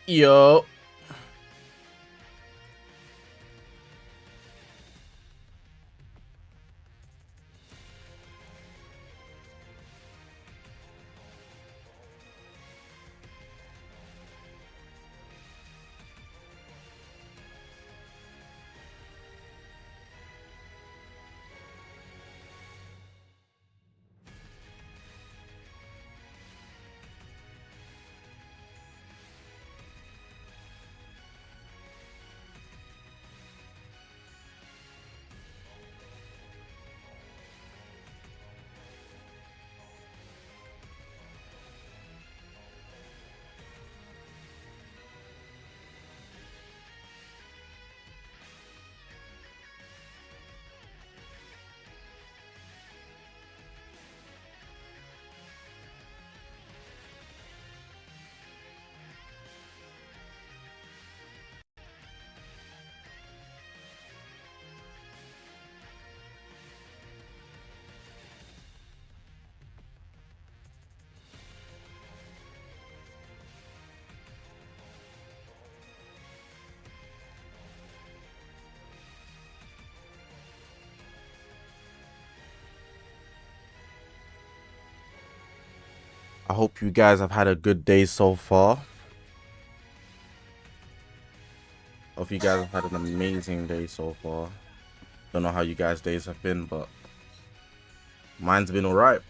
Yo. I hope you guys have had a good day so far. Hope you guys have had an amazing day so far. Don't know how you guys' days have been, but mine's been alright.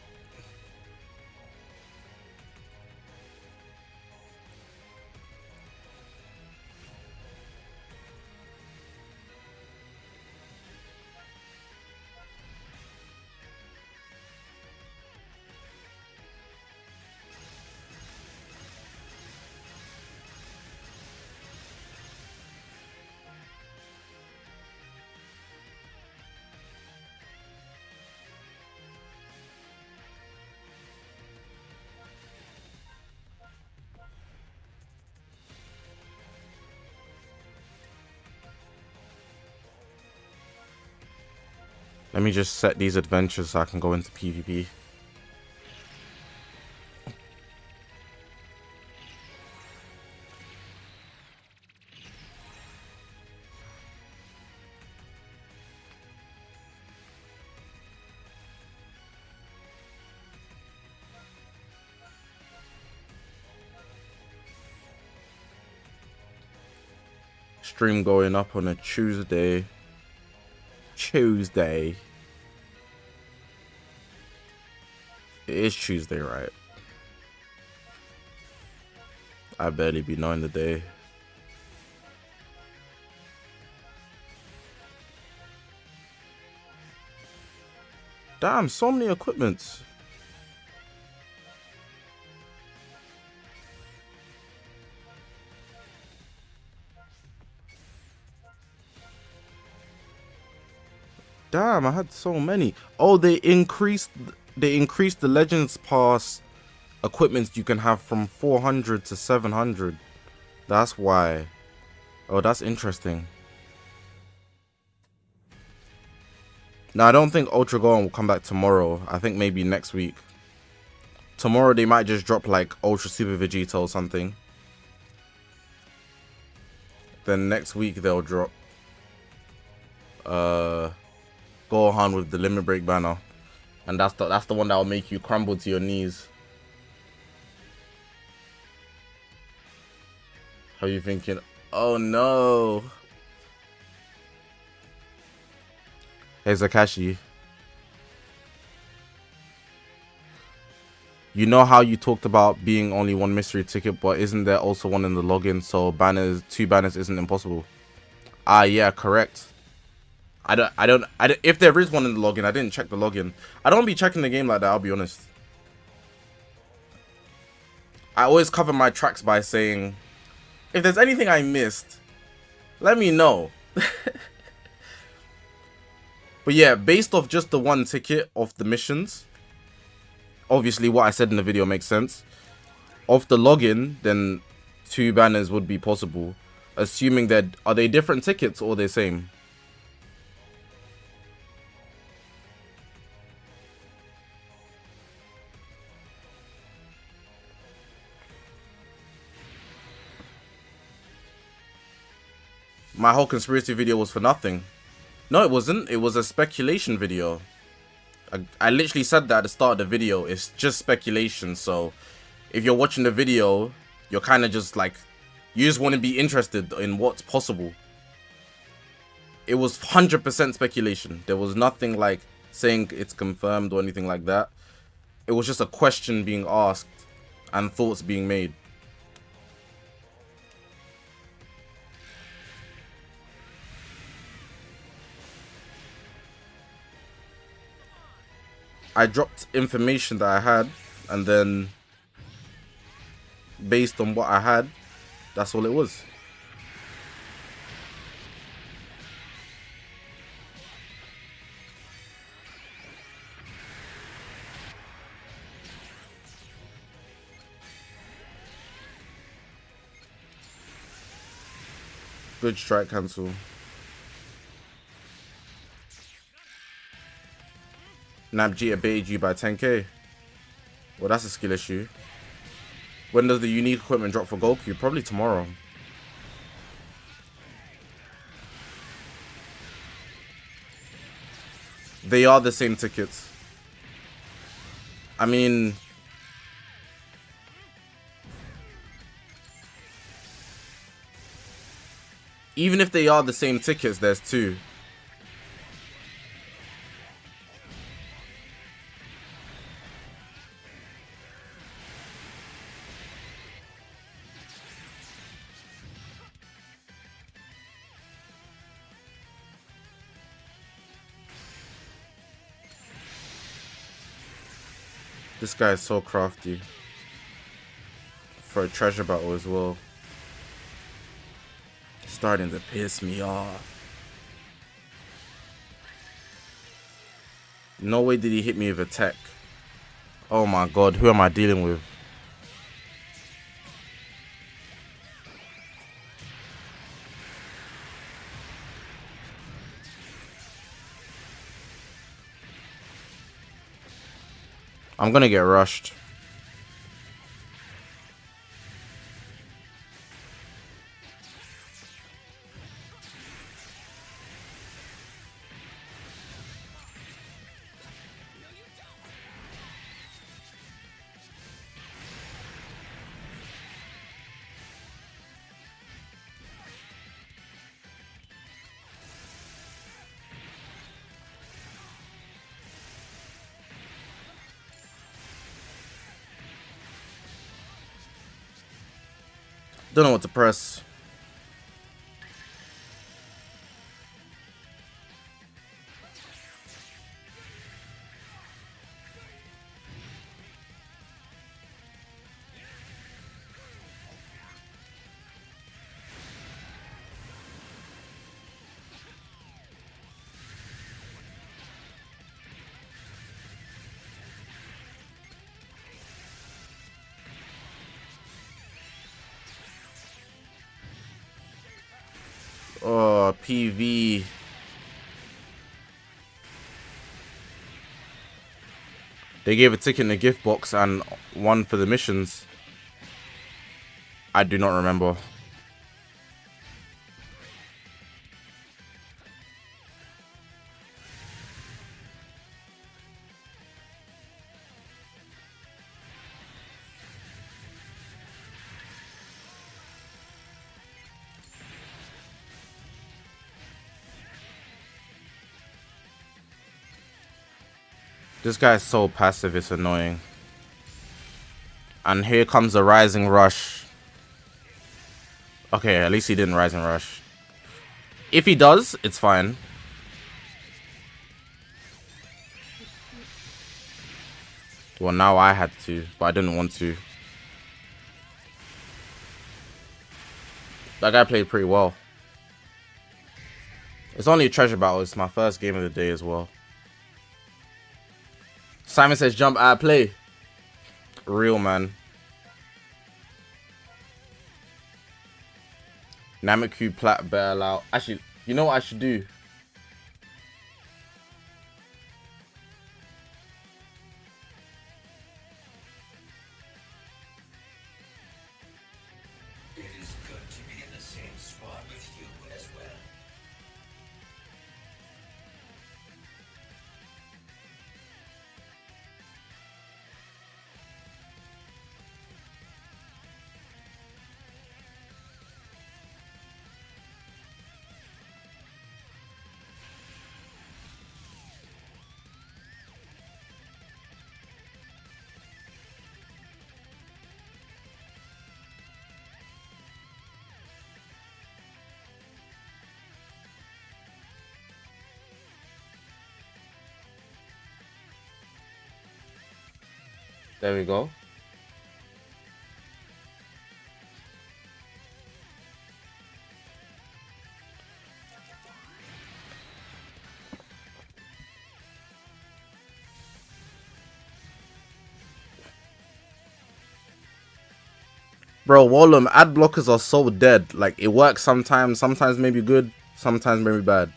Let me just set these adventures so I can go into PvP. Stream going up on a Tuesday. It is Tuesday, right? I barely be knowing the day. Damn, so many equipments. Damn, I had so many. Oh, they increased the Legends Pass equipment you can have from 400 to 700. That's why. Oh, that's interesting. Now, I don't think Ultra Golem will come back tomorrow. I think maybe next week. Tomorrow they might just drop like Ultra Super Vegeta or something. Then next week they'll drop Gohan with the Limit Break banner. And that's the one that will make you crumble to your knees. How are you thinking? Oh no. Hey Zakashi. You know how you talked about being only one mystery ticket, but isn't there also one in the login? So two banners isn't impossible. Ah, yeah, correct. I don't. If there is one in the login, I didn't check the login. I don't be checking the game like that, I'll be honest. I always cover my tracks by saying, if there's anything I missed, let me know. But yeah, based off just the one ticket of the missions, obviously what I said in the video makes sense. Off the login, then two banners would be possible. Assuming that, are they different tickets or the same? my whole conspiracy video was for nothing. No, it wasn't. It was a speculation video. I literally said that at the start of the video. It's just speculation. So if you're watching the video, you're kind of just like, you just want to be interested in what's possible. It was 100% speculation. There was nothing like saying it's confirmed or anything like that. It was just a question being asked and thoughts being made. I dropped information that I had, and then based on what I had, that's all it was. Good strike cancel. Nabjita baited you by 10k. Well, that's a skill issue. When does the unique equipment drop for Goku? Probably tomorrow. They are the same tickets. I mean, even if they are the same tickets, there's two. This guy is so crafty. For a treasure battle as well. Starting to piss me off. No way did he hit me with a tech. Oh my god, who am I dealing with? I'm gonna get rushed. Don't know what to press. Oh, PV. They gave a ticket in the gift box and one for the missions. I do not remember. This guy is so passive, it's annoying. And here comes the rising rush. Okay, at least he didn't rise and rush. If he does, it's fine. Well, now I had to, but I didn't want to. That guy played pretty well. It's only a treasure battle. It's my first game of the day as well. Simon says jump out play. Real man. Nameku plat better allow. Actually, you know what I should do? It is good to be in the same spot with you as well. There we go. Bro, Wallum, ad blockers are so dead. Like, it works sometimes maybe good, sometimes maybe bad.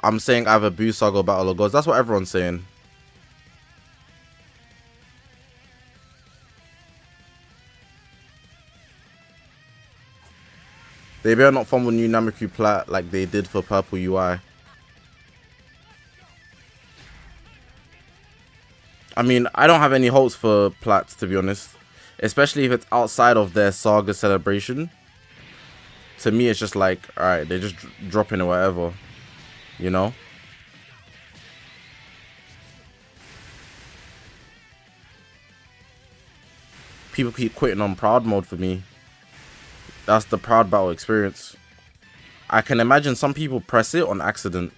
I'm saying either boost or go battle of gods. That's what everyone's saying. They better not fumble new Nameku Plat like they did for Purple UI. I mean, I don't have any hopes for Plats, to be honest. Especially if it's outside of their Saga celebration. To me, it's just like, alright, they're just dropping or whatever. You know? People keep quitting on Proud mode for me. That's the Proud battle experience. I can imagine some people press it on accident.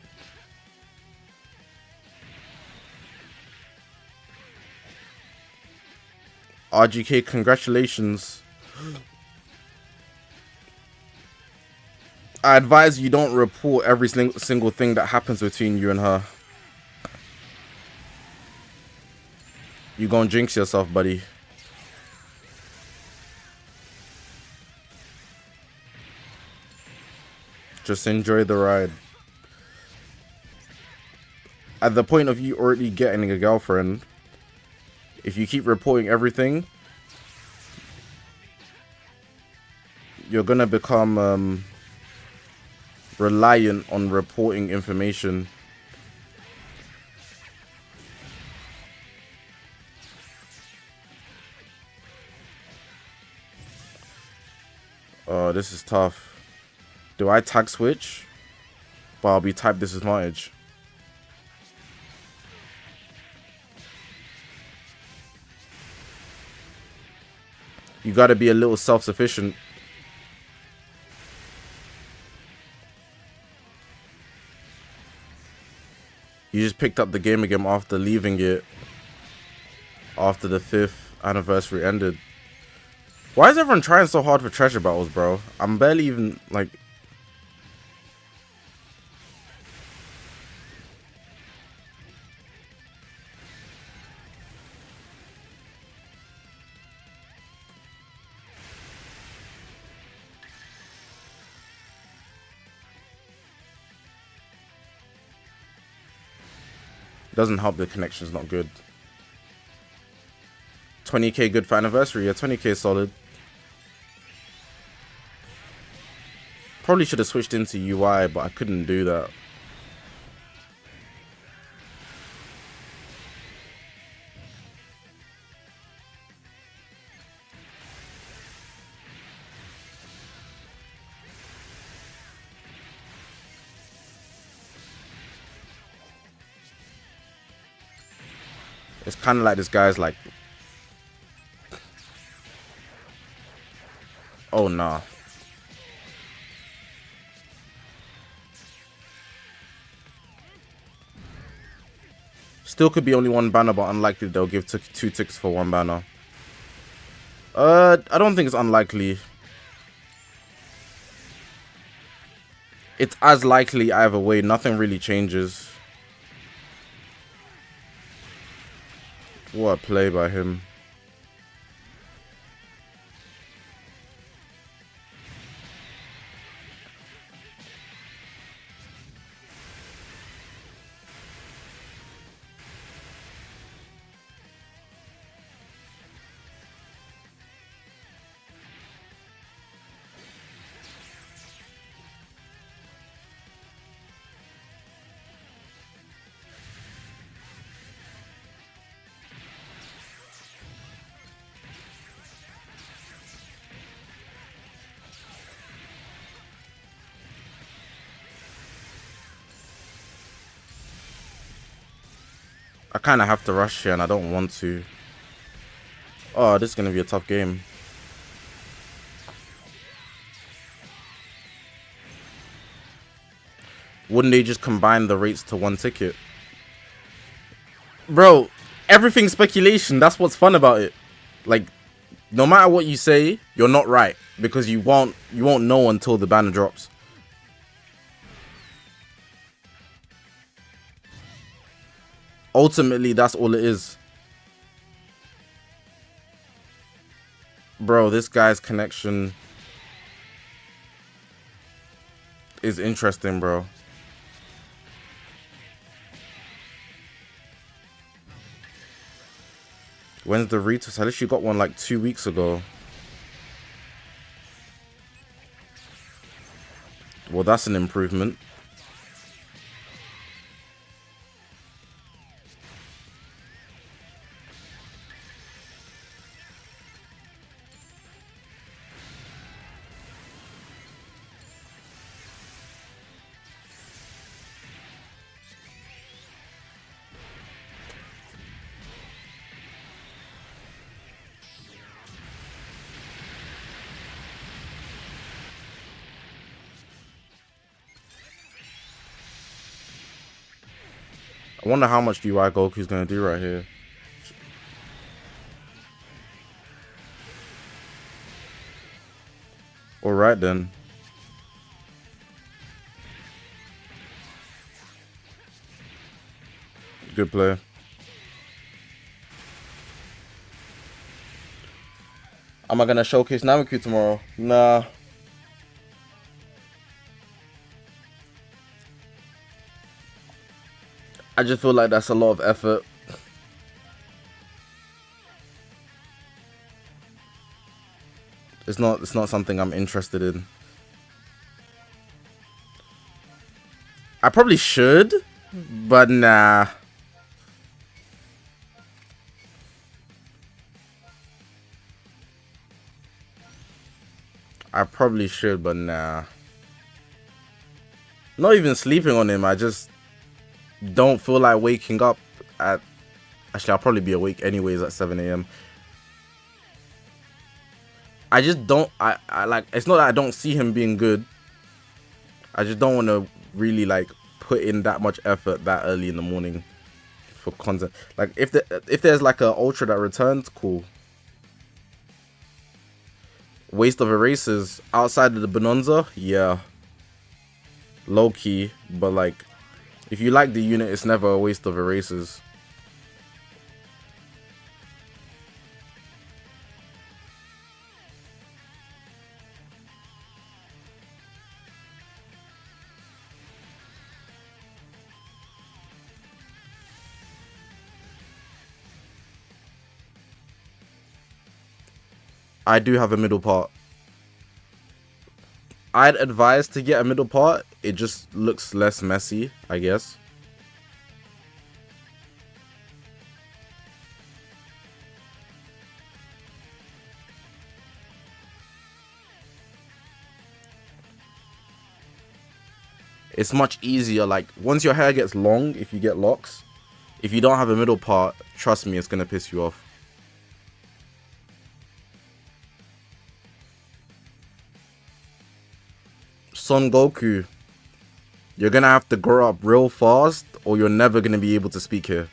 RGK, congratulations. I advise you don't report every single thing that happens between you and her. You gonna jinx yourself, buddy. Just enjoy the ride. At the point of you already getting a girlfriend, if you keep reporting everything, you're gonna become reliant on reporting information. Oh, this is tough. Do I tag switch? But I'll be type disadvantage. You gotta be a little self-sufficient. You just picked up the game again after leaving it after the 5th anniversary ended. Why is everyone trying so hard for treasure battles, bro? I'm barely even, like... Doesn't help the connection's not good. 20k good for anniversary. Yeah, 20k solid. Probably should have switched into UI, but I couldn't do that. It's kind of like this guy's like... Oh, nah. Still could be only one banner, but unlikely they'll give 2 ticks for 1 banner. I don't think it's unlikely. It's as likely either way. Nothing really changes. What a play by him. I kind of have to rush here and I don't want to. Oh, this is going to be a tough game. Wouldn't they just combine the rates to one ticket? Bro, everything's speculation. That's what's fun about it. Like, no matter what you say, you're not right because you won't know until the banner drops. Ultimately, that's all it is. Bro, this guy's connection is interesting, bro. When's the retweet? I literally got one like 2 weeks ago. Well, that's an improvement. I wonder how much UI Goku's gonna do right here. Alright then. Good play. Am I gonna showcase Nameku tomorrow? Nah. I just feel like that's a lot of effort. It's not something I'm interested in. I probably should, but nah. I probably should, but nah. Not even sleeping on him, I just don't feel like waking up at... Actually, I'll probably be awake anyways at 7 AM. I just don't... I like... It's not that I don't see him being good. I just don't want to really, like, put in that much effort that early in the morning for content. Like, if there's, like, an Ultra that returns, cool. Waste of erasers outside of the Bonanza? Yeah. Low-key, but, like, if you like the unit, it's never a waste of erasers. I do have a middle part. I'd advise to get a middle part. It just looks less messy, I guess. It's much easier. Like, once your hair gets long, if you get locks, if you don't have a middle part, trust me, it's gonna piss you off. Son Goku, you're gonna have to grow up real fast or you're never gonna be able to speak here.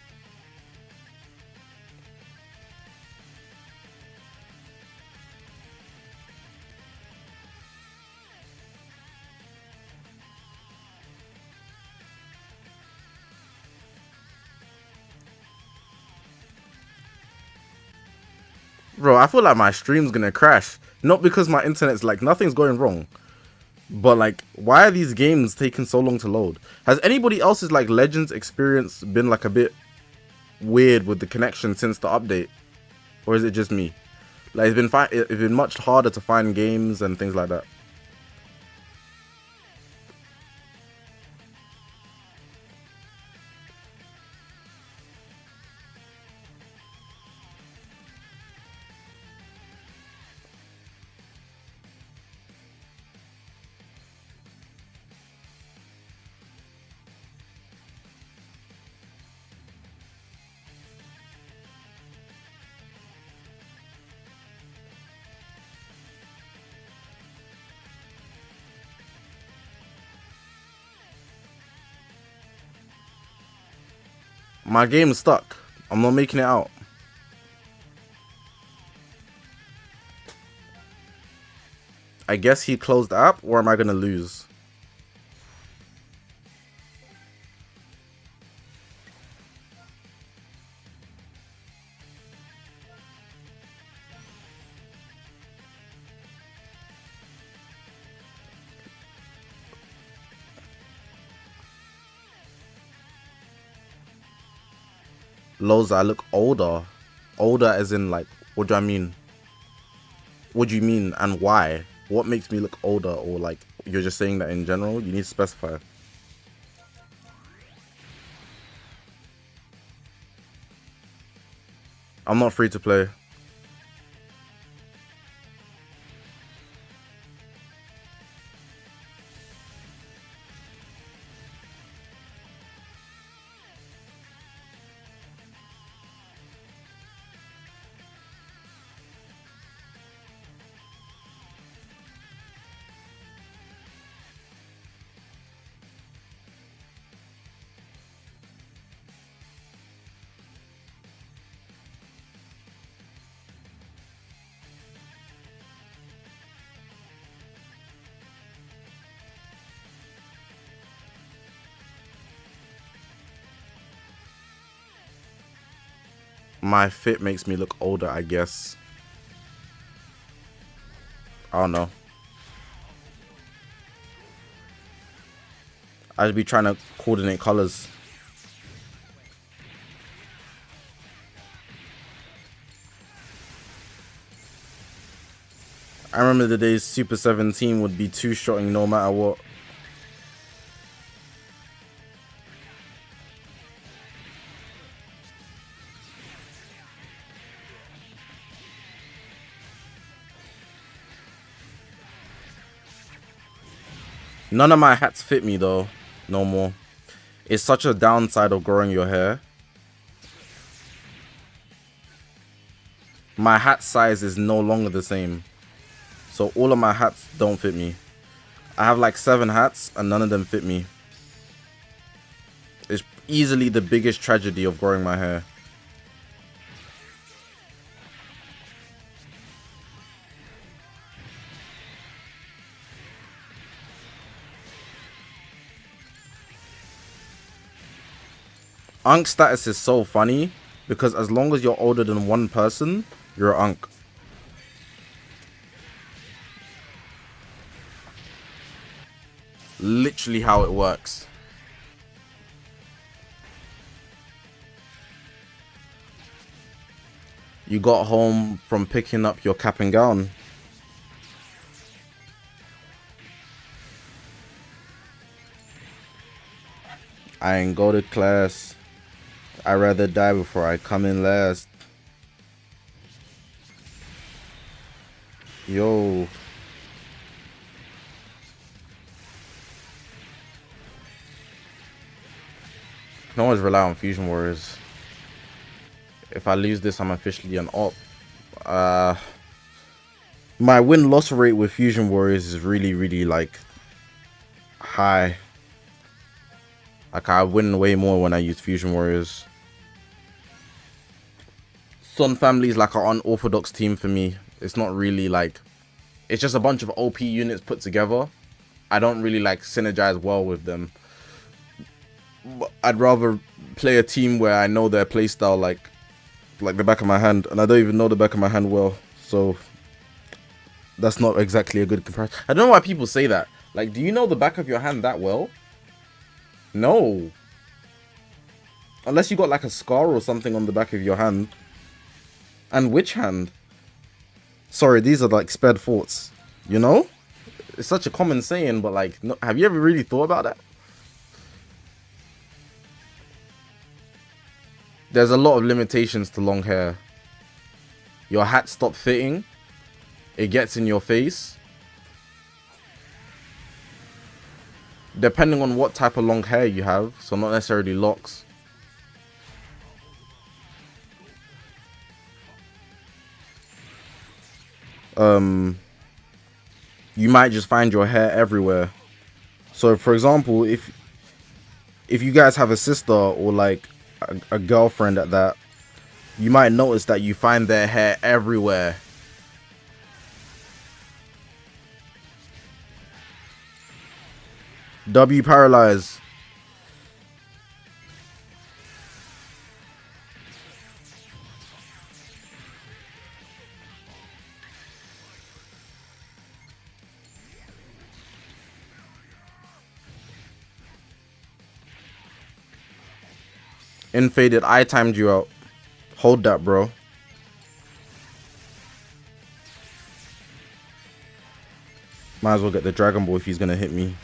Bro, I feel like my stream's gonna crash. Not because my internet's like, nothing's going wrong. But like, why are these games taking so long to load? Has anybody else's like Legends experience been like a bit weird with the connection since the update? Or is it just me? Like, it's been much harder to find games and things like that. My game's stuck. I'm not making it out. I guess he closed the app, or am I gonna lose? Loza, I look older. Older as in like, what do I mean? What do you mean and why? What makes me look older, or like you're just saying that in general? You need to specify. I'm not free to play. My fit makes me look older, I guess. I don't know. I'd be trying to coordinate colors. I remember the days Super 17 would be two-shotting no matter what. None of my hats fit me though, no more. It's such a downside of growing your hair. My hat size is no longer the same. So all of my hats don't fit me. I have like 7 hats and none of them fit me. It's easily the biggest tragedy of growing my hair. Unk status is so funny because as long as you're older than one person, you're an Unk. Literally how it works. You got home from picking up your cap and gown. I ain't go to class. I'd rather die before I come in last. Yo. No one's rely on Fusion Warriors. If I lose this, I'm officially an op. My win-loss rate with Fusion Warriors is really like high. Like I win way more when I use Fusion Warriors. Sun Family is like an unorthodox team for me. It's not really like, it's just a bunch of OP units put together. I don't really like synergize well with them. But I'd rather play a team where I know their playstyle like the back of my hand, and I don't even know the back of my hand well, so that's not exactly a good comparison. I don't know why people say that. Like, do you know the back of your hand that well? No. Unless you got like a scar or something on the back of your hand. And which hand? Sorry, these are like spared thoughts. You know? It's such a common saying, but like, no, have you ever really thought about that? There's a lot of limitations to long hair. Your hat stops fitting. It gets in your face. Depending on what type of long hair you have, so not necessarily locks. You might just find your hair everywhere. So for example, if you guys have a sister or like a girlfriend at that, you might notice that you find their hair everywhere. W paralyze. Infaded, I timed you out. Hold that, bro. Might as well get the Dragon Ball if he's gonna hit me.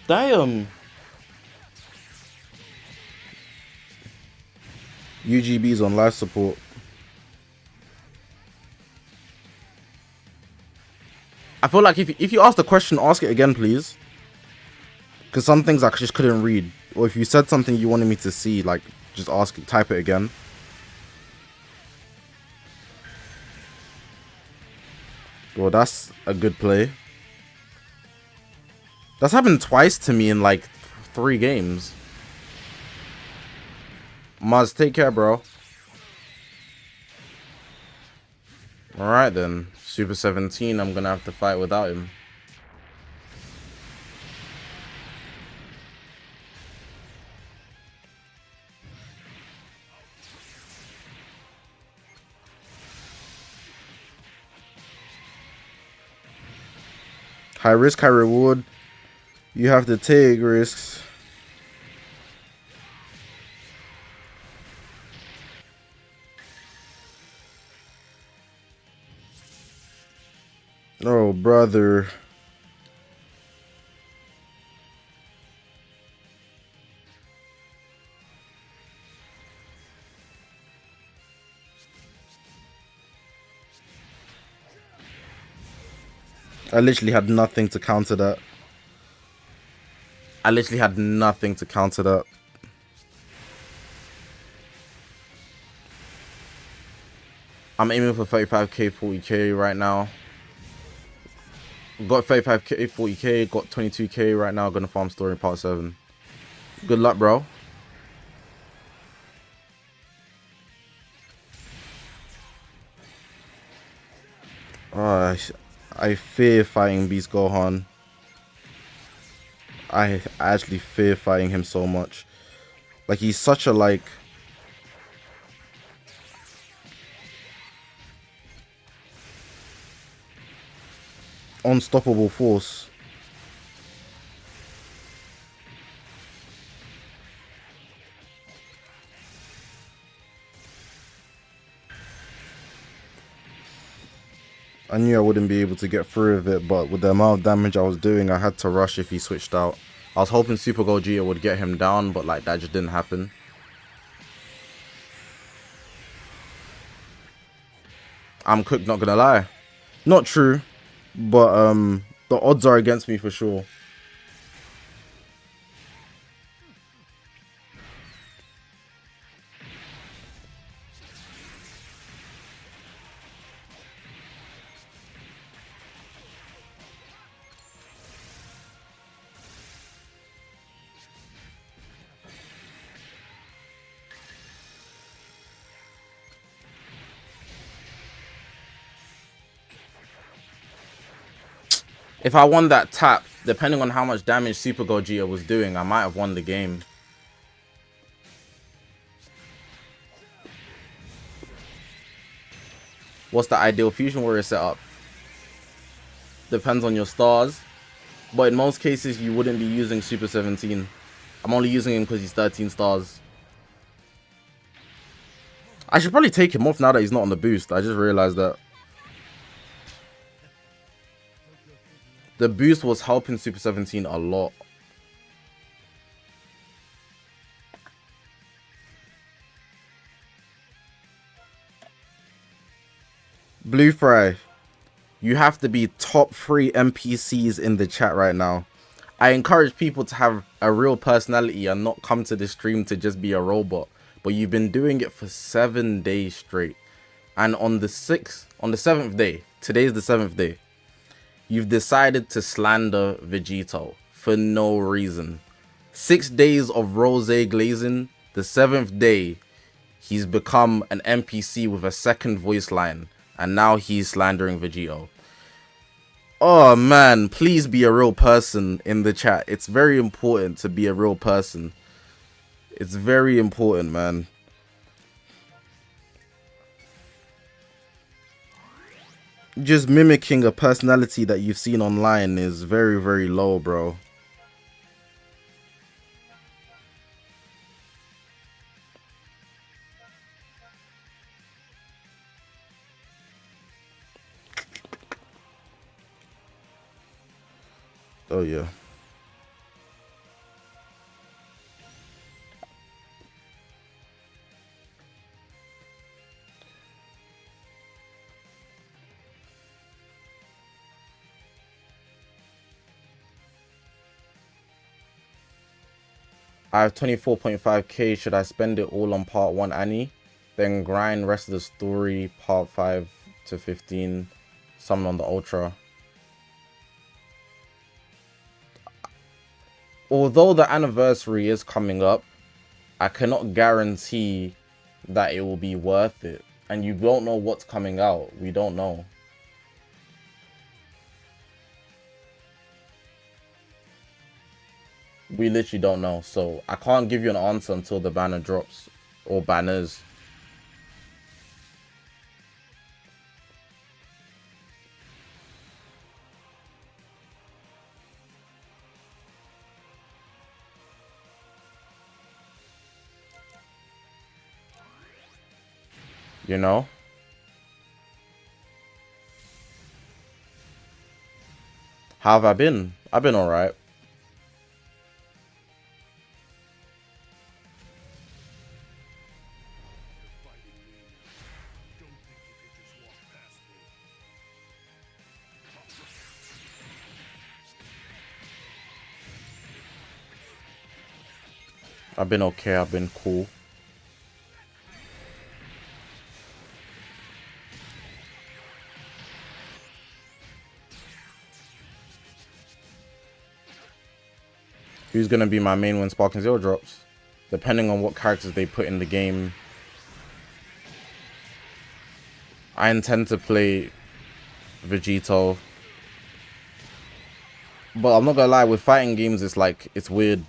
Damn. UGB's on life support. I feel like if you ask the question, ask it again, please. Because some things I just couldn't read. Or if you said something you wanted me to see, like, just ask it, type it again. Well, that's a good play. That's happened twice to me in like 3 games. Maz, take care, bro. Alright then. Super 17, I'm gonna have to fight without him. High risk, high reward. You have to take risks. Oh, brother. I literally had nothing to counter that. I'm aiming for 35k, 40k right now. Got 35k, 40k, got 22k right now. Gonna farm story part 7. Good luck, bro. I fear fighting Beast Gohan. I actually fear fighting him so much. Like, he's such a, like... unstoppable force. I knew I wouldn't be able to get through with it, but with the amount of damage I was doing, I had to rush if he switched out. I was hoping Super Gogeta would get him down, but like that just didn't happen. I'm cooked, not gonna lie. Not true, but the odds are against me for sure. If I won that tap, depending on how much damage Super Gogeta was doing, I might have won the game. What's the ideal Fusion Warrior setup? Depends on your stars. But in most cases, you wouldn't be using Super 17. I'm only using him because he's 13 stars. I should probably take him off now that he's not on the boost. I just realized that. The boost was helping Super 17 a lot. Blue Fry, you have to be top 3 NPCs in the chat right now. I encourage people to have a real personality and not come to the stream to just be a robot. But you've been doing it for 7 days straight. And on the 7th day, today's the 7th day, you've decided to slander Vegito for no reason. 6 days of rose glazing, the 7th day, he's become an NPC with a second voice line, and now he's slandering Vegito. Oh man, please be a real person in the chat. It's very important to be a real person. It's very important, man. Just mimicking a personality that you've seen online is very, very low, bro. Oh yeah. I have 24.5k. Should I spend it all on part 1 Annie? Then grind rest of the story, part 5 to 15, summon on the Ultra. Although the anniversary is coming up, I cannot guarantee that it will be worth it. And you don't know what's coming out. We don't know. We literally don't know. So I can't give you an answer until the banner drops. Or banners. You know? How have I been? I've been alright. I've been okay, I've been cool. Who's gonna be my main when Sparking Zero drops? Depending on what characters they put in the game. I intend to play Vegito. But I'm not gonna lie, with fighting games it's like, it's weird.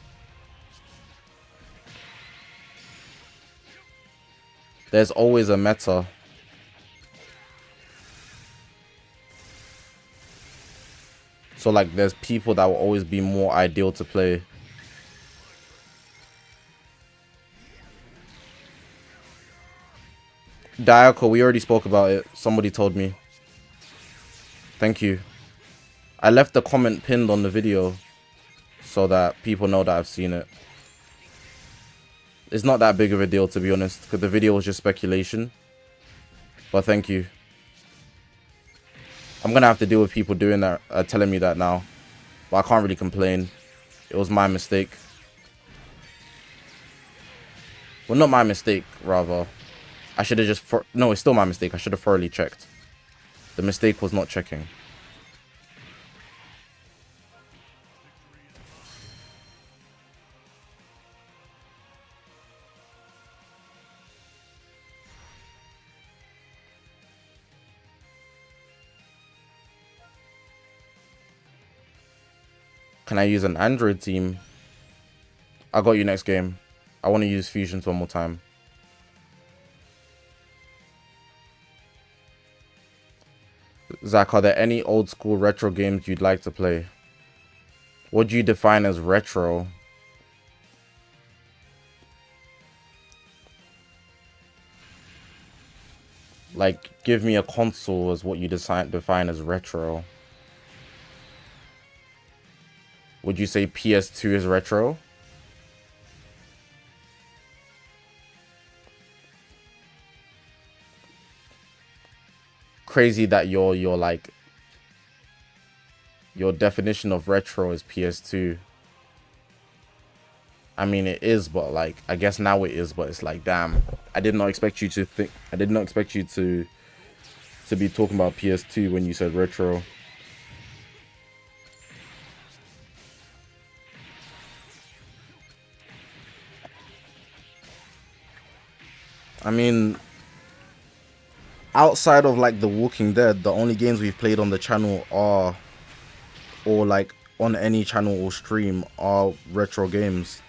There's always a meta. So like there's people that will always be more ideal to play. Diaco, we already spoke about it. Somebody told me. Thank you. I left the comment pinned on the video so that people know that I've seen it. It's not that big of a deal, to be honest, because the video was just speculation. But thank you. I'm gonna have to deal with people doing that, telling me that now. But I can't really complain. It was my mistake. Well, not my mistake, rather. I should have just... No, it's still my mistake. I should have thoroughly checked. The mistake was not checking. Can I use an Android team? I got you next game. I want to use Fusions one more time. Zach, are there any old school retro games you'd like to play? What do you define as retro? Like, give me a console as what you define as retro. Would you say PS2 is retro? Crazy that your like your definition of retro is PS2. I mean it is, but like I guess now it is, but it's like damn. I did not expect you to to be talking about PS2 when you said retro. I mean, outside of like The Walking Dead, the only games we've played on the channel are, or like on any channel or stream, are retro games.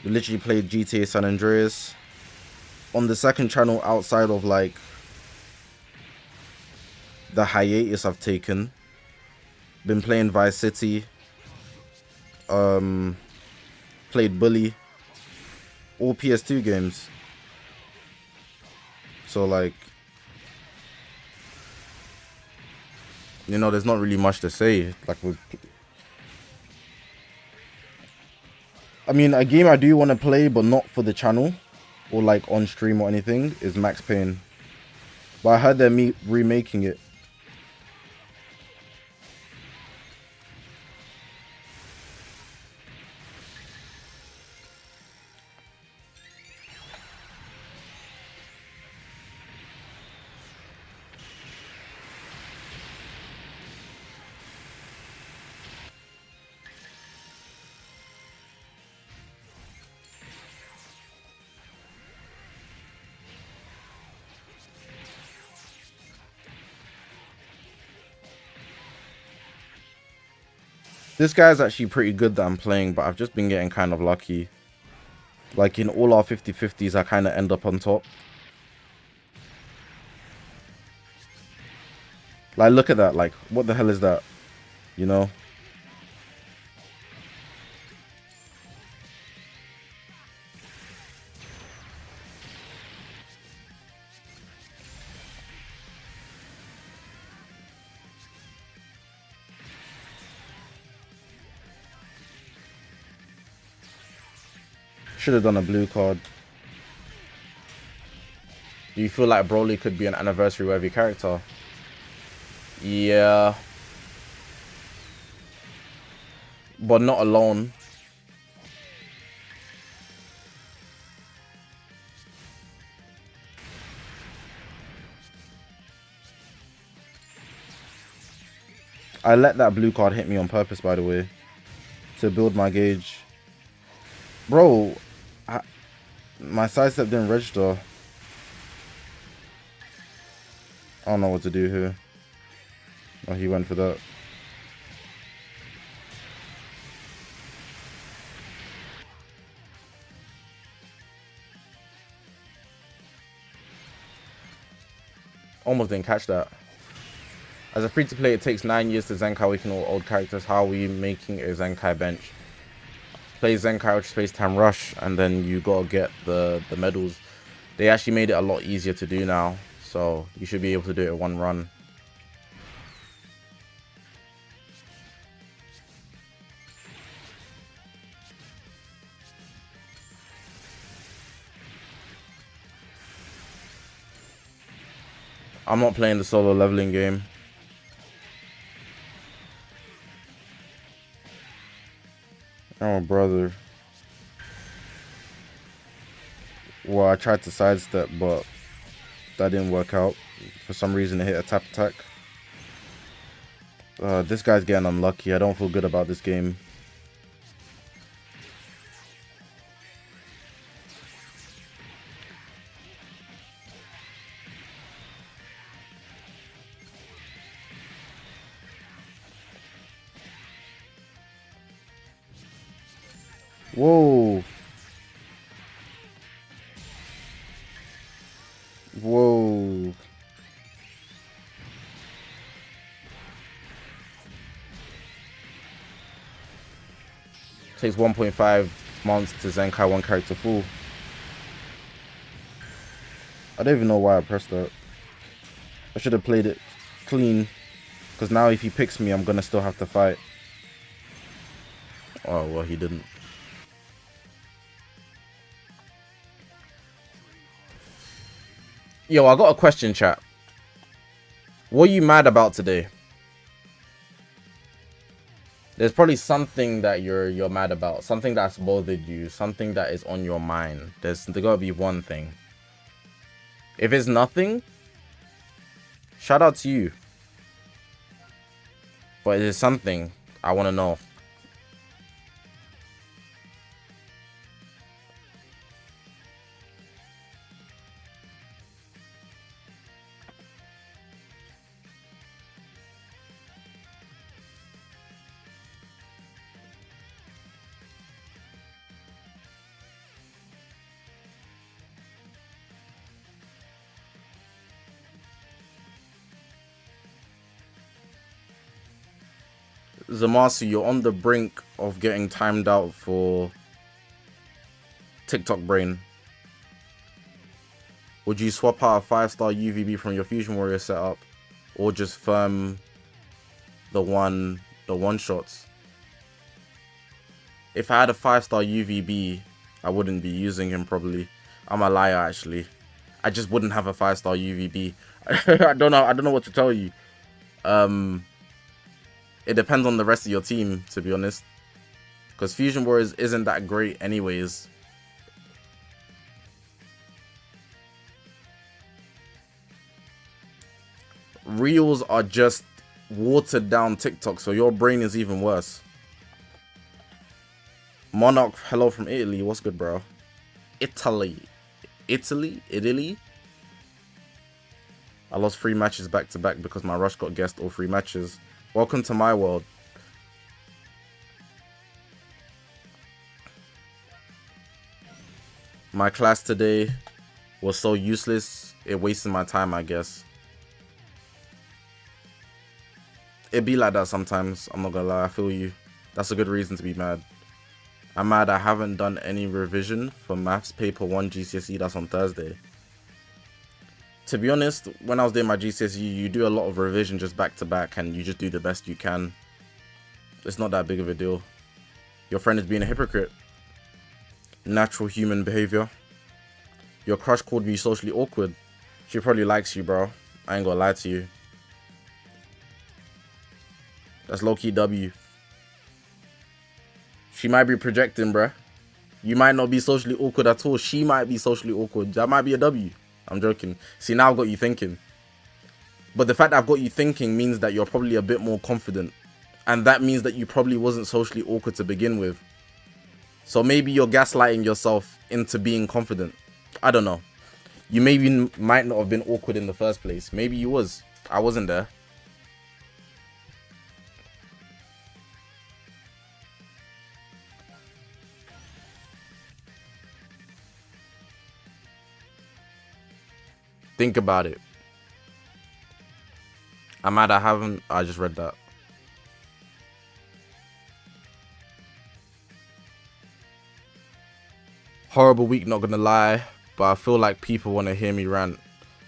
We literally played GTA San Andreas. On the second channel, outside of like the hiatus I've taken, been playing Vice City, played Bully, all PS2 games. So like, you know, there's not really much to say. Like, I mean, a game I do want to play, but not for the channel or like on stream or anything, is Max Payne. But I heard they're remaking it. This guy's actually pretty good that I'm playing, but I've just been getting kind of lucky. Like in all our 50-50s, I kind of end up on top. Like, look at that. Like, what the hell is that? You know? Should have done a blue card. Do you feel like Broly could be an anniversary-worthy character? Yeah. But not alone. I let that blue card hit me on purpose, by the way, to build my gauge. Bro, my sidestep didn't register. I don't know what to do here. Oh, he went for that. Almost didn't catch that. As a free-to-play, it takes 9 years to Zenkai awaken all old characters. How are we making a Zenkai bench? Play Zenkai Ultra Space Time Rush, and then you gotta get the medals. They actually made it a lot easier to do now, so you should be able to do it in one run. I'm not playing the solo leveling game. Oh, brother. Well, I tried to sidestep, but that didn't work out. For some reason, it hit a tap attack. This guy's getting unlucky. I don't feel good about this game. Whoa. Whoa. Takes 1.5 months to Zenkai one character full. I don't even know why I pressed that. I should have played it clean. Because now if he picks me, I'm going to still have to fight. Oh, well, he didn't. Yo, I got a question, chat. What are you mad about today? There's probably something that you're mad about. Something that's bothered you. Something that is on your mind. There's gotta be one thing. If it's nothing, shout out to you. But if it's something, I want to know. Zamasu, you're on the brink of getting timed out for TikTok brain. Would you swap out a 5-star UVB from your Fusion Warrior setup, or just firm the one shots? If I had a 5-star UVB, I wouldn't be using him probably. I'm a liar actually. I just wouldn't have a 5-star UVB. I don't know what to tell you. It depends on the rest of your team, to be honest. Because Fusion Warriors isn't that great anyways. Reels are just watered down TikTok, so your brain is even worse. Monarch, hello from Italy. What's good, bro? Italy. I lost 3 matches back to back because my rush got guessed all 3 matches. Welcome to my world. My class today was so useless, it wasted my time, I guess. It be like that sometimes, I'm not gonna lie, I feel you. That's a good reason to be mad. I'm mad I haven't done any revision for maths paper 1 GCSE, that's on Thursday. To be honest, when I was doing my GCSE, you do a lot of revision just back to back and you just do the best you can. It's not that big of a deal. Your friend is being a hypocrite. Natural human behavior. Your crush called you socially awkward. She probably likes you, bro. I ain't gonna lie to you. That's low-key W. She might be projecting, bruh. You might not be socially awkward at all. She might be socially awkward. That might be a W. I'm joking. See, now I've got you thinking. But the fact that I've got you thinking means that you're probably a bit more confident. And that means that you probably wasn't socially awkward to begin with. So maybe you're gaslighting yourself into being confident. I don't know. You maybe might not have been awkward in the first place. Maybe you was. I wasn't there. Think about it. I'm mad I haven't. I just read that. Horrible week, not gonna lie. But I feel like people want to hear me rant.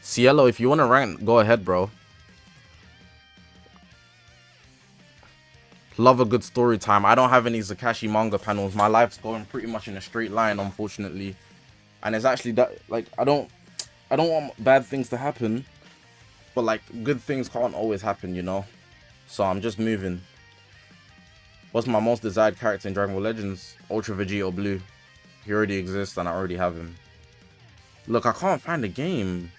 Cielo, if you want to rant, go ahead, bro. Love a good story time. I don't have any Zakashi manga panels. My life's going pretty much in a straight line, unfortunately. And it's actually that, like, I don't want bad things to happen. But, like, good things can't always happen, you know? So I'm just moving. What's my most desired character in Dragon Ball Legends? Ultra Vegeta Blue. He already exists and I already have him. Look, I can't find the game.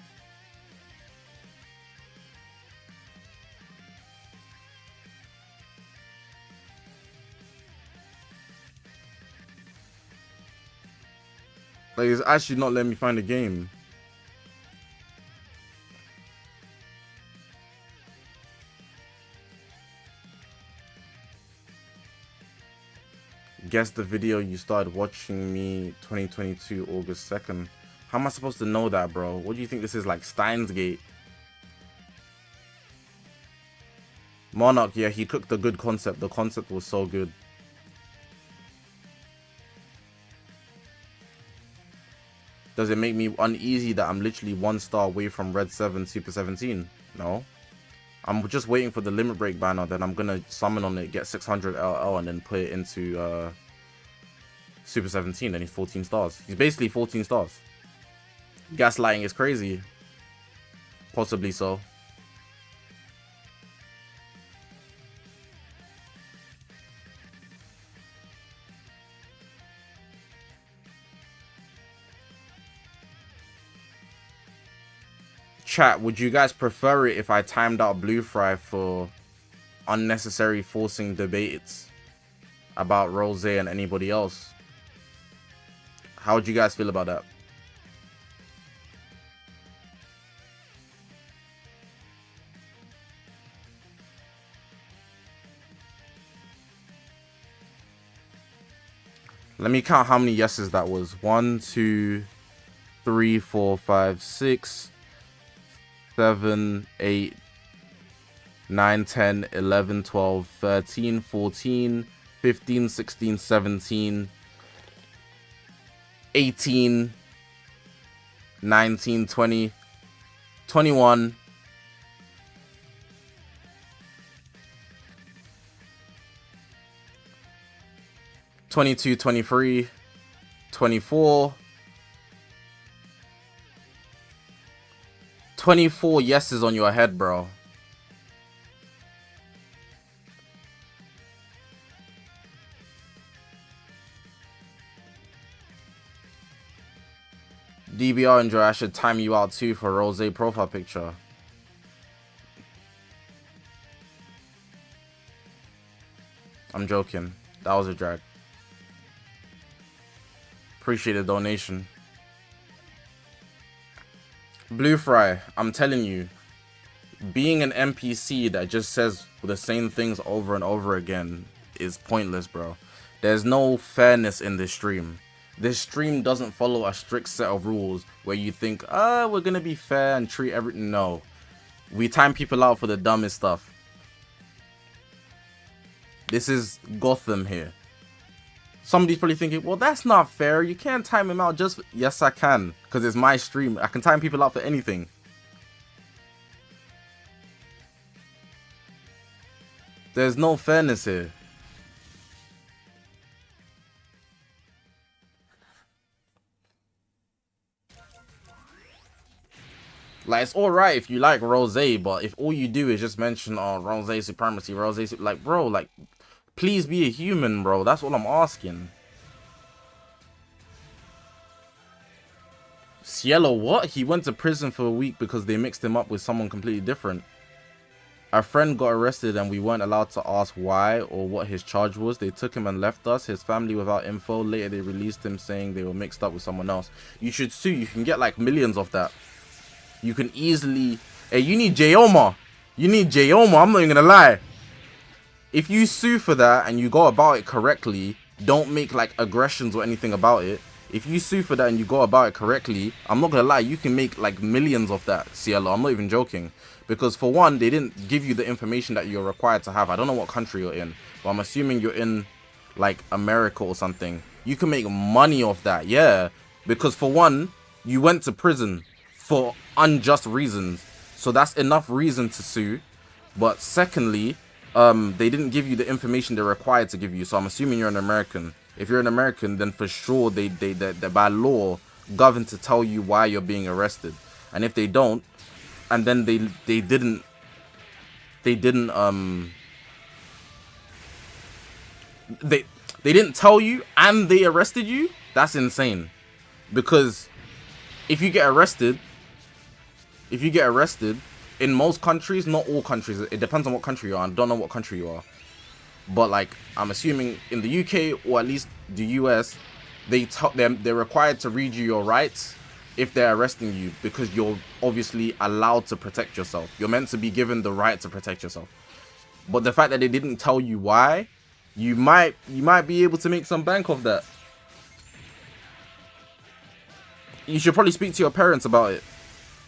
Like, it's actually not letting me find the game. Guess the video you started watching me 2022 August 2nd. How am I supposed to know that, bro? What do you think this is, like Steins Gate? Monarch, yeah, he cooked a good concept. The concept was so good. Does it make me uneasy that I'm literally 1 star away from Red 7 Super 17? No. I'm just waiting for the limit break banner, then I'm gonna summon on it, get 600 LL, and then put it into Super 17, and he's 14 stars. He's basically 14 stars. Gaslighting is crazy. Possibly so. Chat, would you guys prefer it if I timed out Blue Fry for unnecessary forcing debates about Rose and anybody else? How would you guys feel about that? Let me count how many yeses that was. 1, 2, 3, 4, 5, 6, 7, 8, 9, 10, 11, 12, 13, 14, 15, 16, 17, 18, 19, 20, 21, 22, 23, 24, 24 yeses on your head, bro. DBR enjoy, I should time you out too for Rose profile picture. I'm joking. That was a drag. Appreciate the donation. Blue Fry, I'm telling you, being an NPC that just says the same things over and over again is pointless, bro. There's no fairness in this stream. This stream doesn't follow a strict set of rules where you think, we're gonna be fair and treat everything. No. We time people out for the dumbest stuff. This is Gotham here. Somebody's probably thinking, well, that's not fair. You can't time him out just... Yes, I can. Because it's my stream. I can time people out for anything. There's no fairness here. Like, it's alright if you like Rose, but if all you do is just mention, oh, Rose supremacy, Rose... Like, bro, like... Please be a human, bro. That's all I'm asking. Cielo, what? He went to prison for a week because they mixed him up with someone completely different. Our friend got arrested and we weren't allowed to ask why or what his charge was. They took him and left us, his family without info. Later they released him saying they were mixed up with someone else. You should sue. You can get like millions of that. You can easily... Hey, you need Jayoma. You need Jayoma. I'm not even gonna lie. If you sue for that and you go about it correctly, don't make like aggressions or anything about it. If you sue for that and you go about it correctly, I'm not gonna lie, you can make like millions of that, Cielo. I'm not even joking. Because for one, they didn't give you the information that you're required to have. I don't know what country you're in, but I'm assuming you're in like America or something. You can make money off that, yeah. Because for one, you went to prison for unjust reasons. So that's enough reason to sue. But secondly, they didn't give you the information they're required to give you. So I'm assuming you're an American. If you're an American, then for sure they're by law governed to tell you why you're being arrested. And if they don't, and then they didn't tell you and they arrested you, that's insane. Because if you get arrested in most countries, not all countries, it depends on what country you are. I don't know what country you are, but like I'm assuming in the UK or at least the US, they're required to read you your rights if they're arresting you, because you're obviously allowed to protect yourself. You're meant to be given the right to protect yourself. But the fact that they didn't tell you why, you might be able to make some bank off that. You should probably speak to your parents about it.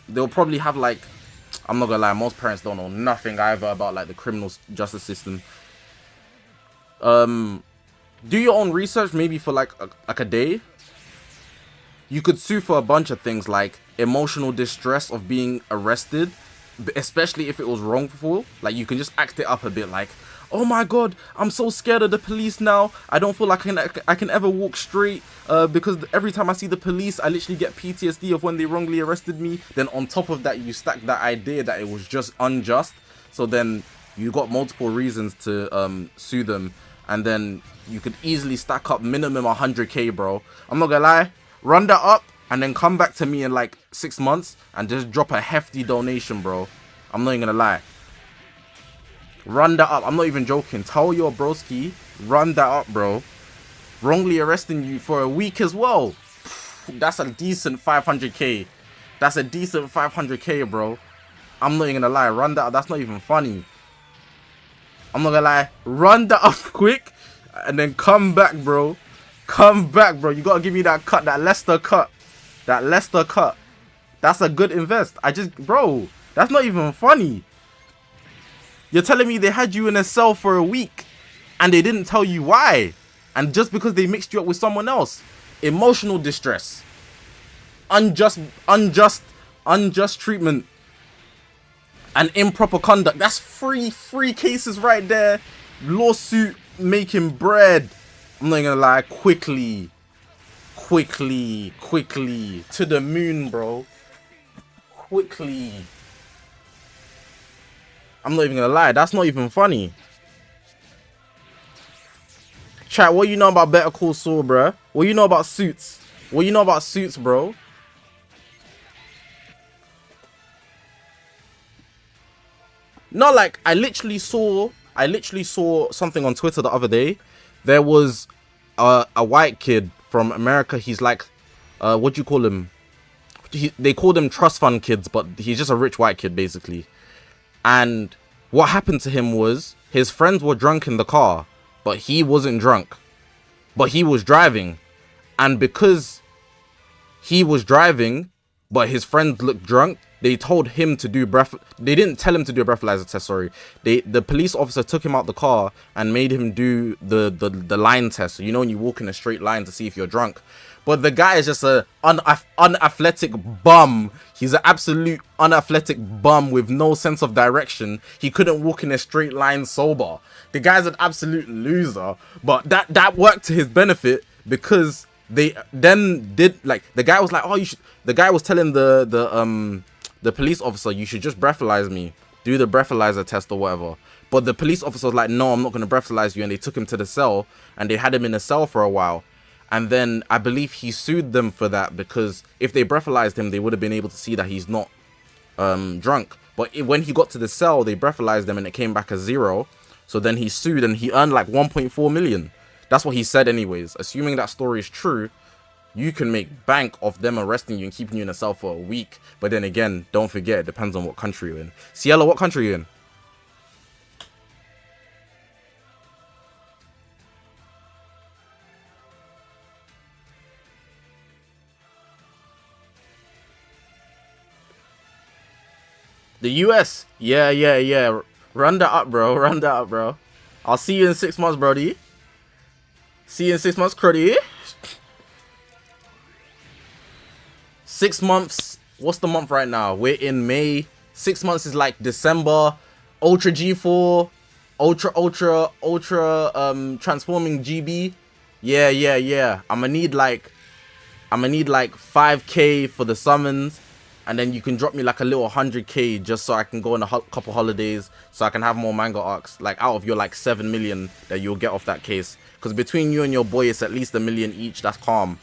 They'll probably have like, I'm not gonna lie, most parents don't know nothing either about like the criminal justice system. Do your own research, maybe for like a day. You could sue for a bunch of things like emotional distress of being arrested, especially if it was wrongful. Like you can just act it up a bit, like, oh my god, I'm so scared of the police now. I don't feel like I can ever walk straight because every time I see the police, I literally get PTSD of when they wrongly arrested me. Then on top of that, you stack that idea that it was just unjust. So then you got multiple reasons to sue them, and then you could easily stack up minimum 100k, bro. I'm not gonna lie, run that up and then come back to me in like 6 months and just drop a hefty donation, bro. I'm not even gonna lie. Run that up. I'm not even joking. Tell your broski, run that up, bro. Wrongly arresting you for a week as well. That's a decent 500k. That's a decent 500k, bro. I'm not even gonna lie. Run that up. That's not even funny. I'm not gonna lie. Run that up quick and then come back, bro. Come back, bro. You gotta give me that cut, that Leicester cut. That Leicester cut. That's a good invest. Bro, that's not even funny. You're telling me they had you in a cell for a week and they didn't tell you why. And just because they mixed you up with someone else. Emotional distress. Unjust treatment. And improper conduct. That's three cases right there. Lawsuit making bread. I'm not gonna lie. Quickly. To the moon, bro. Quickly. I'm not even gonna lie. That's not even funny. Chat, what you know about Better Call Saul, bro? What you know about Suits? What you know about Suits, bro? No, like, I literally saw something on Twitter the other day. There was a white kid from America. He's like, what do you call him? They call them trust fund kids, but he's just a rich white kid, basically. And what happened to him was his friends were drunk in the car, but he wasn't drunk. But he was driving. And because he was driving, but his friends looked drunk, they told him to do they didn't tell him to do a breathalyzer test, sorry. The police officer took him out the car and made him do the line test. So, you know, when you walk in a straight line to see if you're drunk. But the guy is just a unathletic bum. He's an absolute unathletic bum with no sense of direction. He couldn't walk in a straight line sober. The guy's an absolute loser. But that worked to his benefit because they then did, like, the guy was like, oh, you should. The guy was telling the police officer, you should just breathalyze me, do the breathalyzer test or whatever. But the police officer was like, no, I'm not going to breathalyze you. And they took him to the cell and they had him in a cell for a while. And then I believe he sued them for that because if they breathalyzed him, they would have been able to see that he's not drunk. But when he got to the cell, they breathalyzed him and it came back as 0. So then he sued and he earned like 1.4 million. That's what he said anyways. Assuming that story is true, you can make bank off them arresting you and keeping you in a cell for a week. But then again, don't forget, it depends on what country you're in. Cielo, what country are you in? The US. Yeah. Run that up, bro. Run that up, bro. I'll see you in 6 months, brody. See you in 6 months, cruddy. 6 months. What's the month right now? We're in May. 6 months is like December. Ultra G4. Ultra transforming GB. Yeah. I'ma need like 5k for the summons. And then you can drop me like a little 100k just so I can go on a couple holidays, so I can have more manga arcs, like out of your like 7 million that you'll get off that case. Because between you and your boy, it's at least 1 million each. That's calm.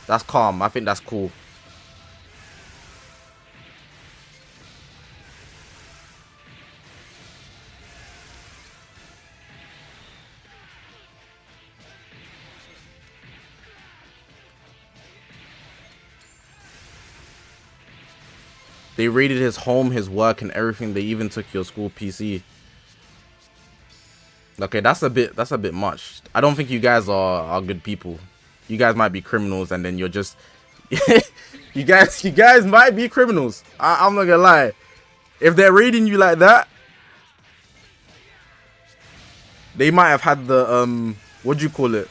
That's calm. I think that's cool. They raided his home, his work, and everything. They even took your school PC. Okay, that's a bit much. I don't think you guys are good people. You guys might be criminals, and then you're just you guys might be criminals. I'm not gonna lie. If they're raiding you like that, they might have had the what do you call it?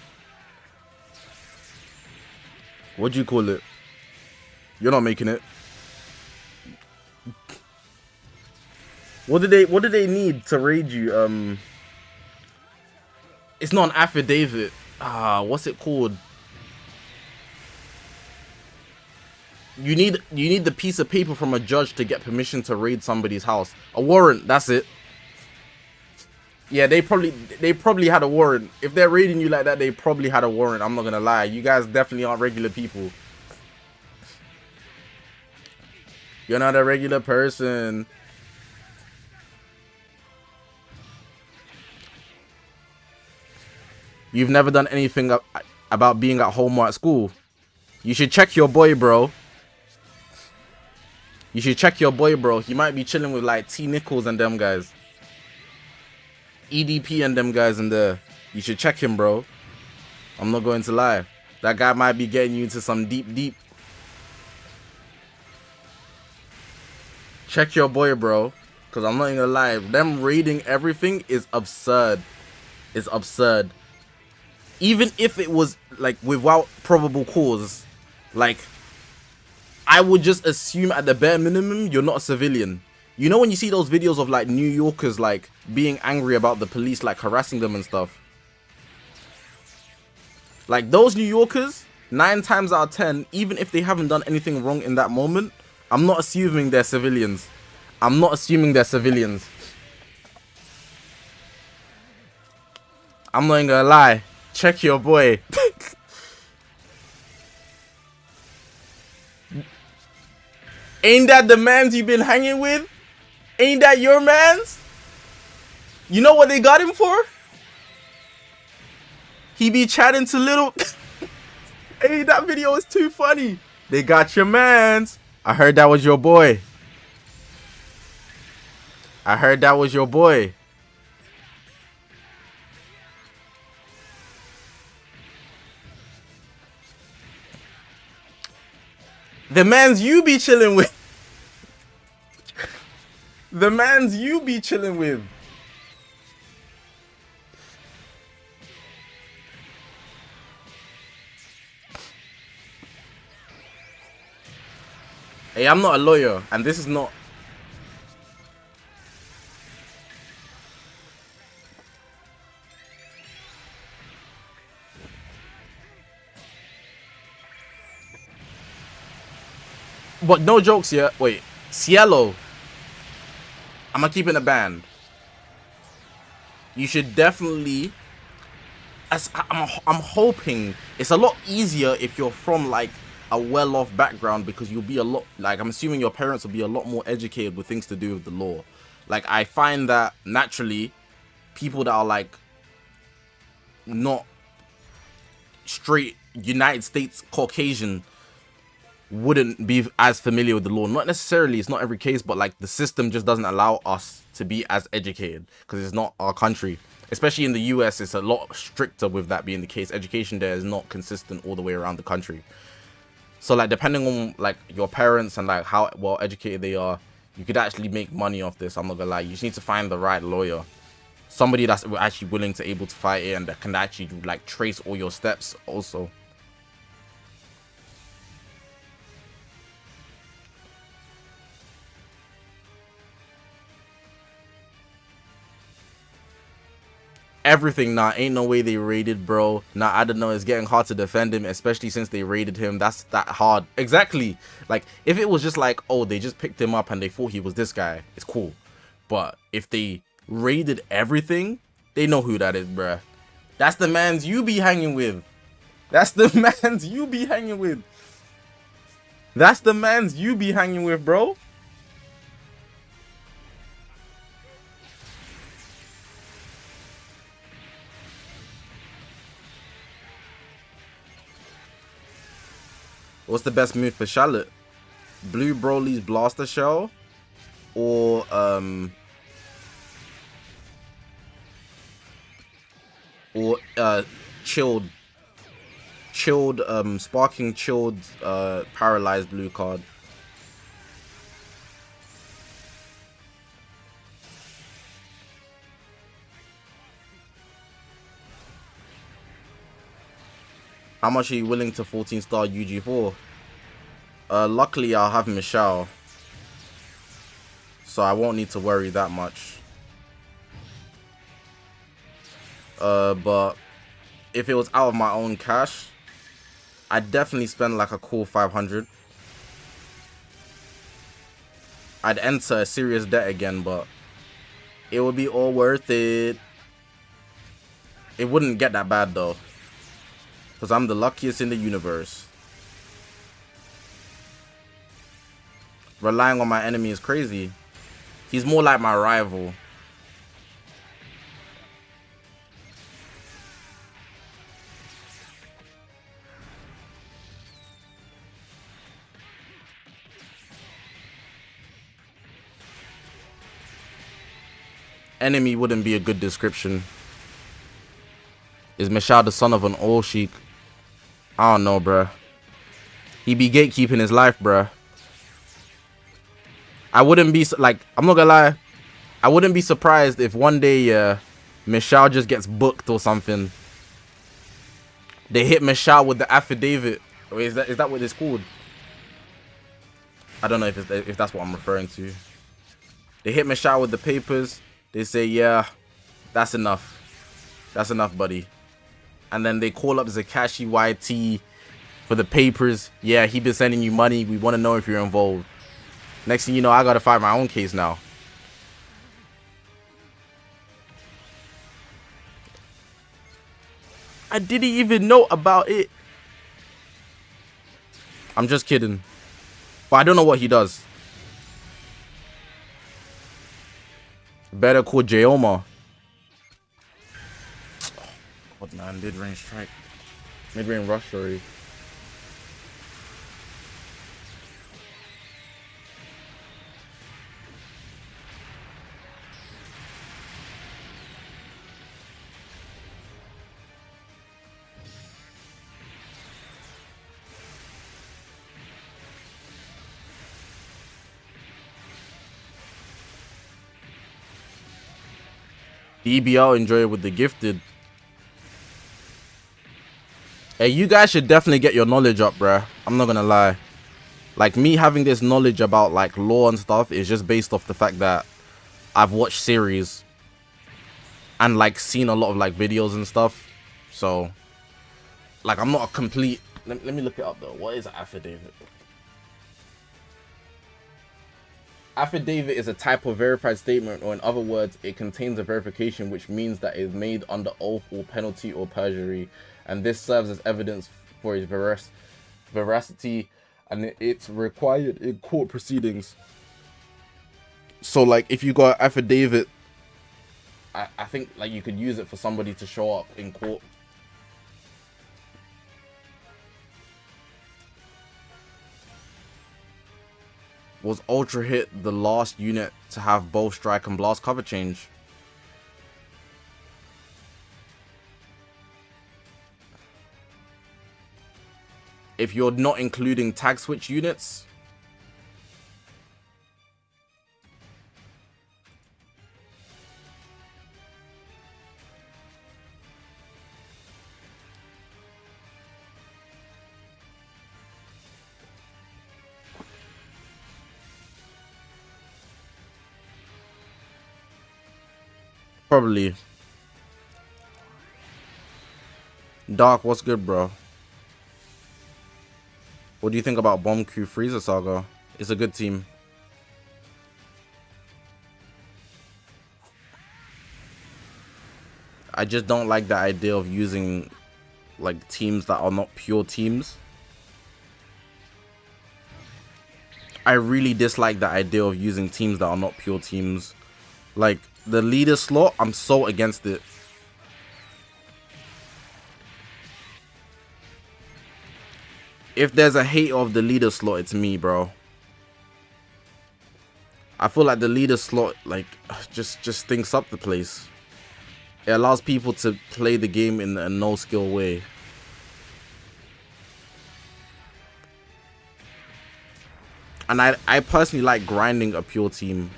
What do you call it? You're not making it. What do they need to raid you? It's not an affidavit. What's it called? You need the piece of paper from a judge to get permission to raid somebody's house. A warrant, that's it. Yeah, they probably had a warrant. If they're raiding you like that, they probably had a warrant. I'm not gonna lie. You guys definitely aren't regular people. You're not a regular person. You've never done anything about being at home or at school. You should check your boy, bro. You should check your boy, bro. He might be chilling with like T Nichols and them guys. EDP and them guys in there. You should check him, bro. I'm not going to lie. That guy might be getting you into some deep. Check your boy, bro. Because I'm not even gonna lie. Them raiding everything is absurd. It's absurd. Even if it was like without probable cause, like I would just assume at the bare minimum you're not a civilian. You know when you see those videos of like New Yorkers like being angry about the police like harassing them and stuff? Like those New Yorkers, 9 times out of 10, even if they haven't done anything wrong in that moment, I'm not assuming they're civilians. I'm not assuming they're civilians. I'm not even gonna lie. Check your boy. Ain't that the mans you've been hanging with? Ain't that your mans? You know what they got him for? He be chatting to little... Hey, that video is too funny. They got your mans. I heard that was your boy. I heard that was your boy. The mans you be chilling with. The mans you be chilling with. Hey, I'm not a lawyer, and this is not... But no jokes, yeah. Wait, Cielo. I'm gonna keep it in a band. You should definitely... I'm hoping it's a lot easier if you're from like a well-off background, because you'll be a lot, like, I'm assuming your parents will be a lot more educated with things to do with the law. Like, I find that naturally people that are like not straight United States Caucasian wouldn't be as familiar with the law. Not necessarily, it's not every case, but like the system just doesn't allow us to be as educated because it's not our country. Especially in the US, it's a lot stricter with that being the case. Education there is not consistent all the way around the country. So like depending on like your parents and like how well educated they are, you could actually make money off this. I'm not gonna lie. You just need to find the right lawyer. Somebody that's actually willing to able to fight it and that can actually like trace all your steps also. Everything. Nah, ain't no way they raided, bro. Nah, I don't know. It's getting hard to defend him, especially since they raided him. That's that hard. Exactly. Like, if it was just like, oh, they just picked him up and they thought he was this guy, it's cool. But if they raided everything, they know who that is, bruh. That's the mans you be hanging with. That's the mans you be hanging with. That's the mans you be hanging with, bro. What's the best move for Charlotte? Blue Broly's Blaster Shell or chilled sparking chilled paralyzed blue card. How much are you willing to 14-star UG4? Luckily, I'll have Michelle, so I won't need to worry that much. But if it was out of my own cash, I'd definitely spend like a cool 500. I'd enter a serious debt again, but it would be all worth it. It wouldn't get that bad though. Because I'm the luckiest in the universe. Relying on my enemy is crazy. He's more like my rival. Enemy wouldn't be a good description. Is Michal the son of an old sheik? I don't know, bruh. He be gatekeeping his life, bruh. I wouldn't be, like, I'm not gonna lie. I wouldn't be surprised if one day, Michal just gets booked or something. They hit Michal with the affidavit. Or is that what it's called? I don't know if that's what I'm referring to. They hit Michal with the papers. They say, yeah, that's enough. That's enough, buddy. And then they call up Zakashi YT for the papers. Yeah, he been sending you money. We want to know if you're involved. Next thing you know, I got to fight my own case now. I didn't even know about it. I'm just kidding. But I don't know what he does. Better call Jayoma. What man? Mid-range strike. Mid-range rush, sorry. EBL enjoy it with the gifted. Hey, you guys should definitely get your knowledge up, bruh. I'm not gonna lie. Like, me having this knowledge about, like, law and stuff is just based off the fact that I've watched series and, like, seen a lot of, like, videos and stuff. So, like, I'm not a complete... Let me look it up, though. What is an affidavit? Affidavit is a type of verified statement, or in other words, it contains a verification, which means that it is made under oath or penalty or perjury, and this serves as evidence for its veracity, and it's required in court proceedings. So, like, if you got an affidavit, I think, like, you could use it for somebody to show up in court. Was Ultra Hit the last unit to have both strike and blast cover change? If you're not including tag switch units, probably. Dark, what's good, bro? What do you think about Bomb Q Freezer Saga? It's a good team. I just don't like the idea of using, like, teams that are not pure teams. I really dislike the idea of using teams that are not pure teams. Like, the leader slot, I'm so against it. If there's a hater of the leader slot, it's me, bro. I feel like the leader slot, like, just stinks up the place. It allows people to play the game in a no-skill way. And I personally like grinding a pure team.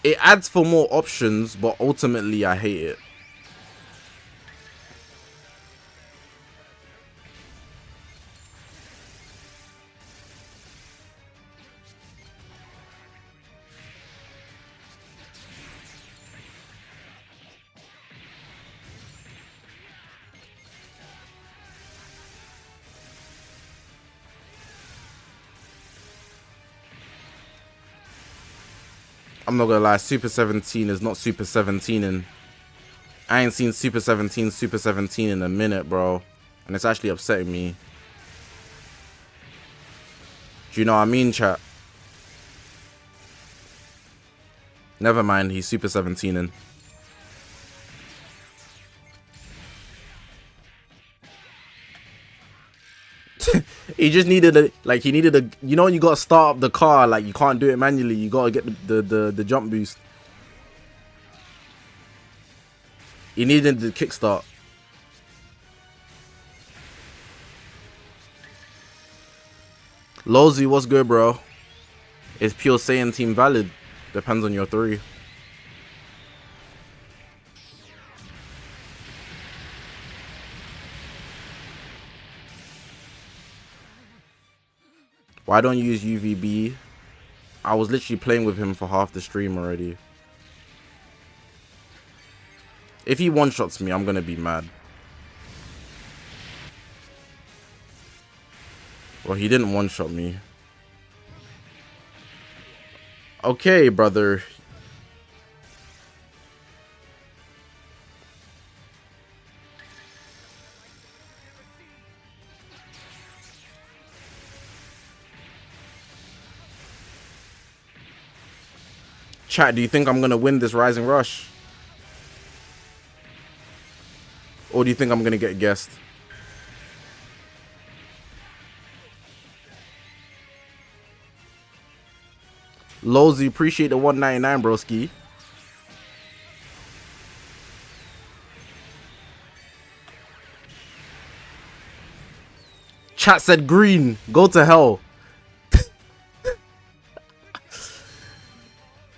It adds for more options, but ultimately I hate it. I'm not gonna lie, Super 17 is not Super 17 and I ain't seen Super 17 in a minute, bro. And it's actually upsetting me. Do you know what I mean, chat? Never mind, he's Super 17 and he just needed a, like, he needed a, you know when you gotta start up the car, like you can't do it manually, you gotta get the jump boost. He needed the kickstart. Lozy, what's good, bro? Is Pure Saiyan team valid? Depends on your 3. Why don't you use UVB? I was literally playing with him for half the stream already. If he one-shots me, I'm gonna be mad. Well, he didn't one-shot me. Okay, brother. Chat, do you think I'm gonna win this Rising Rush? Or do you think I'm gonna get guessed? Lozy, appreciate the 199, broski. Chat said green. Go to hell.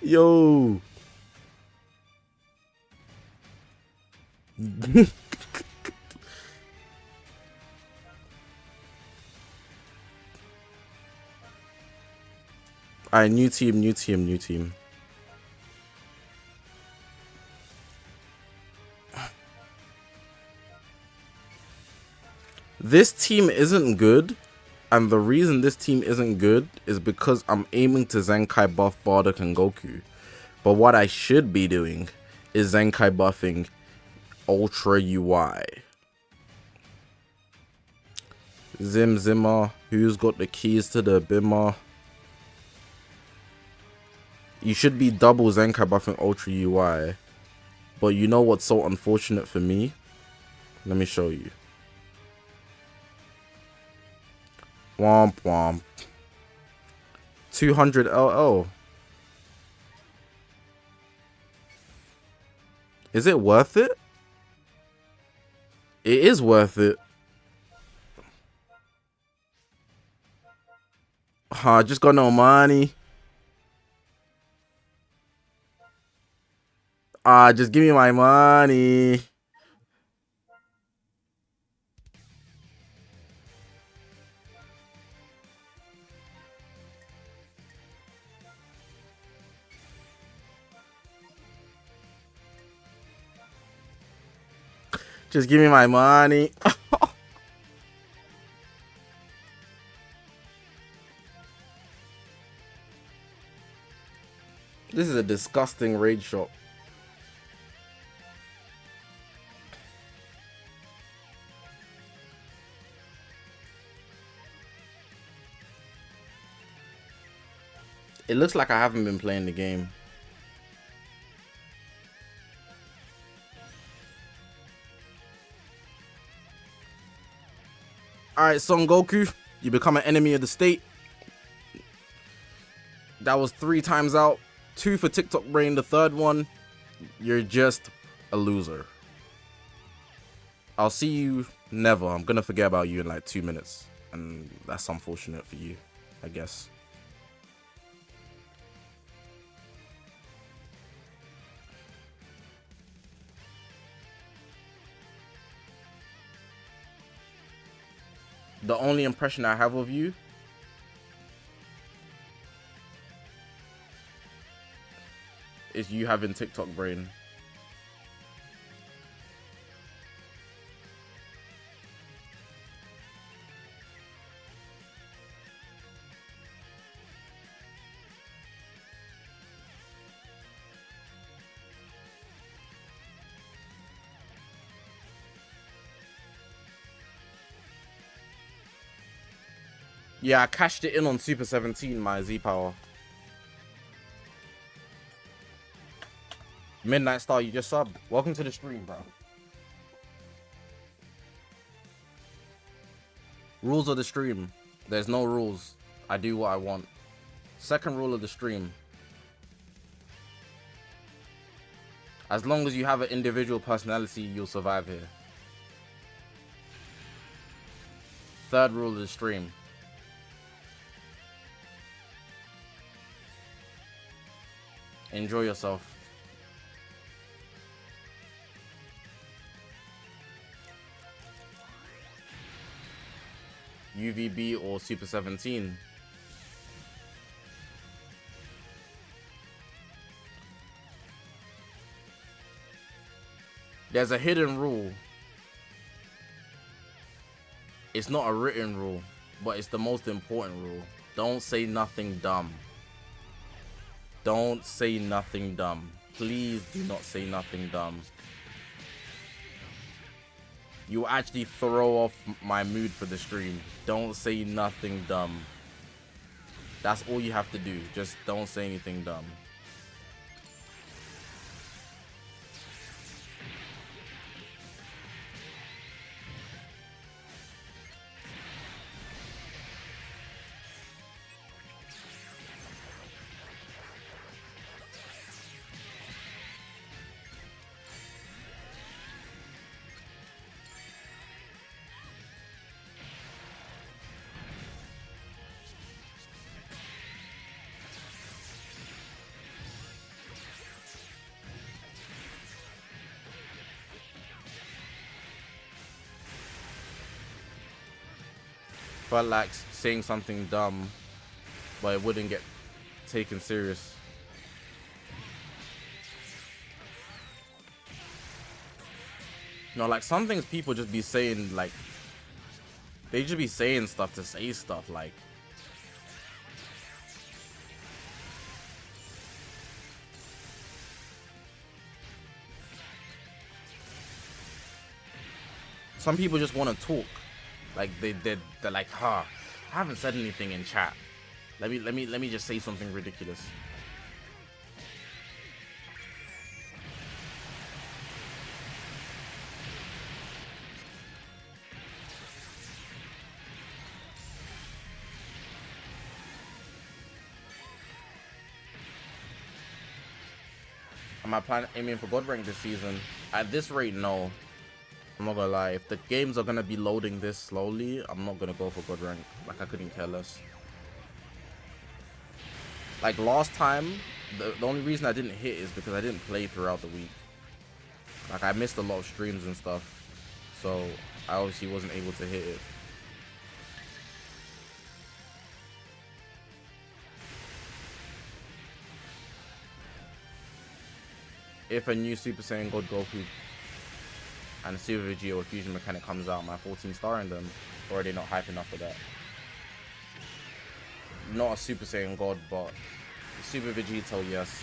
Yo. Alright, new team. This team isn't good, and the reason this team isn't good is because I'm aiming to Zenkai buff Bardock and Goku. But what I should be doing is Zenkai buffing Ultra UI. Zimmer, who's got the keys to the Bimmer? You should be double Zenkai buffing Ultra UI. But you know what's so unfortunate for me? Let me show you. Womp womp. 200 LL. Is it worth it? It is worth it. Just got no money. Just give me my money. Just give me my money. This is a disgusting raid shop. It looks like I haven't been playing the game. Alright, Son Goku, you become an enemy of the state. That was 3 times out. 2 for TikTok brain, the 3rd one. You're just a loser. I'll see you never. I'm gonna forget about you in like 2 minutes. And that's unfortunate for you, I guess. The only impression I have of you is you having TikTok brain. Yeah, I cashed it in on Super 17, my Z Power. Midnight Star, you just subbed. Welcome to the stream, bro. Rules of the stream. There's no rules. I do what I want. Second rule of the stream. As long as you have an individual personality, you'll survive here. Third rule of the stream. Enjoy yourself. UVB or Super 17. There's a hidden rule. It's not a written rule, but it's the most important rule. Don't say nothing dumb. Don't say nothing dumb. Please do not say nothing dumb. You actually throw off my mood for the stream. Don't say nothing dumb. That's all you have to do. Just don't say anything dumb. Felt like saying something dumb, but it wouldn't get taken serious. You know, like some things people just be saying, like they just be saying stuff to say stuff, like some people just want to talk. Like they're like, I haven't said anything in chat. Let me just say something ridiculous. Am I planning aiming for God rank this season? At this rate, no. I'm not gonna lie, if the games are gonna be loading this slowly, I'm not gonna go for God rank. Like, I couldn't care less. Like last time, the only reason I didn't hit is because I didn't play throughout the week. Like, I missed a lot of streams and stuff, so I obviously wasn't able to hit it. If a new Super Saiyan God Goku and a Super Vegeta or Fusion mechanic comes out, am I 14 starring them? Or are they not hype enough for that? Not a Super Saiyan God, but Super Vegeta, yes.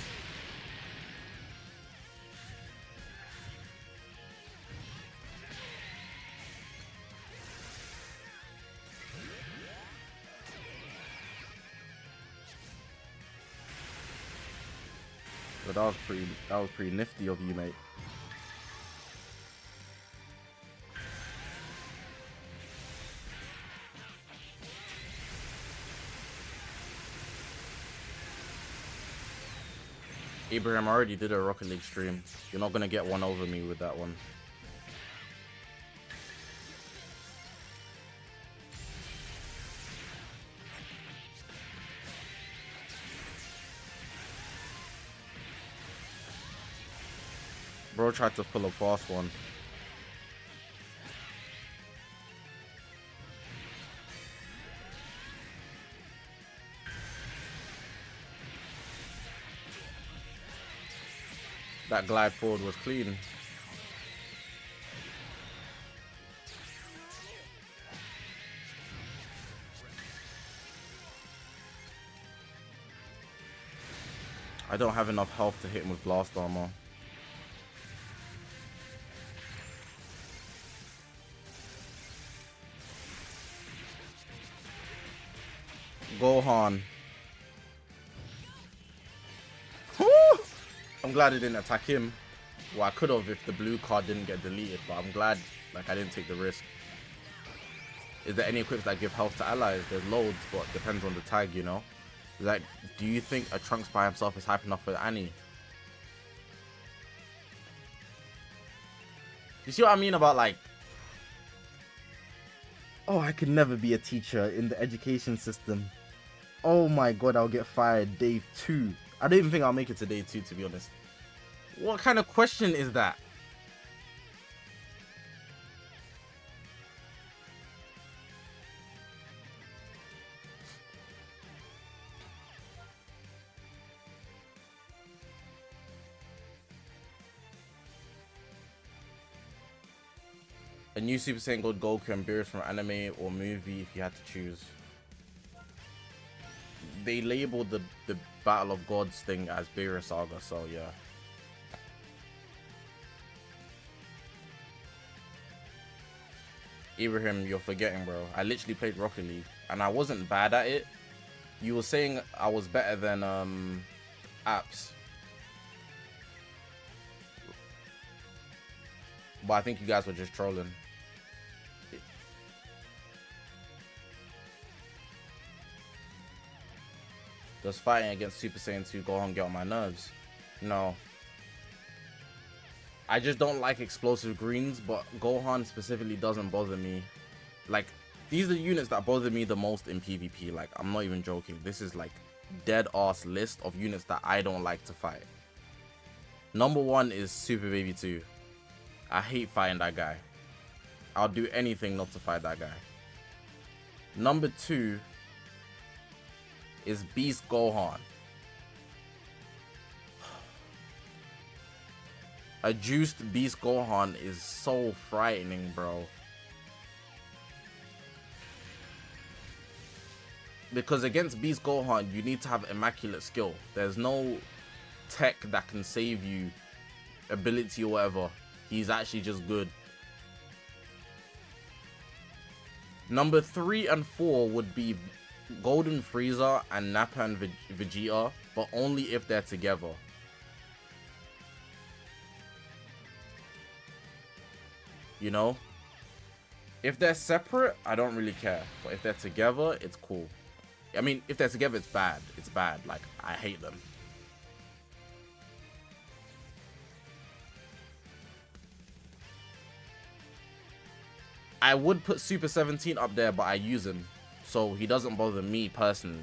But that was pretty nifty of you, mate. Abraham, I already did a Rocket League stream. You're not gonna get one over me with that one. Bro tried to pull a fast one. That glide forward was clean. I don't have enough health to hit him with blast armor. Gohan. I'm glad I didn't attack him. Well, I could have if the blue card didn't get deleted, but I'm glad like I didn't take the risk. Is there any equips that give health to allies? There's loads, but depends on the tag, you know? Like, do you think a Trunks by himself is hype enough for Annie? You see what I mean about like, oh, I could never be a teacher in the education system. Oh my god, I'll get fired day 2. I don't even think I'll make it to day 2, to be honest. What kind of question is that? A new Super Saiyan God Goku and Beerus from anime or movie if you had to choose. They labeled the Battle of Gods thing as Beerus Saga, so yeah. Ibrahim, you're forgetting, bro. I literally played Rocket League and I wasn't bad at it. You were saying I was better than apps. But I think you guys were just trolling. Does fighting against Super Saiyan 2 Gohan get on my nerves? No. I just don't like explosive greens, but Gohan specifically doesn't bother me. Like, these are the units that bother me the most in PvP. Like, I'm not even joking. This is like dead ass list of units that I don't like to fight. Number 1 is Super Baby 2. I hate fighting that guy. I'll do anything not to fight that guy. Number 2 is Beast Gohan. A juiced Beast Gohan is so frightening, bro. Because against Beast Gohan, you need to have immaculate skill. There's no tech that can save you, ability or whatever. He's actually just good. Number 3 and 4 would be Golden Frieza and Nappa and Vegeta, but only if they're together. You know? If they're separate, I don't really care. But if they're together, it's cool. I mean, if they're together, it's bad. It's bad. Like, I hate them. I would put Super 17 up there, but I use him. So he doesn't bother me personally.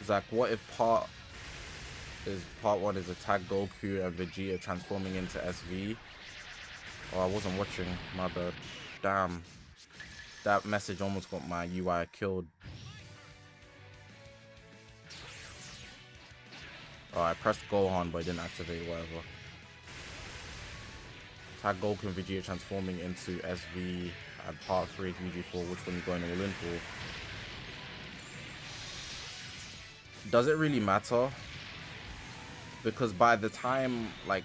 Zach, what if part 1 is attack Goku and Vegeta transforming into SV? Oh, I wasn't watching, my bad. Damn. That message almost got my UI killed. Oh, I pressed Gohan but it didn't activate, whatever. Attack Goku and Vegeta transforming into SV and part 3 UG4, which one are you going all in for? Does it really matter? Because by the time, like,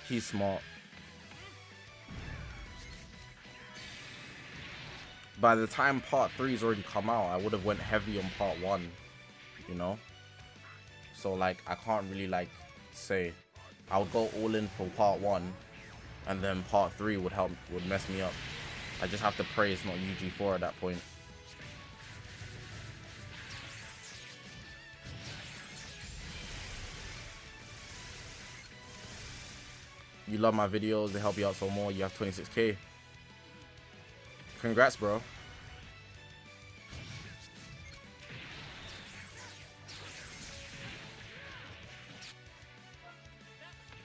he's smart. By the time part 3's already come out, I would have went heavy on part 1, you know? So like, I can't really like say I would go all in for part 1 and then part 3 would mess me up. I just have to pray it's not UG4 at that point. You love my videos, they help you out so more. You have 26k. Congrats, bro.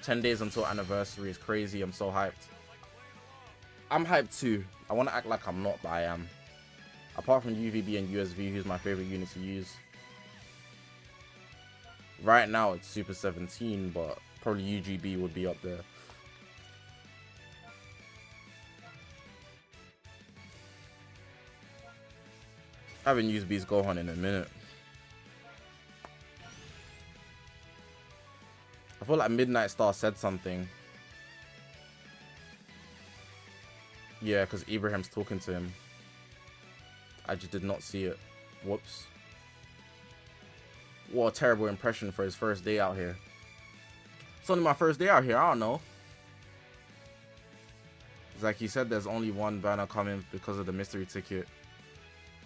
10 days until anniversary is crazy. I'm so hyped. I'm hyped too. I want to act like I'm not, but I am. Apart from UVB and USV, who's my favorite unit to use? Right now it's Super 17, but probably UGB would be up there. I haven't used Beast Gohan in a minute. I feel like Midnight Star said something. Yeah, because Ibrahim's talking to him. I just did not see it. Whoops. What a terrible impression for his first day out here. It's only my first day out here, I don't know. It's like he said there's only one banner coming because of the mystery ticket.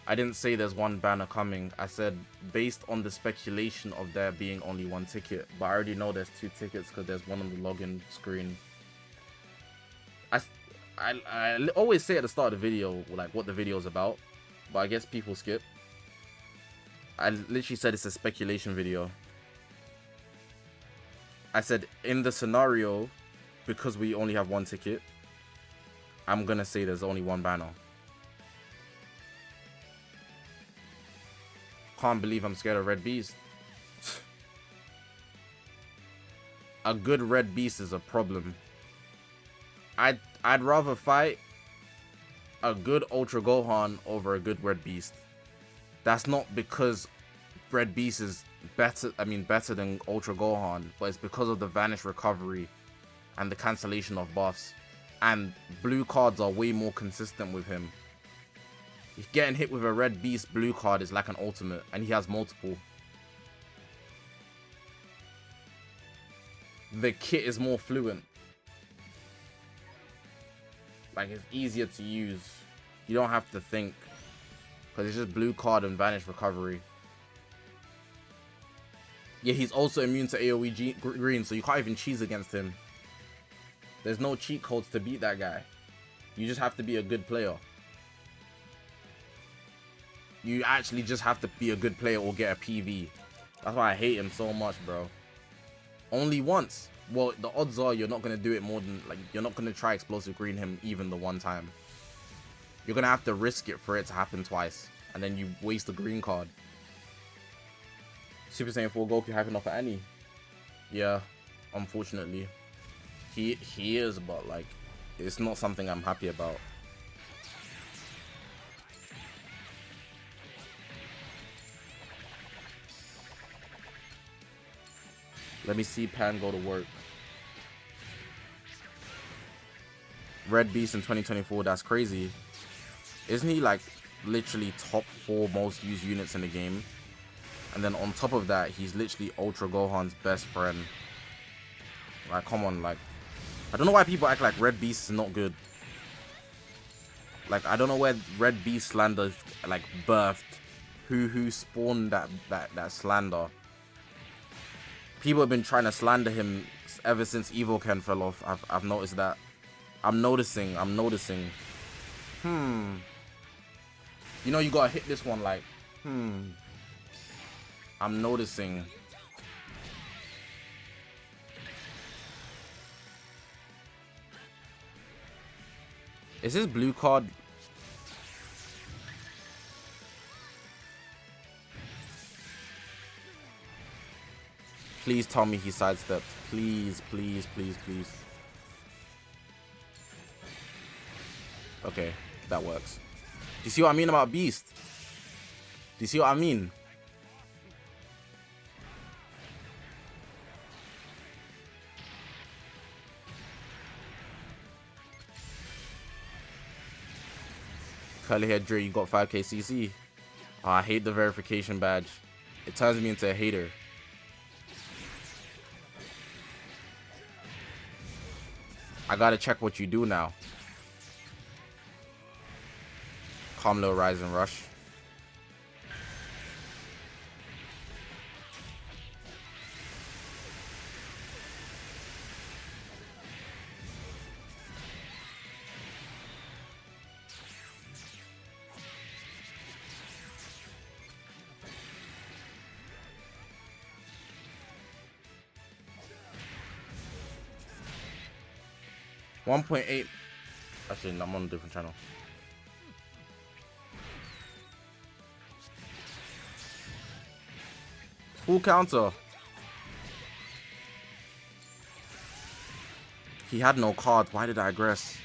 I didn't say there's one banner coming. I said based on the speculation of there being only one ticket. But I already know there's 2 tickets because there's one on the login screen. I always say at the start of the video like what the video is about. But I guess people skip. I literally said it's a speculation video. I said in the scenario, because we only have one ticket, I'm gonna say there's only one banner. Can't believe I'm scared of Red Beast. A good Red Beast is a problem. I'd rather fight a good Ultra Gohan over a good Red Beast. That's not because Red Beast is better than Ultra Gohan, but it's because of the Vanish recovery and the cancellation of buffs. And blue cards are way more consistent with him. Getting hit with a Red Beast blue card is like an ultimate, and he has multiple. The kit is more fluent. Like, it's easier to use. You don't have to think. Because it's just blue card and Vanish recovery. Yeah, he's also immune to AoE green, so you can't even cheese against him. There's no cheat codes to beat that guy. You just have to be a good player. You actually just have to be a good player or get a PV. That's why I hate him so much, bro. Only once. Well, the odds are you're not going to do it more than, like, you're not going to try explosive green him even the one time. You're going to have to risk it for it to happen twice. And then you waste the green card. Super Saiyan 4 Goku hyping off of Annie. Yeah, unfortunately. He is, but, like, it's not something I'm happy about. Let me see Pan go to work. Red Beast in 2024, that's crazy. Isn't he like literally top 4 most used units in the game? And then on top of that, he's literally Ultra Gohan's best friend. Like, come on, like, I don't know why people act like Red Beast is not good. Like, I don't know where Red Beast slander like birthed. Who spawned that slander? People have been trying to slander him ever since Evo Ken fell off. I've noticed that. I'm noticing. You know, you gotta hit this one like, I'm noticing. Is this blue card? Please tell me he sidestepped. Please, please, please, please. Okay, that works. Do you see what I mean about Beast? Do you see what I mean? Curly Head Dre, you got 5k CC. Oh, I hate the verification badge. It turns me into a hater. I gotta check what you do now. Calm Low Rise and Rush. 1.8. Actually, I'm on a different channel. Full counter. He had no cards. Why did I aggress?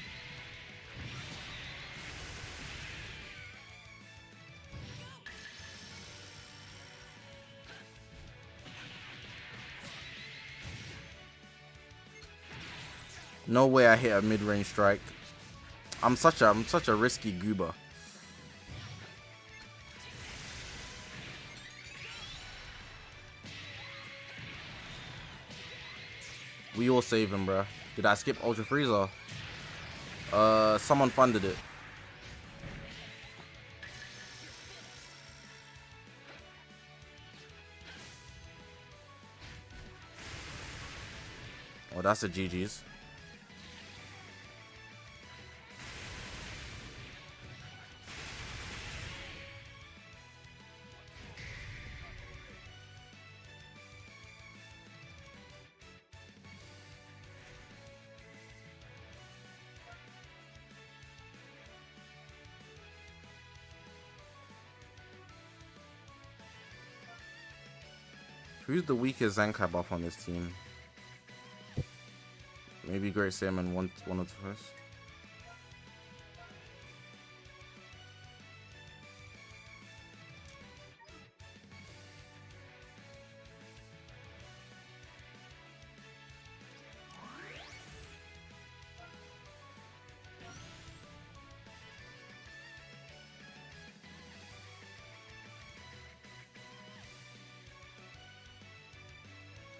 No way I hit a mid-range strike. I'm such a risky goober. We all save him, bruh. Did I skip Ultra Freezer? Someone funded it. Oh, that's a GG's. Who's the weakest Zenkai buff on this team? Maybe Great Salmon one or two first.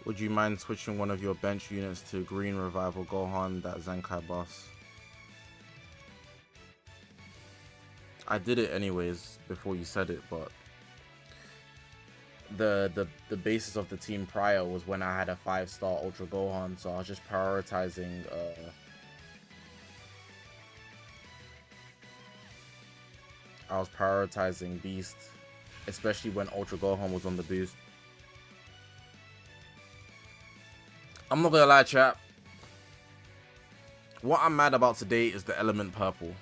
Would you mind switching one of your bench units to Green Revival Gohan, that Zenkai boss? I did it anyways before you said it, but the basis of the team prior was when I had a 5-star Ultra Gohan, so I was just prioritizing Beast, especially when Ultra Gohan was on the boost. I'm not gonna lie, chat. What I'm mad about today is the element purple.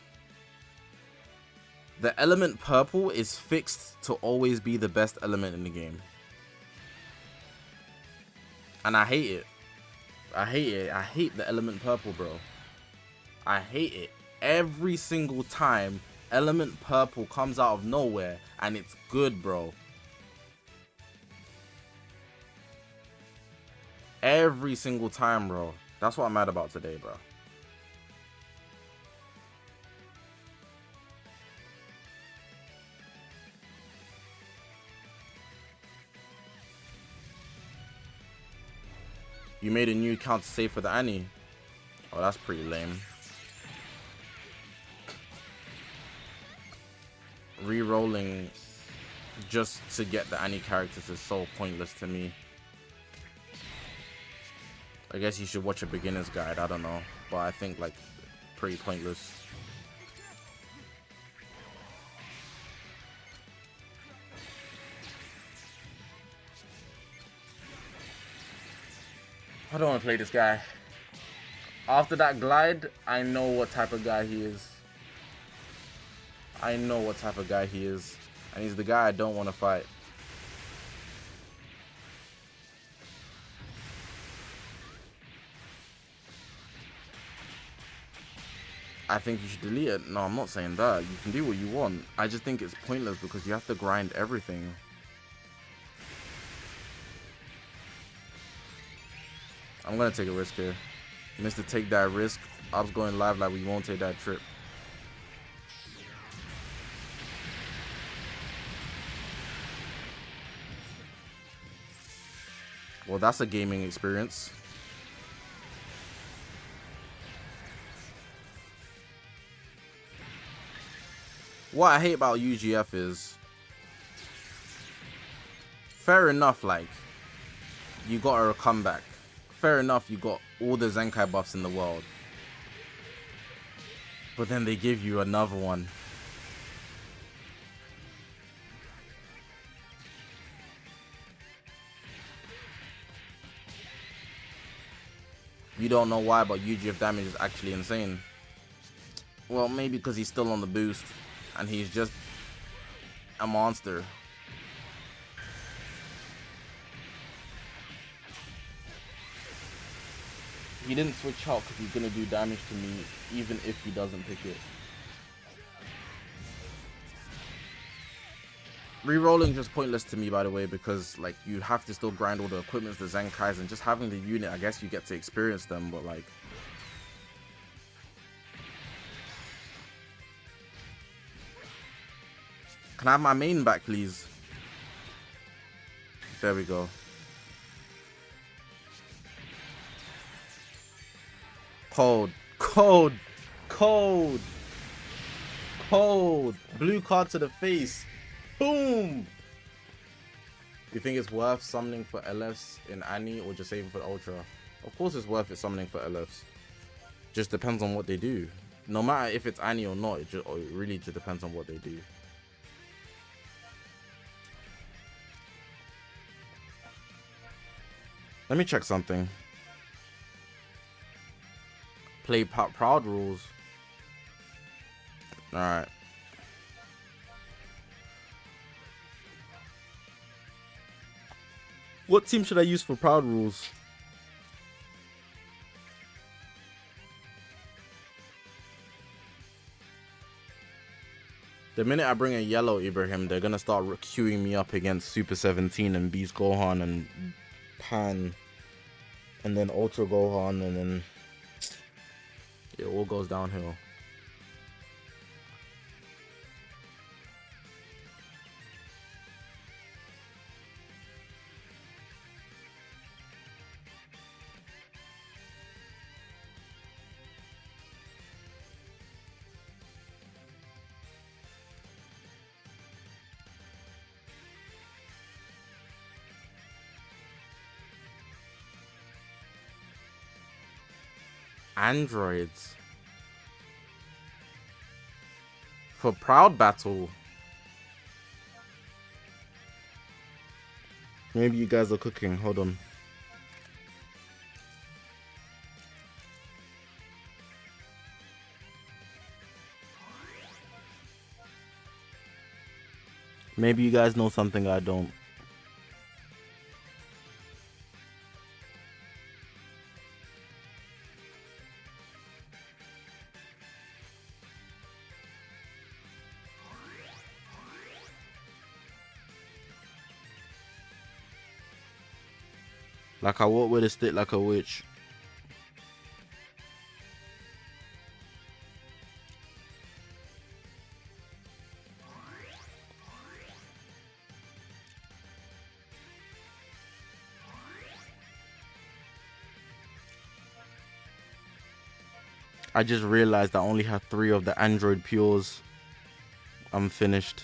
The element purple is fixed to always be the best element in the game. And I hate it. I hate it. I hate the element purple, bro. I hate it. Every single time, element purple comes out of nowhere and it's good, bro. Every single time, bro. That's what I'm mad about today, bro. You made a new counter save for the Annie. Oh, that's pretty lame. Re-rolling just to get the Annie characters is so pointless to me. I guess you should watch a beginner's guide, I don't know. But I think, like, pretty pointless. I don't want to play this guy. After that glide, I know what type of guy he is. I know what type of guy he is. And he's the guy I don't want to fight. I think you should delete it. No, I'm not saying that. You can do what you want. I just think it's pointless because you have to grind everything. I'm gonna take a risk here. Mr. Take that risk. I was going live like we won't take that trip. Well, that's a gaming experience. What I hate about UGF is, fair enough, like, you got a comeback. Fair enough, you got all the Zenkai buffs in the world. But then they give you another one. You don't know why, but UGF damage is actually insane. Well, maybe because he's still on the boost, and he's just a monster. He didn't switch out because he's gonna do damage to me, even if he doesn't pick it. Rerolling just pointless to me, by the way, because like you have to still grind all the equipments, the Zenkais, and just having the unit, I guess you get to experience them, but like, can I have my main back, please? There we go. Cold, cold, cold, cold. Blue card to the face. Boom! You think it's worth summoning for LFs in Annie or just saving for Ultra? Of course it's worth it summoning for LFs. Just depends on what they do. No matter if it's Annie or not, it really just depends on what they do. Let me check something. Play Proud rules. Alright. What team should I use for Proud rules? The minute I bring a yellow Ibrahim, they're gonna start queuing me up against Super 17 and Beast Gohan and Pan, and then Ultra Gohan, and then it all goes downhill. Androids for Proud Battle. Maybe you guys are cooking. Hold on. Maybe you guys know something I don't. Like I walk with a stick like a witch. I just realized I only have 3 of the Android Pures. I'm finished.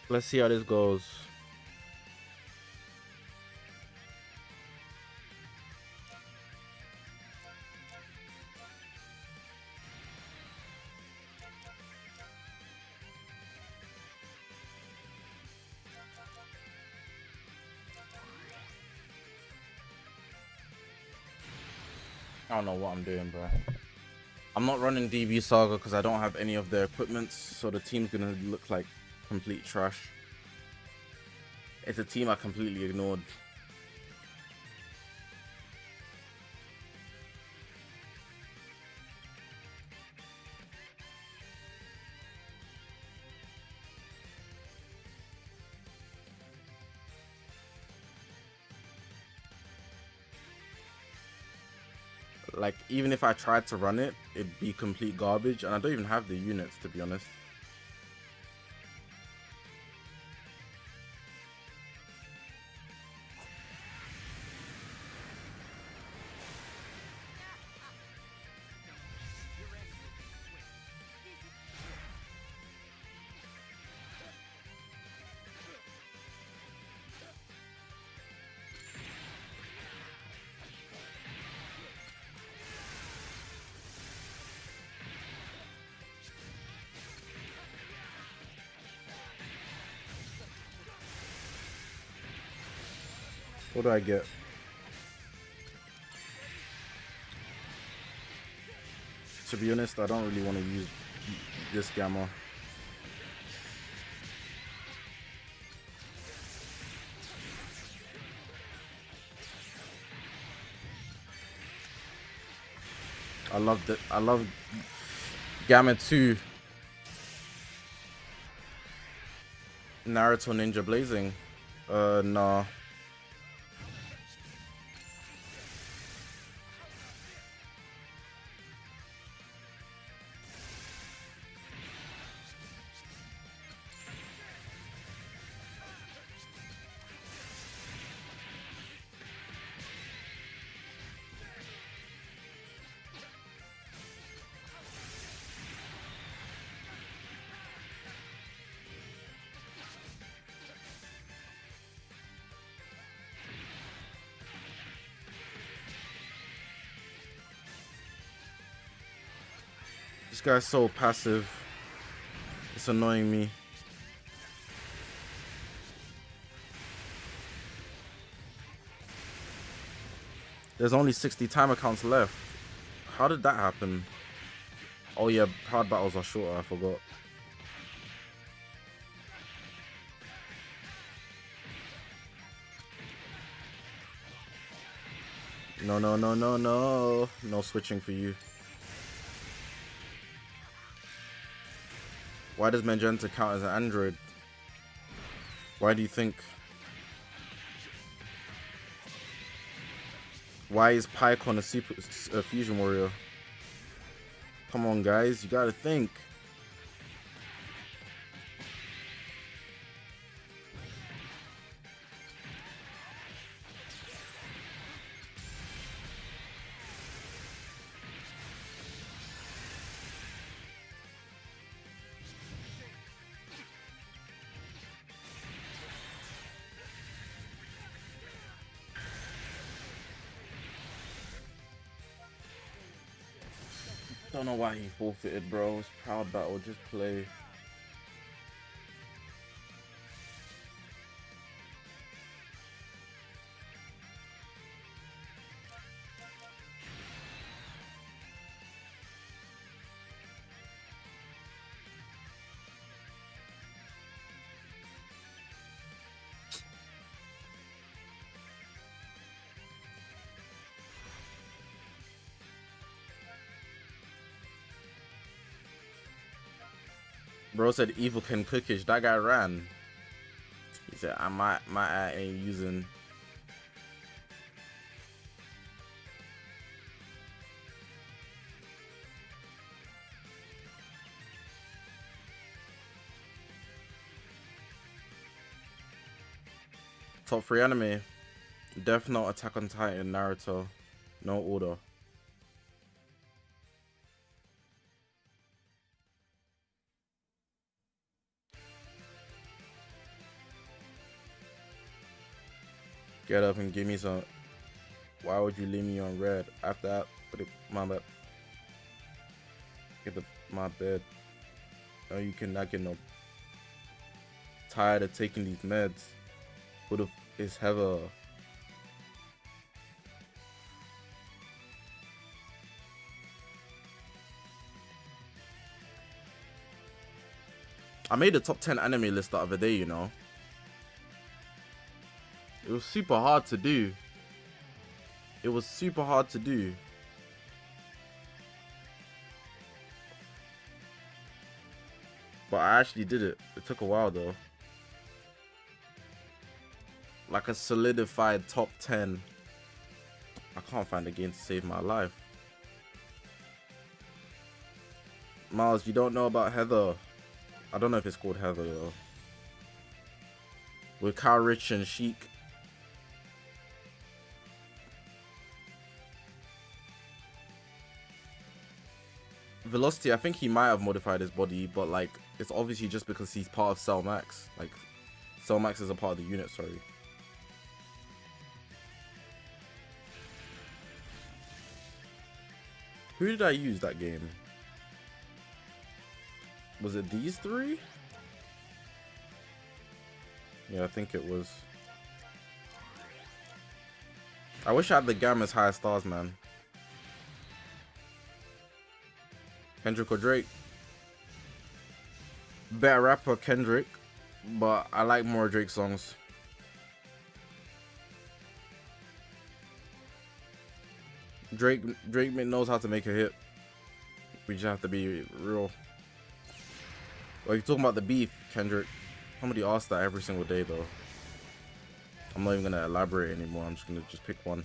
Let's see how this goes. I don't know what I'm doing, bro. I'm not running DB Saga because I don't have any of their equipment, so the team's gonna look like complete trash. It's a team I completely ignored. Like, even if I tried to run it, it'd be complete garbage, and I don't even have the units, to be honest. What do I get? To be honest, I don't really want to use this Gamma. I love Gamma 2. Naruto Ninja Blazing. Nah. This guy's so passive. It's annoying me. There's only 60 timer counts left. How did that happen? Oh yeah, hard battles are shorter, I forgot. No, no, no, no, no. No switching for you. Why does Magenta count as an android? Why do you think? Why is Pycon a fusion warrior? Come on, guys, you gotta think. Don't know why he forfeited, bro. It's proud battle, just play. Bro said evil can cookish. That guy ran. He said my eye ain't using. Top 3 anime. Death Note, Attack on Titan, Naruto. No order. Get up and give me some. Why would you leave me on red? After that, put it my bed. Get my bed. No, you cannot get no. Tired of taking these meds. Who the is Heather? I made a top 10 anime list the other day, you know. It was super hard to do. It was super hard to do. But I actually did it. It took a while though. Like a solidified top 10. I can't find a game to save my life. Miles, you don't know about Heather. I don't know if it's called Heather though. With Kyle Rich and Sheik. Velocity, I think he might have modified his body, but like it's obviously just because he's part of Cell Max. Like Cell Max is a part of the unit, sorry. Who did I use that game? Was it these three? Yeah, I think it was. I wish I had the Gamma's high stars, man. Kendrick or Drake? Better rapper, Kendrick. But I like more Drake songs. Drake knows how to make a hit. We just have to be real. Well, you're talking about the beef, Kendrick. Somebody asks that every single day, though. I'm not even gonna elaborate anymore. I'm just gonna pick one.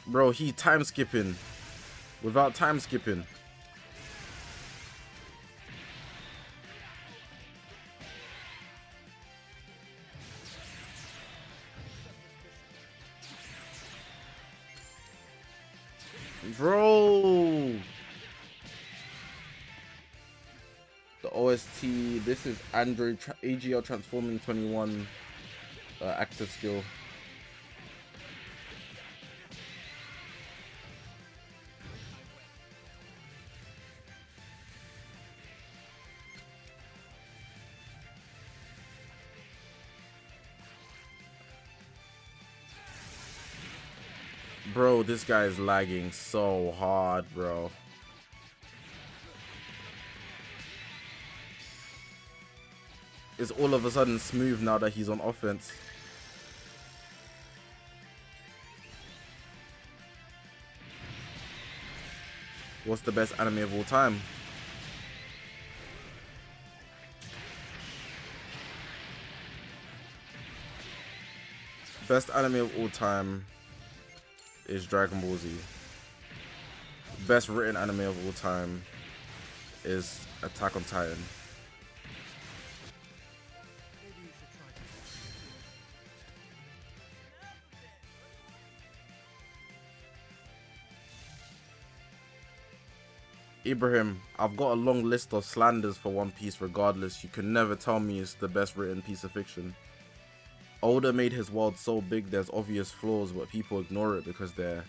Bro, he time skipping without time skipping. Bro, the OST. This is Android AGL transforming 21 active skill. Bro, this guy is lagging so hard, bro. It's all of a sudden smooth now that he's on offense. What's the best anime of all time? Best anime of all time is Dragon Ball Z. Best written anime of all time is Attack on Titan. Ibrahim, I've got a long list of slanders for One Piece regardless. You can never tell me it's the best written piece of fiction. Oda made his world so big there's obvious flaws, but people ignore it because they're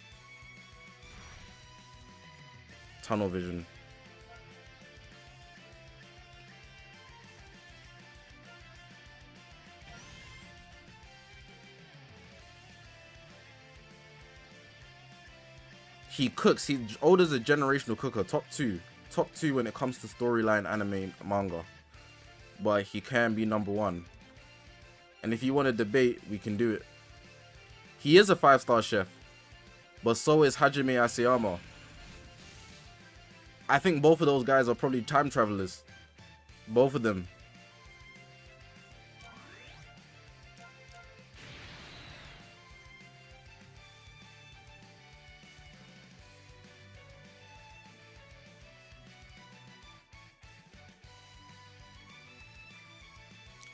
tunnel vision. He cooks. Oda's a generational cooker. Top two when it comes to storyline, anime, manga. But he can be number one. And if you want to debate, we can do it. He is a 5-star chef, but so is Hajime Asayama. I think both of those guys are probably time travelers. Both of them.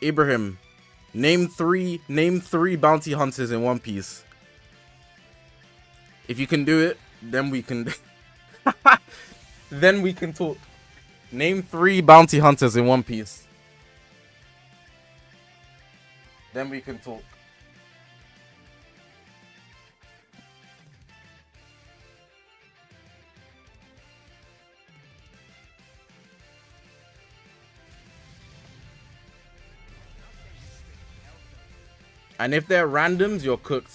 Ibrahim, name three bounty hunters in One Piece. If you can do it, then we can then we can talk. Name 3 bounty hunters in One Piece. Then we can talk. And if they're randoms, you're cooked.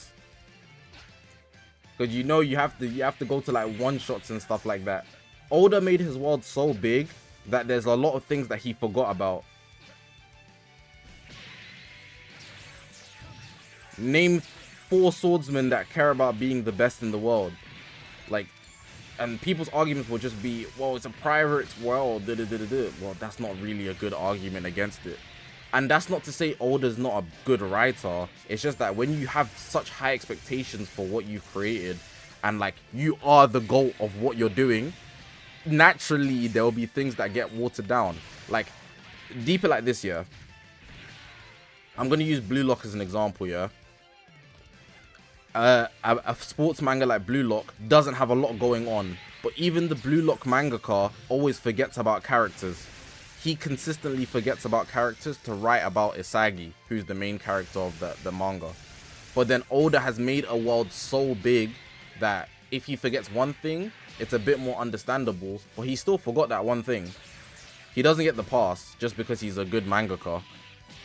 Because you know you have to go to like one shots and stuff like that. Oda made his world so big that there's a lot of things that he forgot about. Name 4 swordsmen that care about being the best in the world. Like, and people's arguments will just be, well, it's a private world, Well, that's not really a good argument against it. And that's not to say Oda's not a good writer. It's just that when you have such high expectations for what you've created, and like you are the goal of what you're doing, naturally there will be things that get watered down. Like deeper like this, yeah. I'm gonna use Blue Lock as an example, yeah. A sports manga like Blue Lock doesn't have a lot going on, but even the Blue Lock mangaka always forgets about characters. He consistently forgets about characters to write about Isagi, who's the main character of the manga. But then Oda has made a world so big that if he forgets one thing, it's a bit more understandable, but he still forgot that one thing. He doesn't get the pass just because he's a good mangaka.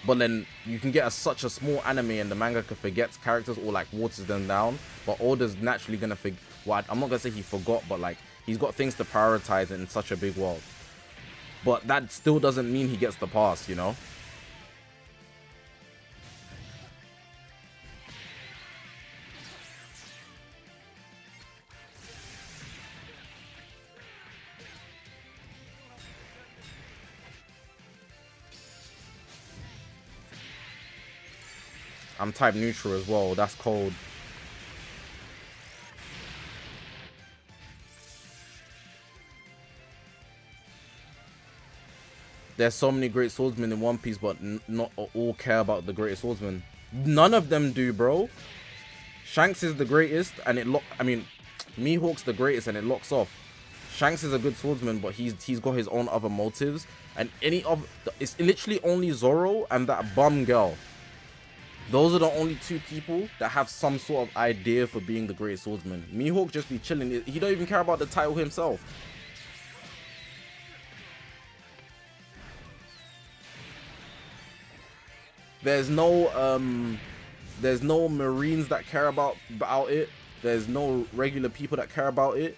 But then you can get such a small anime and the mangaka forgets characters or like waters them down. But Oda's naturally gonna forget. Well, I'm not gonna say he forgot, but like he's got things to prioritize in such a big world. But that still doesn't mean he gets the pass, you know? I'm type neutral as well. That's cold. There's so many great swordsmen in One Piece, but not all care about the greatest swordsman. None of them do, bro. Shanks is the greatest, and Mihawk's the greatest, and it locks off. Shanks is a good swordsman, but he's got his own other motives, and it's literally only Zoro and that bum girl. Those are the only two people that have some sort of idea for being the greatest swordsman. Mihawk just be chilling. He don't even care about the title himself. There's no Marines that care about it. There's no regular people that care about it.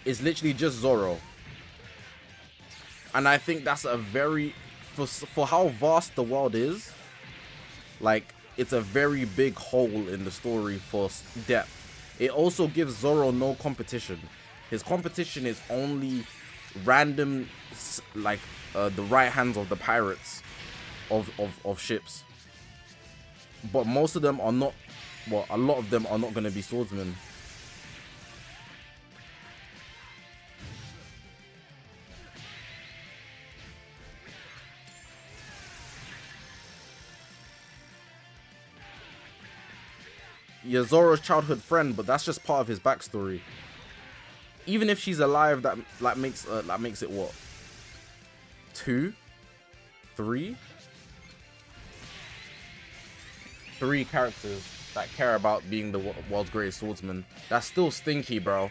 It's literally just Zoro. And I think that's a very, for how vast the world is, like, it's a very big hole in the story for depth. It also gives Zoro no competition. His competition is only random, like, the right hands of the pirates of ships. But most of them are not, well, a lot of them are not going to be swordsmen. You're Zoro's childhood friend, but that's just part of his backstory. Even if she's alive, that makes it what? 2? 3? 3 characters that care about being the world's greatest swordsman. That's still stinky, bro.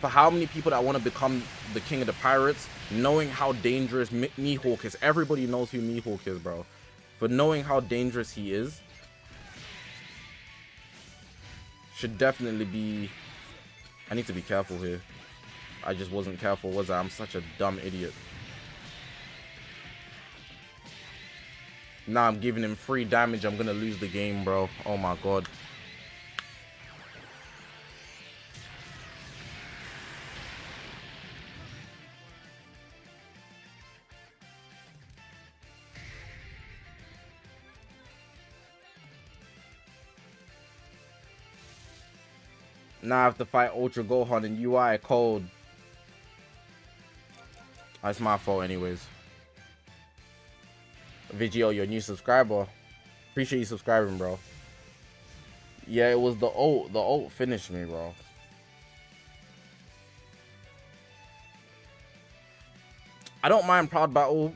For how many people that want to become the king of the pirates, knowing how dangerous Mihawk is. Everybody knows who Mihawk is, bro. For knowing how dangerous he is, should definitely be... I need to be careful here. I just wasn't careful, was I? I'm such a dumb idiot. Now I'm giving him free damage. I'm gonna lose the game, bro. Oh my god. Now I have to fight Ultra Gohan and UI cold. That's my fault anyways. Vigio, your new subscriber. Appreciate you subscribing, bro. Yeah, it was the ult. The ult finished me, bro. I don't mind Proud Battle.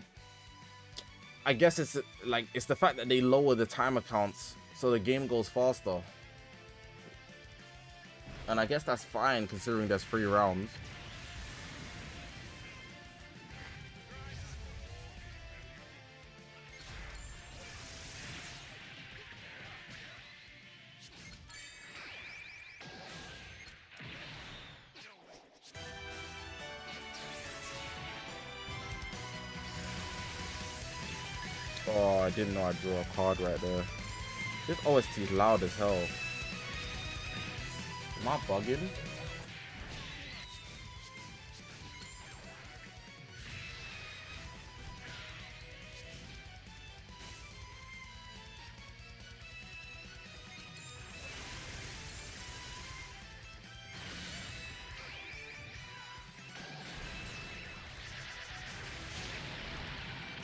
I guess it's like, it's the fact that they lower the timer counts so the game goes faster. And I guess that's fine considering there's 3 rounds. Oh, I didn't know I drew a card right there. This OST is loud as hell. Am I bugging?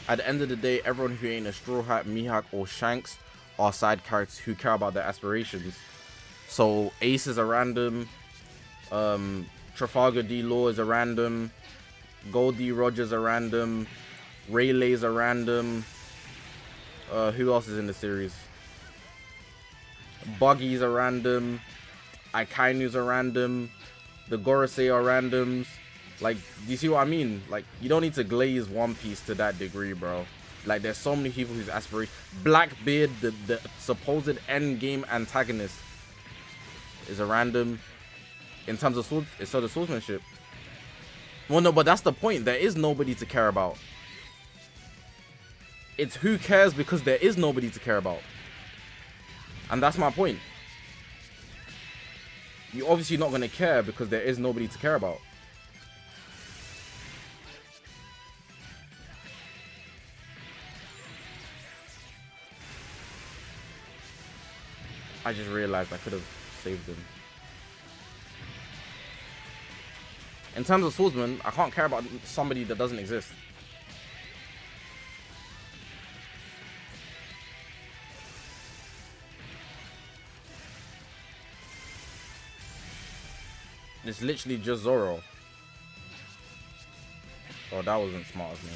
At the end of the day, everyone who ain't a Straw Hat, Mihawk, or Shanks are side characters who care about their aspirations. So Ace is a random, Trafalgar D. Law is a random, Goldie Rogers a random, Rayleigh's a random. Who else is in the series? Buggy's a random, Aikainu's a random, the Gorosei are randoms. Like, do you see what I mean? Like, you don't need to glaze One Piece to that degree, bro. Like, there's so many people whose aspiration. Blackbeard, the supposed end game antagonist, is a random. In terms of swords, it's sort of swordsmanship. Well, no, but that's the point. There is nobody to care about. It's who cares because there is nobody to care about. And that's my point. You're obviously not going to care because there is nobody to care about. I just realized I could have saved him. In terms of swordsman, I can't care about somebody that doesn't exist. It's literally just Zoro. Oh, that wasn't smart of me.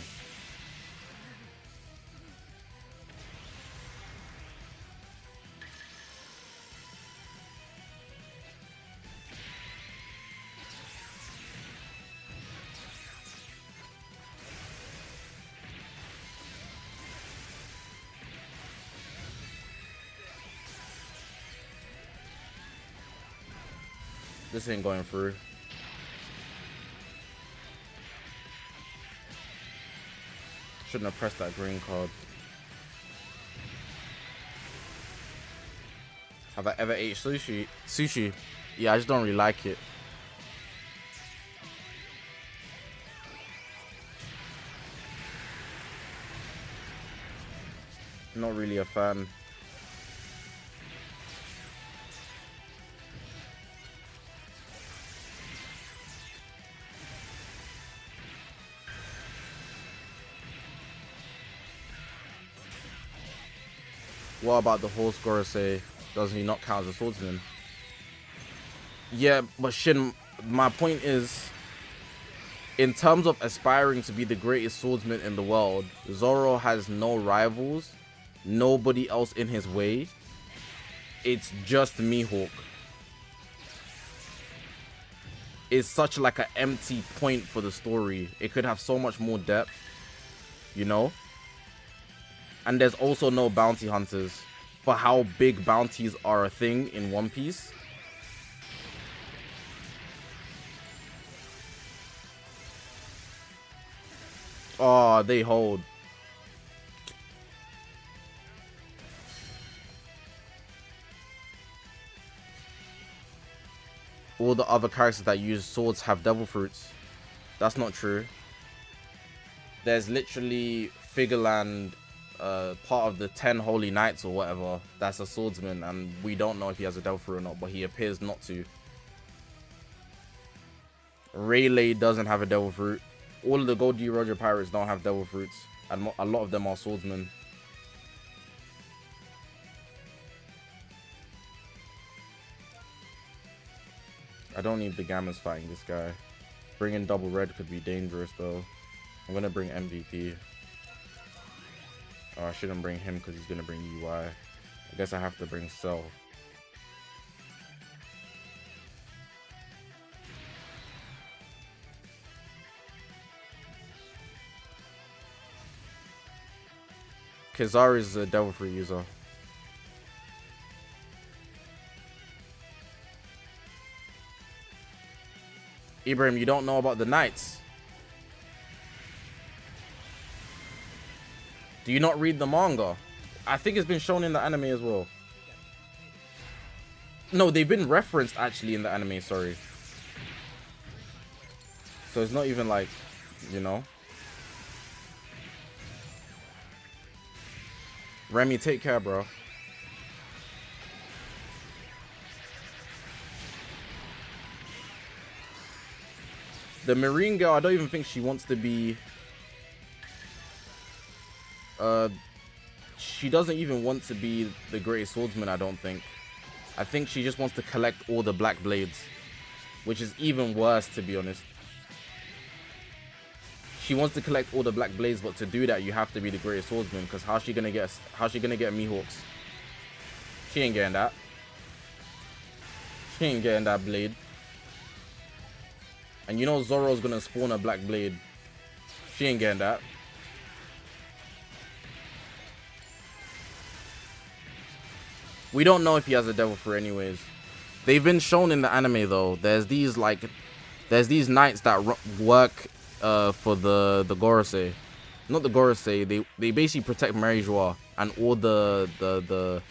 This ain't going through. Shouldn't have pressed that green card. Have I ever ate sushi? Sushi? Yeah, I just don't really like it. Not really a fan. What about the horse Gorosei? Doesn't he not count as a swordsman? Yeah, but Shin, my point is, in terms of aspiring to be the greatest swordsman in the world, Zoro has no rivals, nobody else in his way. It's just Mihawk. It's such like an empty point for the story. It could have so much more depth, you know? And there's also no bounty hunters for how big bounties are a thing in One Piece. Oh, they hold. All the other characters that use swords have devil fruits. That's not true. There's literally Figureland, part of the 10 Holy Knights or whatever, that's a swordsman, and we don't know if he has a devil fruit or not, but he appears not to. Rayleigh doesn't have a devil fruit. All of the Gold D. Roger pirates don't have devil fruits, and a lot of them are swordsmen. I don't need the Gammas fighting this guy. Bringing double red could be dangerous though. I'm gonna bring MVP. Oh, I shouldn't bring him because he's gonna bring UI. I guess I have to bring Cell. Kizaru is a devil fruit user. Ibrahim, you don't know about the Knights? Do you not read the manga? I think it's been shown in the anime as well. No, they've been referenced actually in the anime, sorry. So it's not even like, you know. Remy, take care, bro. The Marine girl, I don't even think she wants to be... She doesn't even want to be the greatest swordsman, I don't think. I think she just wants to collect all the black blades, which is even worse, to be honest. She wants to collect all the black blades, but to do that, you have to be the greatest swordsman. Because how's she gonna get Mihawks? She ain't getting that. She ain't getting that blade. And you know Zoro's gonna spawn a black blade. She ain't getting that. We don't know if he has a devil fruit anyways. They've been shown in the anime though. There's these knights that work for the Gorosei. Not the Gorosei. They basically protect Mary Joie and all the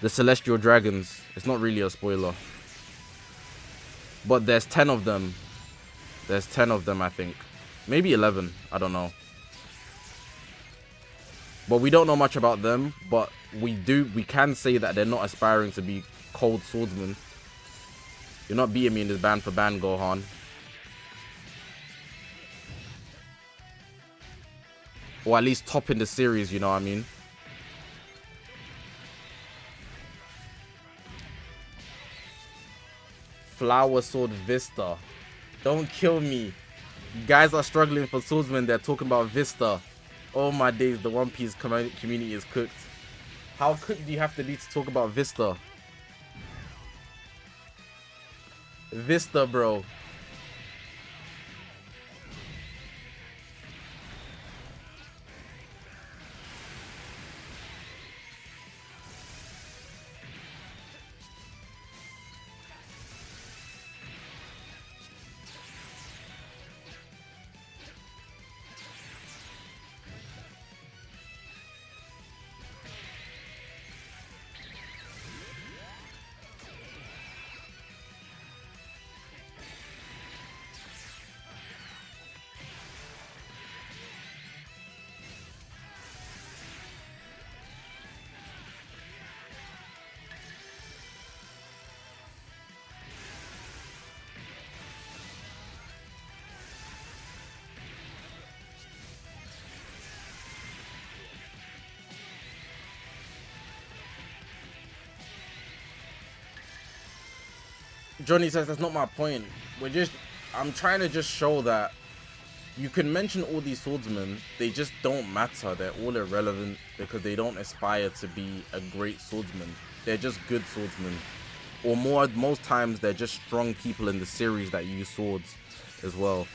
celestial dragons. It's not really a spoiler. But there's 10 of them. There's 10 of them, I think. Maybe 11. I don't know. But we don't know much about them. But we can say that they're not aspiring to be cold swordsmen. You're not beating me in this band for band, Gohan. Or at least topping the series, you know what I mean? Flower Sword Vista. Don't kill me. You guys are struggling for swordsmen. They're talking about Vista. Oh my days, the One Piece community is cooked. How cooked do you have to be to talk about Vista? Vista, bro. Johnny says that's not my point. I'm trying to just show that you can mention all these swordsmen, they just don't matter. They're all irrelevant because they don't aspire to be a great swordsman. They're just good swordsmen. Or most times they're just strong people in the series that use swords as well.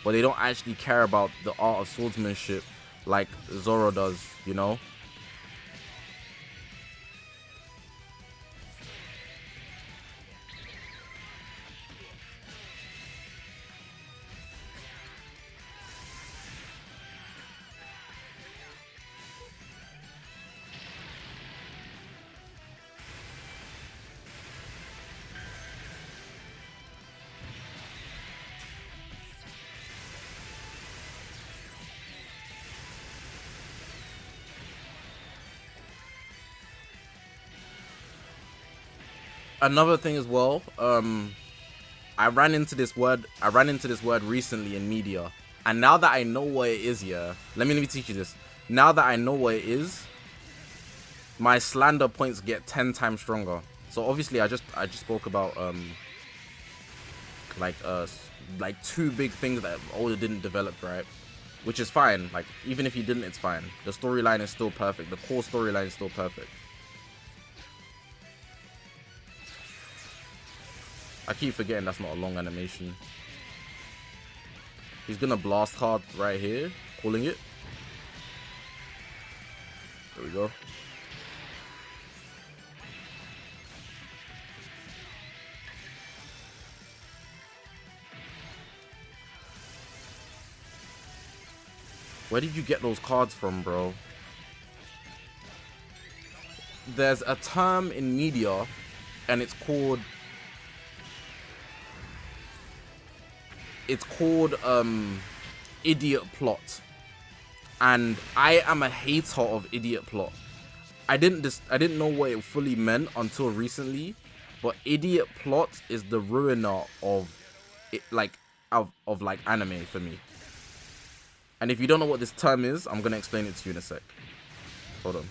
But they don't actually care about the art of swordsmanship like Zoro does, you know? Another thing as well, I ran into this word recently in media, and now that I know what it is, yeah, let me teach you this. Now that I know what it is, my slander points get 10 times stronger. So obviously I just spoke about like two big things that Oda didn't develop, right? Which is fine. Like even if he didn't, it's fine. The storyline is still perfect. The core storyline is still perfect. I keep forgetting that's not a long animation. He's gonna blast hard right here, calling it. There we go. Where did you get those cards from, bro? There's a term in media, and it's called idiot plot, and I am a hater of idiot plot. I didn't know what it fully meant until recently, but idiot plot is the ruiner of it, like of like anime for me. And if you don't know what this term is, I'm going to explain it to you in a sec. Hold on.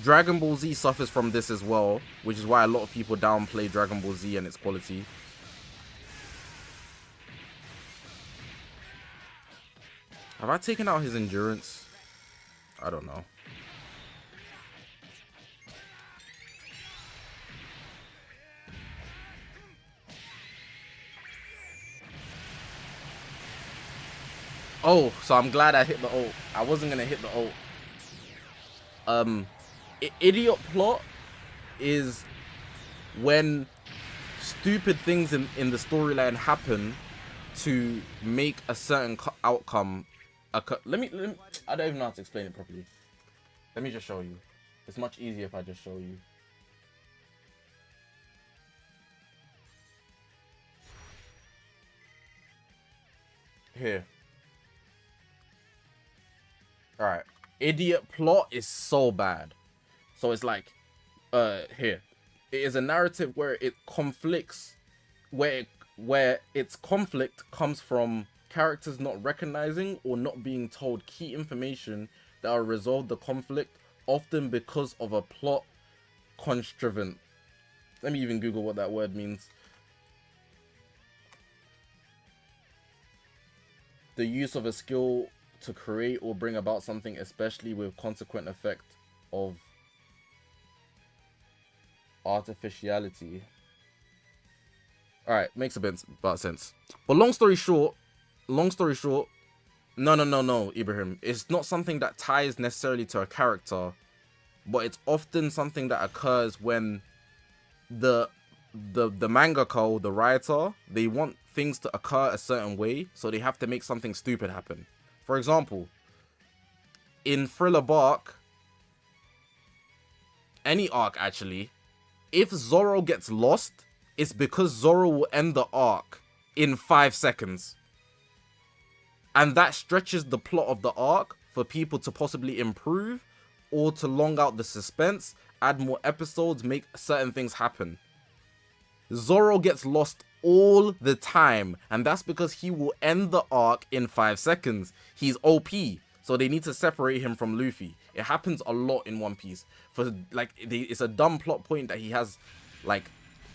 Dragon Ball Z suffers from this as well, which is why a lot of people downplay Dragon Ball Z and its quality. Have I taken out his endurance? I don't know. Oh, so I'm glad I hit the ult. I wasn't gonna hit the ult. Idiot plot is when stupid things in the storyline happen to make a certain outcome. Let me. I don't even know how to explain it properly. Let me just show you. It's much easier if I just show you. Here. Alright. Idiot plot is so bad. So it's like, here. It is a narrative where it conflicts, where its conflict comes from characters not recognizing or not being told key information that will resolve the conflict, often because of a plot contrivance. Let me even Google what that word means. The use of a skill to create or bring about something, especially with consequent effect of artificiality. Alright, makes a bit about sense. But long story short, no, Ibrahim. It's not something that ties necessarily to a character, but it's often something that occurs when the mangaka, the writer, they want things to occur a certain way, so they have to make something stupid happen. For example, in Thriller Bark, any arc actually, if Zoro gets lost, it's because Zoro will end the arc in 5 seconds. And that stretches the plot of the arc for people to possibly improve or to long out the suspense, add more episodes, make certain things happen. Zoro gets lost all the time, and that's because he will end the arc in 5 seconds. He's OP, so they need to separate him from Luffy. It happens a lot in One Piece. For like, it's a dumb plot point that he has like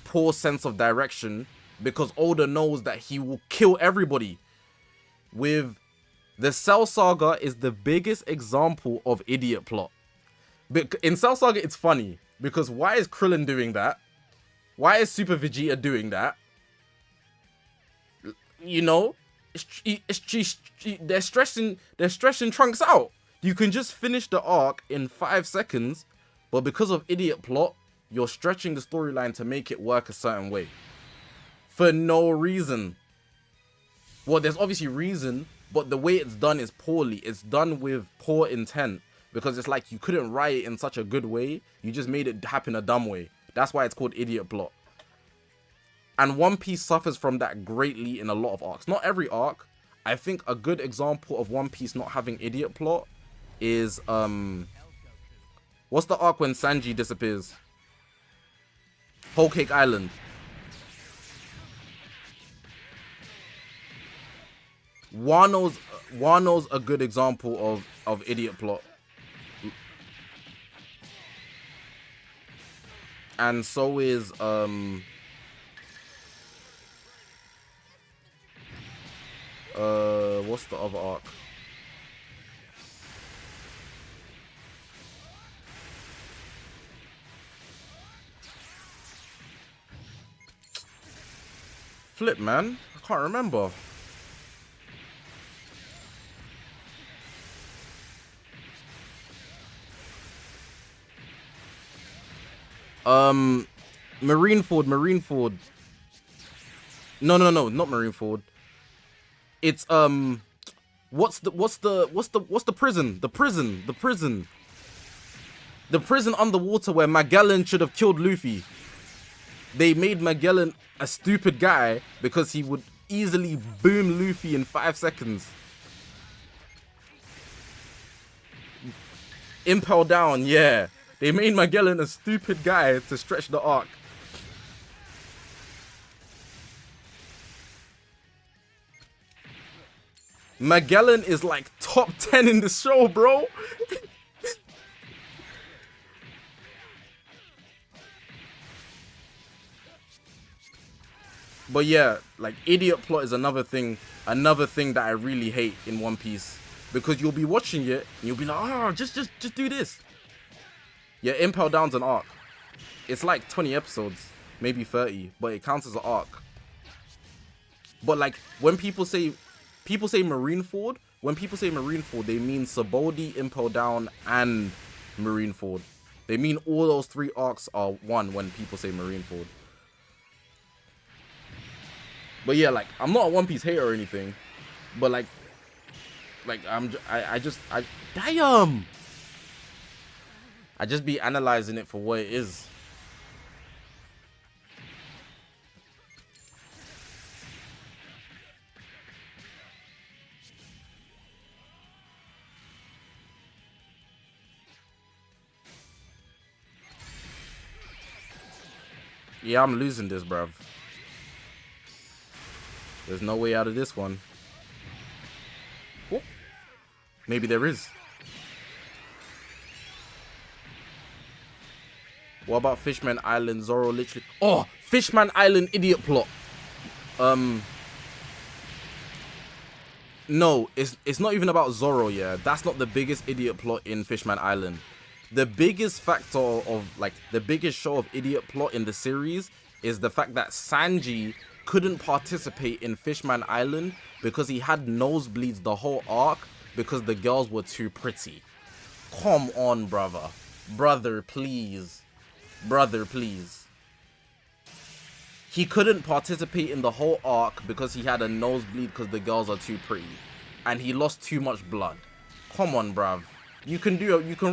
poor sense of direction because Oda knows that he will kill everybody. With the Cell Saga is the biggest example of idiot plot. In Cell Saga, it's funny because why is Krillin doing that? Why is Super Vegeta doing that? You know, they're stressing Trunks out. You can just finish the arc in 5 seconds, but because of idiot plot, you're stretching the storyline to make it work a certain way. For no reason. Well, there's obviously reason, but the way it's done is poorly. It's done with poor intent, because it's like you couldn't write it in such a good way. You just made it happen a dumb way. That's why it's called idiot plot. And One Piece suffers from that greatly in a lot of arcs. Not every arc. I think a good example of One Piece not having idiot plot is, what's the arc when Sanji disappears? Whole Cake Island. Wano's a good example of idiot plot. And so is what's the other arc? Flip, man. I can't remember. Marineford. No, not Marineford. It's what's the prison? The prison underwater where Magellan should have killed Luffy. They made Magellan a stupid guy because he would easily boom Luffy in 5 seconds. Impel Down, yeah. They made Magellan a stupid guy to stretch the arc. Magellan is like top 10 in the show, bro. But yeah, like idiot plot is another thing that I really hate in One Piece, because you'll be watching it and you'll be like, oh, just do this. Yeah, Impel Down's an arc. It's like 20 episodes, maybe 30, but it counts as an arc. But like when people say Marineford, they mean Sabaody, Impel Down, and Marineford. They mean all those 3 arcs are one when people say Marineford. But yeah, like I'm not a One Piece hater or anything, but like I damn, I just be analyzing it for what it is. Yeah, I'm losing this, bruv. There's no way out of this one. Oh, maybe there is. What about Fishman Island? Zoro literally... Oh, Fishman Island idiot plot. No, it's not even about Zoro, yeah. That's not the biggest idiot plot in Fishman Island. The biggest factor of, like, the biggest show of idiot plot in the series is the fact that Sanji couldn't participate in Fishman Island because he had nosebleeds the whole arc because the girls were too pretty. Come on, brother. Brother, please. Brother, please. He couldn't participate in the whole arc because he had a nosebleed because the girls are too pretty. And he lost too much blood. Come on, bruv. You can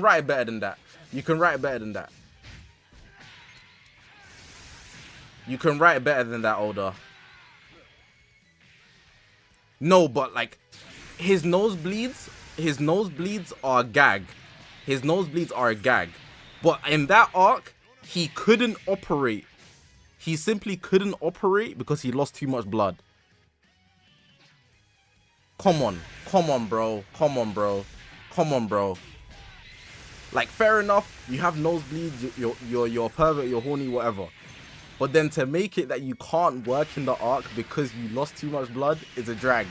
write better than that. You can write better than that. You can write better than that, Oda. No, but like, his nosebleeds are a gag. His nosebleeds are a gag. But in that arc, he couldn't operate. He simply couldn't operate because he lost too much blood. Come on. Come on, bro. Come on, bro. Come on, bro. Like, fair enough, you have nosebleeds, you're a pervert, you're horny, whatever. But then to make it that you can't work in the arc because you lost too much blood is a drag.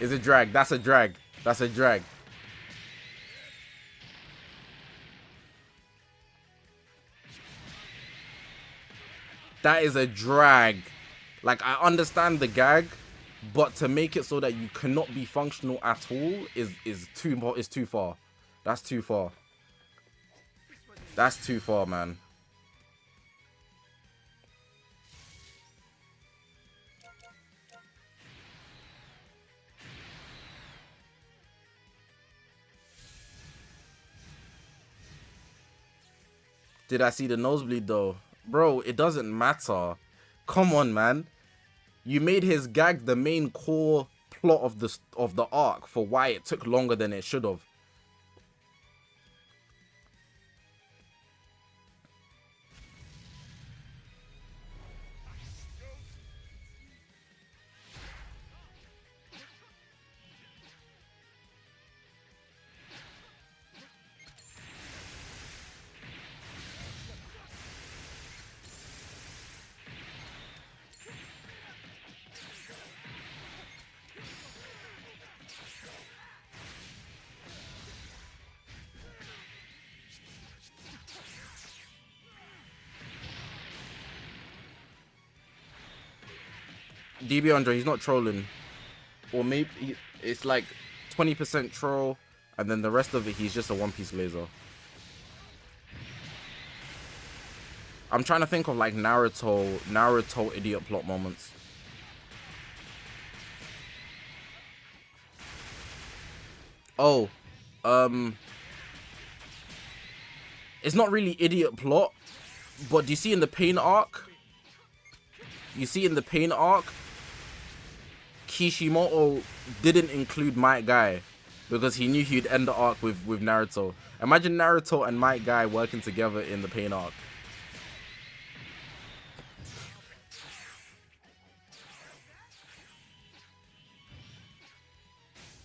Is a drag. That's a drag. That's a drag. That is a drag. Like, I understand the gag, but to make it so that you cannot be functional at all is too far. That's too far. That's too far, man. Did I see the nosebleed though? Bro, it doesn't matter. Come on, man. You made his gag the main core plot of the arc for why it took longer than it should have. DB Andre, he's not trolling. Or maybe it's like 20% troll, and then the rest of it, he's just a One Piece laser. I'm trying to think of like Naruto idiot plot moments. Oh, it's not really idiot plot, but do you see in the Pain arc? You see in the Pain arc, Kishimoto didn't include Might Guy because he knew he'd end the arc with Naruto. Imagine Naruto and Might Guy working together in the Pain arc.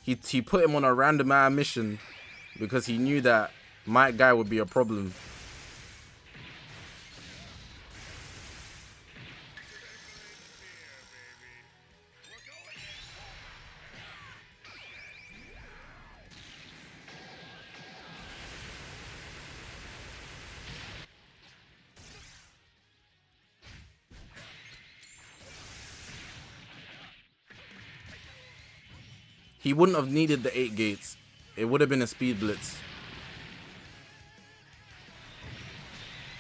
He put him on a random ass mission because he knew that my guy would be a problem. He wouldn't have needed the 8 gates. It would have been a speed blitz.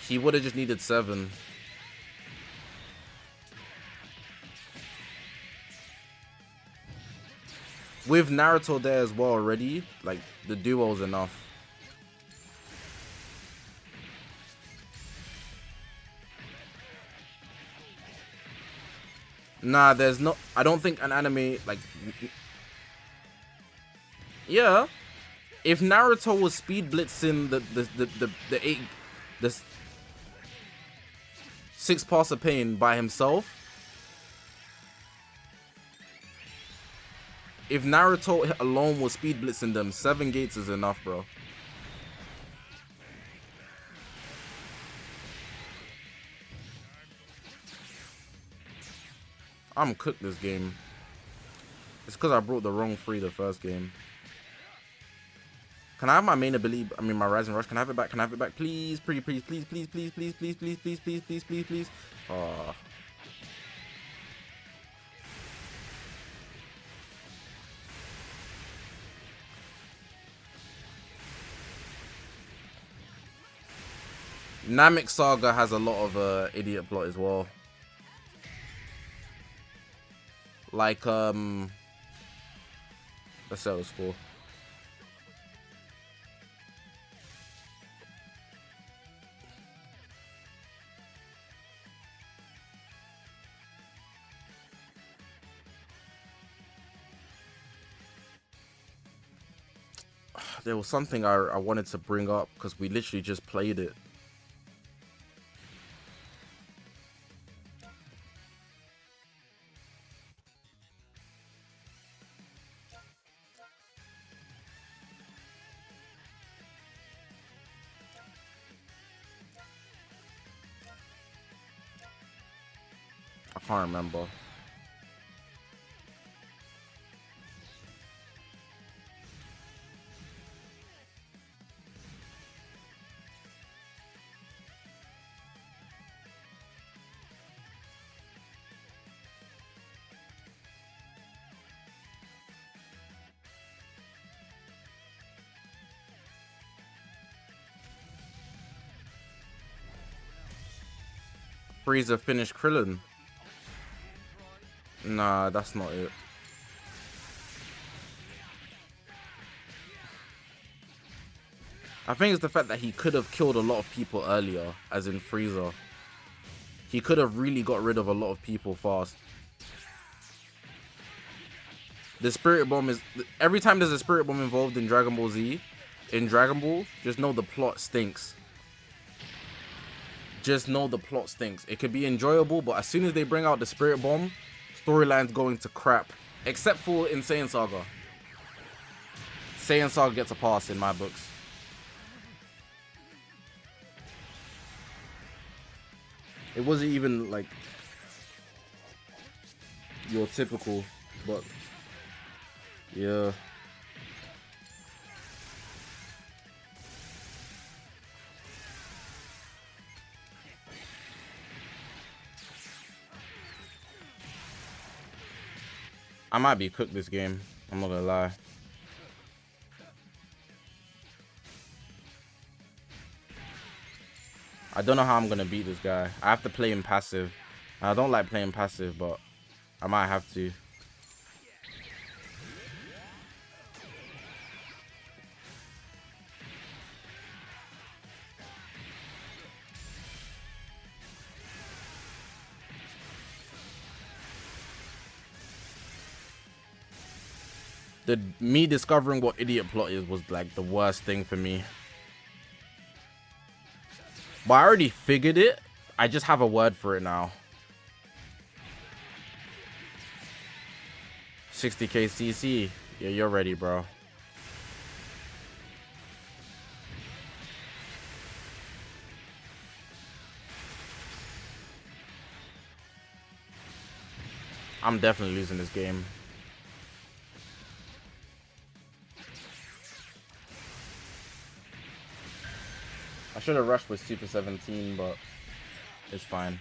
He would have just needed 7. With Naruto there as well already, like, the duo's enough. Nah, there's no... I don't think an anime, like... Yeah. If Naruto was speed blitzing the 8... the 6 parts of pain by himself... If Naruto alone was speed blitzing them, 7 gates is enough, bro. I'm cooked this game. It's because I brought the wrong 3 the first game. Can I have my main ability? I mean, my Rising Rush. Can I have it back? Can I have it back? Please, please, please, please, please, please, please, please, please, please, please, please, please, please. Oh. Namek Saga has a lot of idiot plot as well. Like, let's settle the score. There was something I wanted to bring up because we literally just played it. I can't remember. Frieza finished Krillin. Nah, that's not it. I think it's the fact that he could have killed a lot of people earlier, as in Frieza. He could have really got rid of a lot of people fast. The Spirit Bomb is... Every time there's a Spirit Bomb involved in Dragon Ball Z, in Dragon Ball, just know the plot stinks. Just know the plot stinks. It could be enjoyable, but as soon as they bring out the Spirit Bomb, storyline's going to crap. Except for in Saiyan Saga. Saiyan Saga gets a pass in my books. It wasn't even like your typical, but yeah. I might be cooked this game. I'm not gonna lie. I don't know how I'm gonna beat this guy. I have to play him passive. I don't like playing passive, but I might have to. Me discovering what idiot plot is was like the worst thing for me. But I already figured it. I just have a word for it now. 60k CC. Yeah, you're ready, bro. I'm definitely losing this game. I should have rushed with Super 17, but it's fine.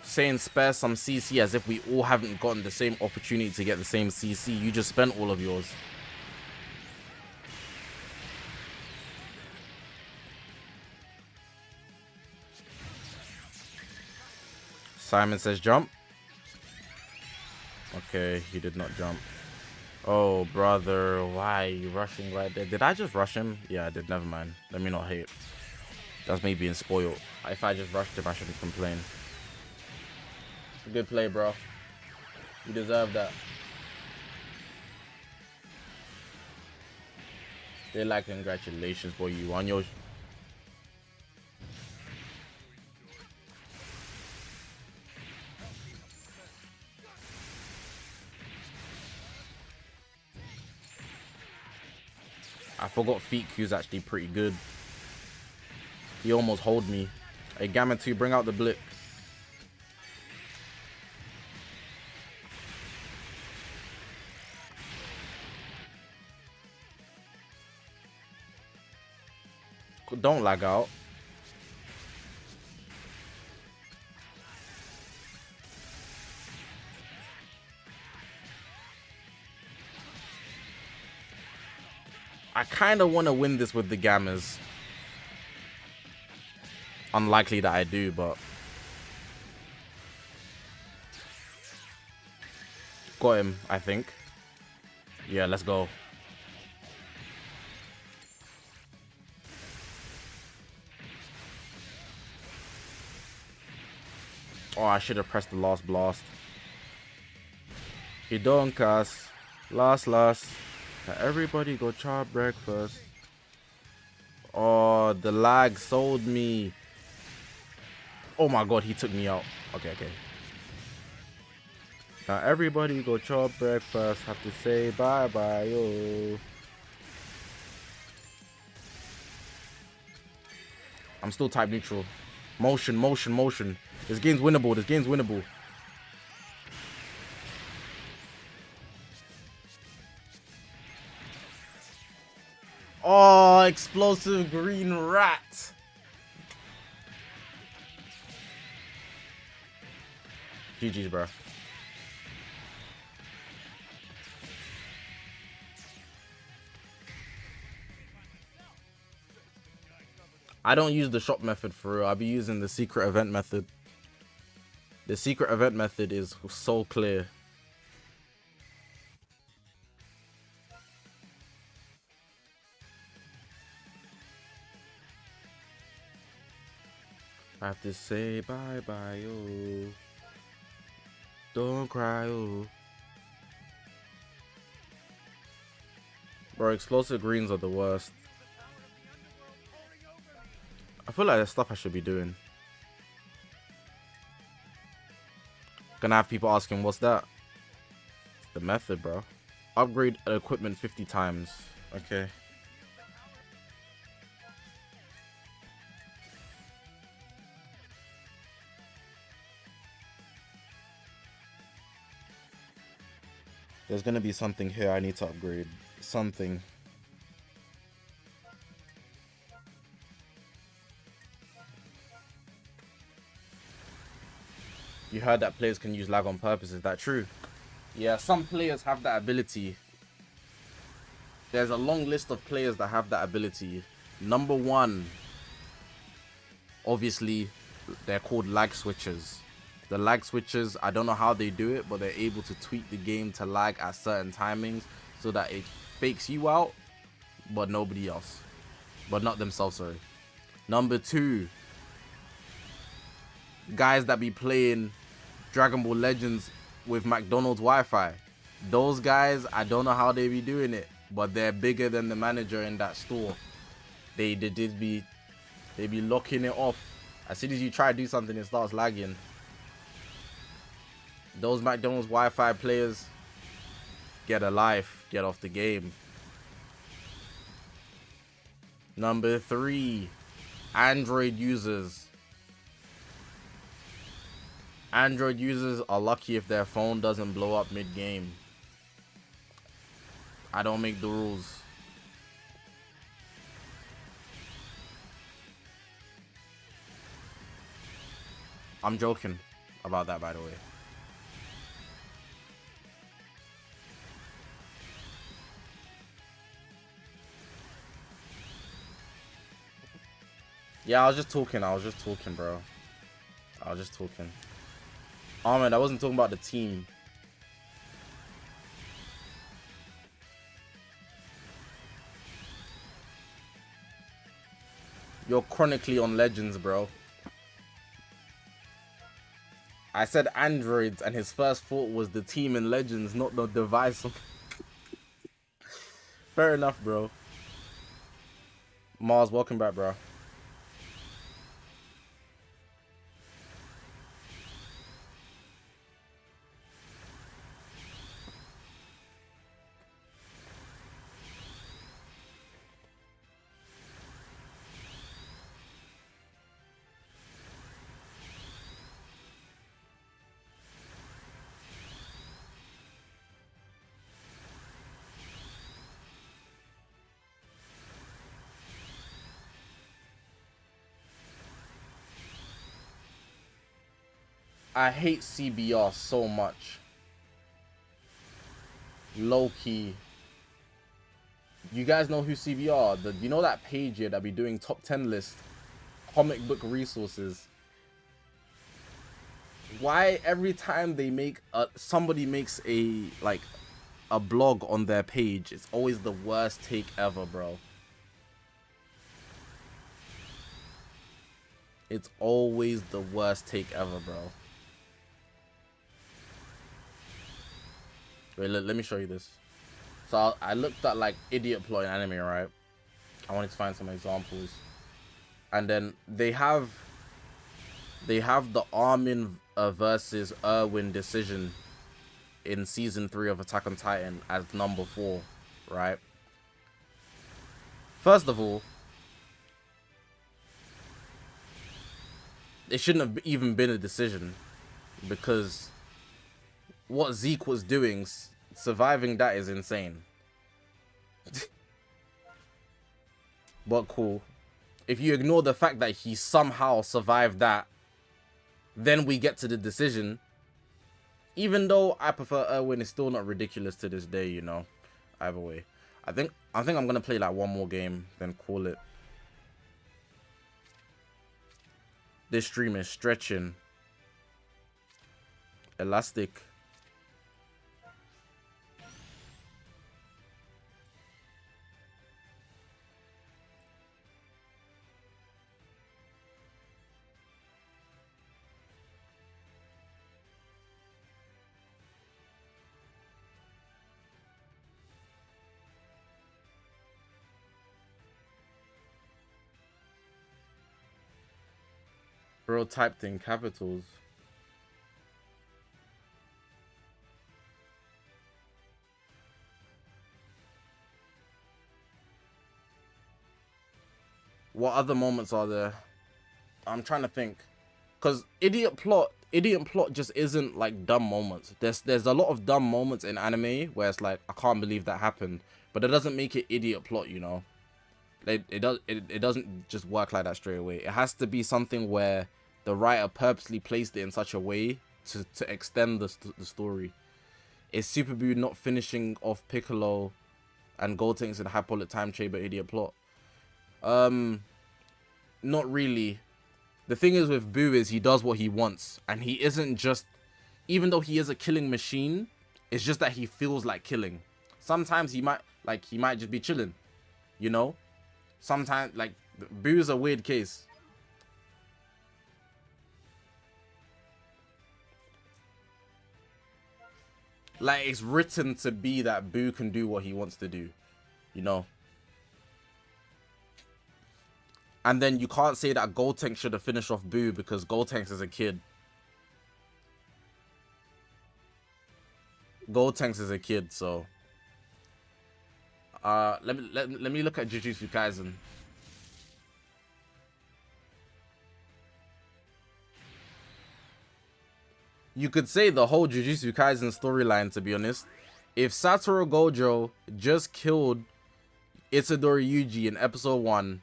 Saying spare some CC as if we all haven't gotten the same opportunity to get the same CC. You just spent all of yours. Simon says jump. Okay, he did not jump. Oh, brother, why are you rushing right there? Did I just rush him? Yeah, I did. Never mind. Let me not hate. That's me being spoiled. If I just rushed him, I shouldn't complain. Good play, bro. You deserve that. They're like, congratulations, boy. You won your... I forgot feet Q's actually pretty good. He almost hold me. Hey, Gamma 2, bring out the blip. Don't lag out. I kind of want to win this with the Gammas. Unlikely that I do, but... Got him, I think. Yeah, let's go. Oh, I should have pressed the last blast. You don't cuss. Last. Now everybody go chop breakfast. Oh, the lag sold me. Oh my god, he took me out. Okay. Now everybody go chop breakfast. Have to say bye-bye, yo. I'm still type neutral. Motion. This game's winnable. Oh, explosive green rat. GG's, bro. I don't use the shop method for real. I'll be using the secret event method. The secret event method is so clear. I have to say bye-bye, oh. Don't cry, oh. Bro, explosive greens are the worst. I feel like there's stuff I should be doing. Gonna have people asking, what's that? The method, bro. Upgrade equipment 50 times. Okay. There's gonna be something here I need to upgrade. Something. You heard that players can use lag on purpose. Is that true? Yeah, some players have that ability. There's a long list of players that have that ability. Number one, obviously, they're called lag switchers. The lag switchers, I don't know how they do it, but they're able to tweak the game to lag at certain timings so that it fakes you out, but nobody else. But not themselves, sorry. Number two, guys that be playing Dragon Ball Legends with McDonald's Wi-Fi. Those guys, I don't know how they be doing it, but they're bigger than the manager in that store. They be locking it off As soon as you try to do something, it starts lagging. Those McDonald's Wi-Fi players, get a life, get off the game. Number 3, Android users. Android users are lucky if their phone doesn't blow up mid-game. I don't make the rules. I'm joking about that, by the way. Yeah, I was just talking, bro. I was just talking. Oh man, I wasn't talking about the team. You're chronically on Legends, bro. I said androids, and his first thought was the team in Legends, not the device. Fair enough, bro. Mars, welcome back, bro. I hate CBR so much. Low-key. You guys know who CBR? You know that page here that be doing top 10 list? Comic book resources. Why every time they make somebody makes a blog on their page, it's always the worst take ever, bro. It's always the worst take ever, bro. Wait, let me show you this. So I looked at like idiot plot in anime, right? I wanted to find some examples, and then they have the Armin versus Erwin decision in season 3 of Attack on Titan as number 4, right? First of all, it shouldn't have even been a decision, because what Zeke was doing, surviving that is insane. But cool. If you ignore the fact that he somehow survived that, then we get to the decision. Even though I prefer Erwin, it's still not ridiculous to this day, you know. Either way. I think I'm gonna play like one more game, then call it. This stream is stretching. Elastic. Bro typed in capitals. What other moments are there? I'm trying to think. Because idiot plot just isn't like dumb moments. There's a lot of dumb moments in anime where it's like, I can't believe that happened. But it doesn't make it idiot plot, you know? It doesn't just work like that straight away. It has to be something where the writer purposely placed it in such a way to extend the story. Is Super Buu not finishing off Piccolo and Gotenks in the Hypolite time chamber idiot plot? Not really. The thing is with Buu is he does what he wants, and he isn't just, even though he is a killing machine, it's just that he feels like killing. Sometimes he might just be chilling, you know? Sometimes, like, Buu's a weird case. Like, it's written to be that Buu can do what he wants to do, you know? And then you can't say that Gotenks should have finished off Boo because Gotenks is a kid. Gotenks is a kid, so let me look at Jujutsu Kaisen. You could say the whole Jujutsu Kaisen storyline, to be honest. If Satoru Gojo just killed Itadori Yuji in episode 1,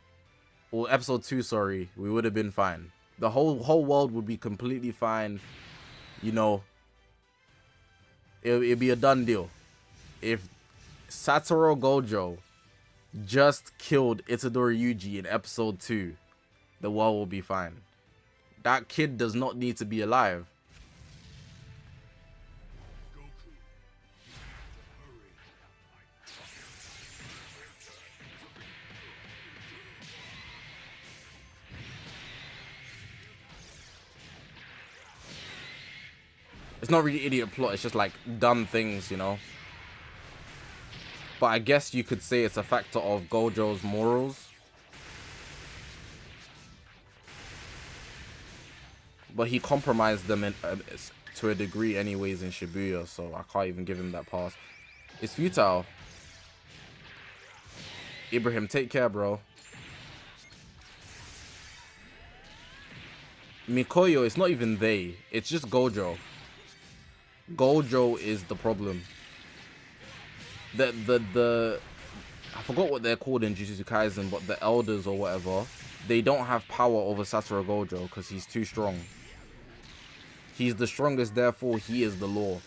or episode 2, sorry, we would have been fine. The whole world would be completely fine. You know, it'd be a done deal. If Satoru Gojo just killed Itadori Yuji in episode 2, the world will be fine. That kid does not need to be alive. It's not really idiot plot, it's just like dumb things, you know. But I guess you could say it's a factor of Gojo's morals. But he compromised them to a degree anyways in Shibuya, so I can't even give him that pass. It's futile. Ibrahim, take care, bro. Mikoyo, it's not even they. It's just Gojo. Gojo is the problem. I forgot what they're called in Jujutsu Kaisen, but the elders or whatever, they don't have power over Satoru Gojo because he's too strong. He's the strongest, therefore he is the law.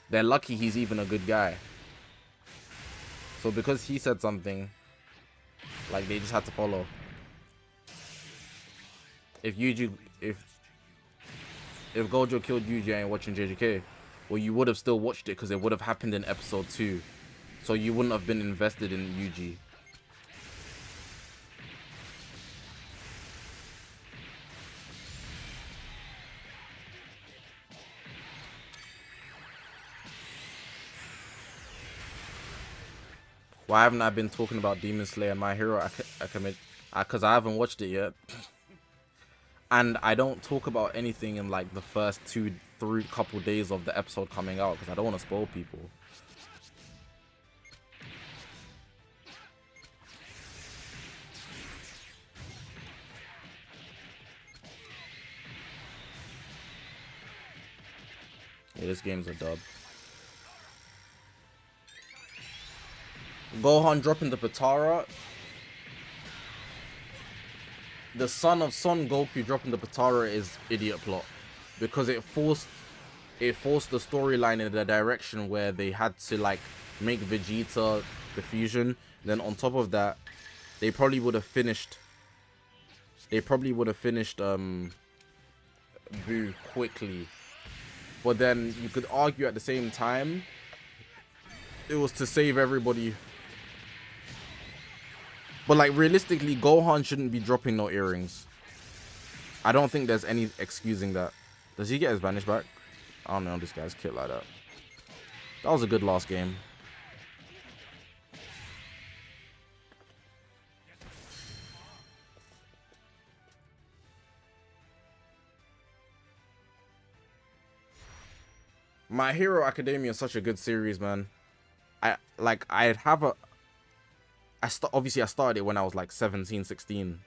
They're lucky he's even a good guy. So because he said something, like, they just had to follow. If Gojo killed Yuji and watching JJK, well, you would have still watched it because it would have happened in episode 2. So you wouldn't have been invested in Yuji. Why haven't I been talking about Demon Slayer and My Hero Academia? Because I haven't watched it yet. And I don't talk about anything in like the first 2-3 couple days of the episode coming out because I don't want to spoil people. Yeah, this game's a dub. Gohan dropping the Patara. The son of Son Goku dropping the Patara is idiot plot. Because it forced the storyline in the direction where they had to like make Vegeta the fusion. Then on top of that, they probably would have finished Boo quickly. But then you could argue at the same time it was to save everybody. But like realistically, Gohan shouldn't be dropping no earrings. I don't think there's any excusing that. Does he get his vanish back? I don't know, this guy's kit like that. That was a good last game. My Hero Academia is such a good series, man. Obviously I started it when I was like 17, 16.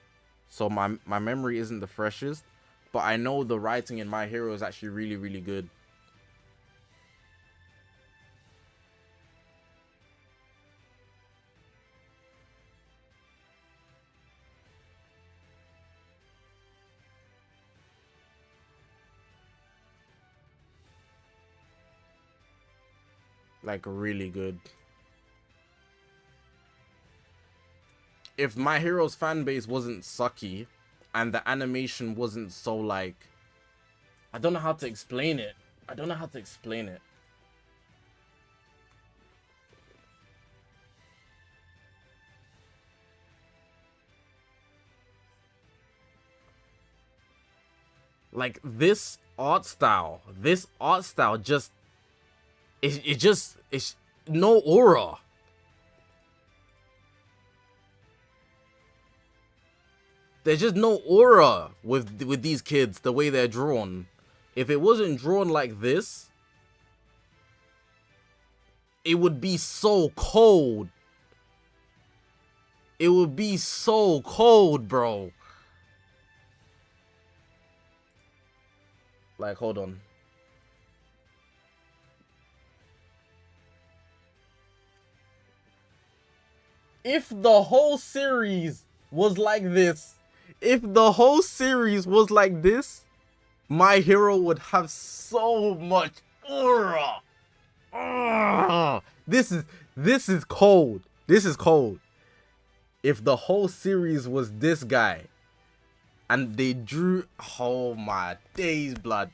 So my memory isn't the freshest, but I know the writing in My Hero is actually really, really good. Like really good. If My Hero's fan base wasn't sucky and the animation wasn't so like, I don't know how to explain it. Like this art style just, it's no aura. There's just no aura with these kids, the way they're drawn. If it wasn't drawn like this, it would be so cold. It would be so cold, bro. Like, hold on. If the whole series was like this, My Hero would have so much aura. This is cold. This is cold. If the whole series was this guy, and they drew, oh my days, blood.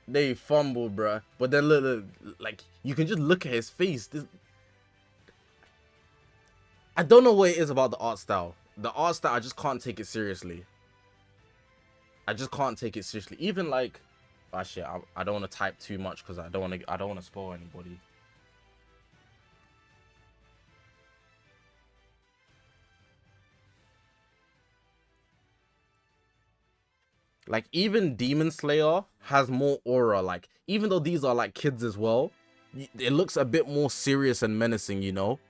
They fumbled, bruh. But then look, like, you can just look at his face. I don't know what it is about the art style. The art style, I just can't take it seriously. I just can't take it seriously. Even like, oh shit, I don't want to type too much because I don't want to spoil anybody. Like, even Demon Slayer has more aura. Like, even though these are like kids as well, it looks a bit more serious and menacing, you know?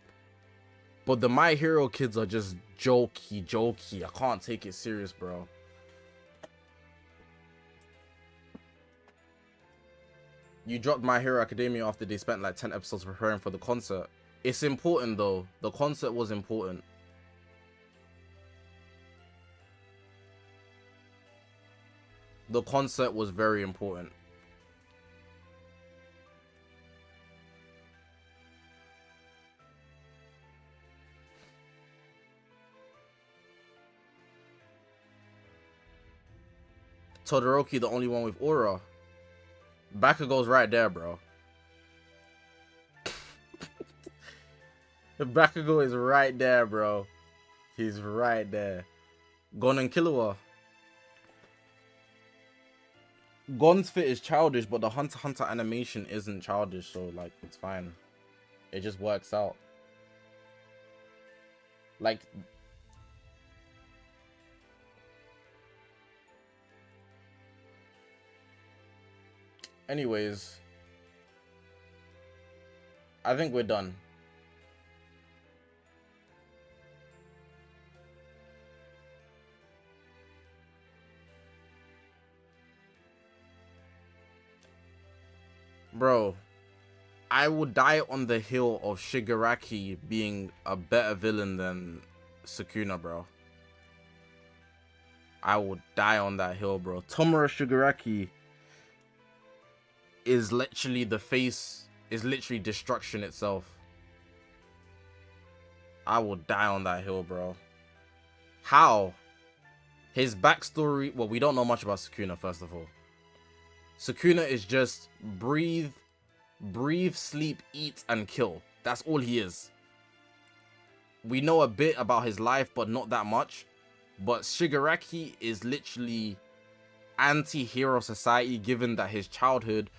But the My Hero kids are just jokey. I can't take it serious, bro. You dropped My Hero Academia after they spent like 10 episodes preparing for the concert. It's important though. The concert was important. The concert was very important. Todoroki, the only one with aura. Bakugo's right there, bro. Bakugo is right there, bro. He's right there. Gon and Killua. Gon's fit is childish, but the Hunter x Hunter animation isn't childish, so like it's fine. It just works out. Like, anyways, I think we're done. Bro, I would die on the hill of Shigaraki being a better villain than Sukuna, bro. I would die on that hill, bro. Tomura Shigaraki is literally the face, is literally destruction itself. I will die on that hill, bro. How? His backstory, well, we don't know much about Sukuna, first of all. Sukuna is just breathe, sleep, eat, and kill. That's all he is. We know a bit about his life, but not that much. But Shigaraki is literally anti-hero society, given that his childhood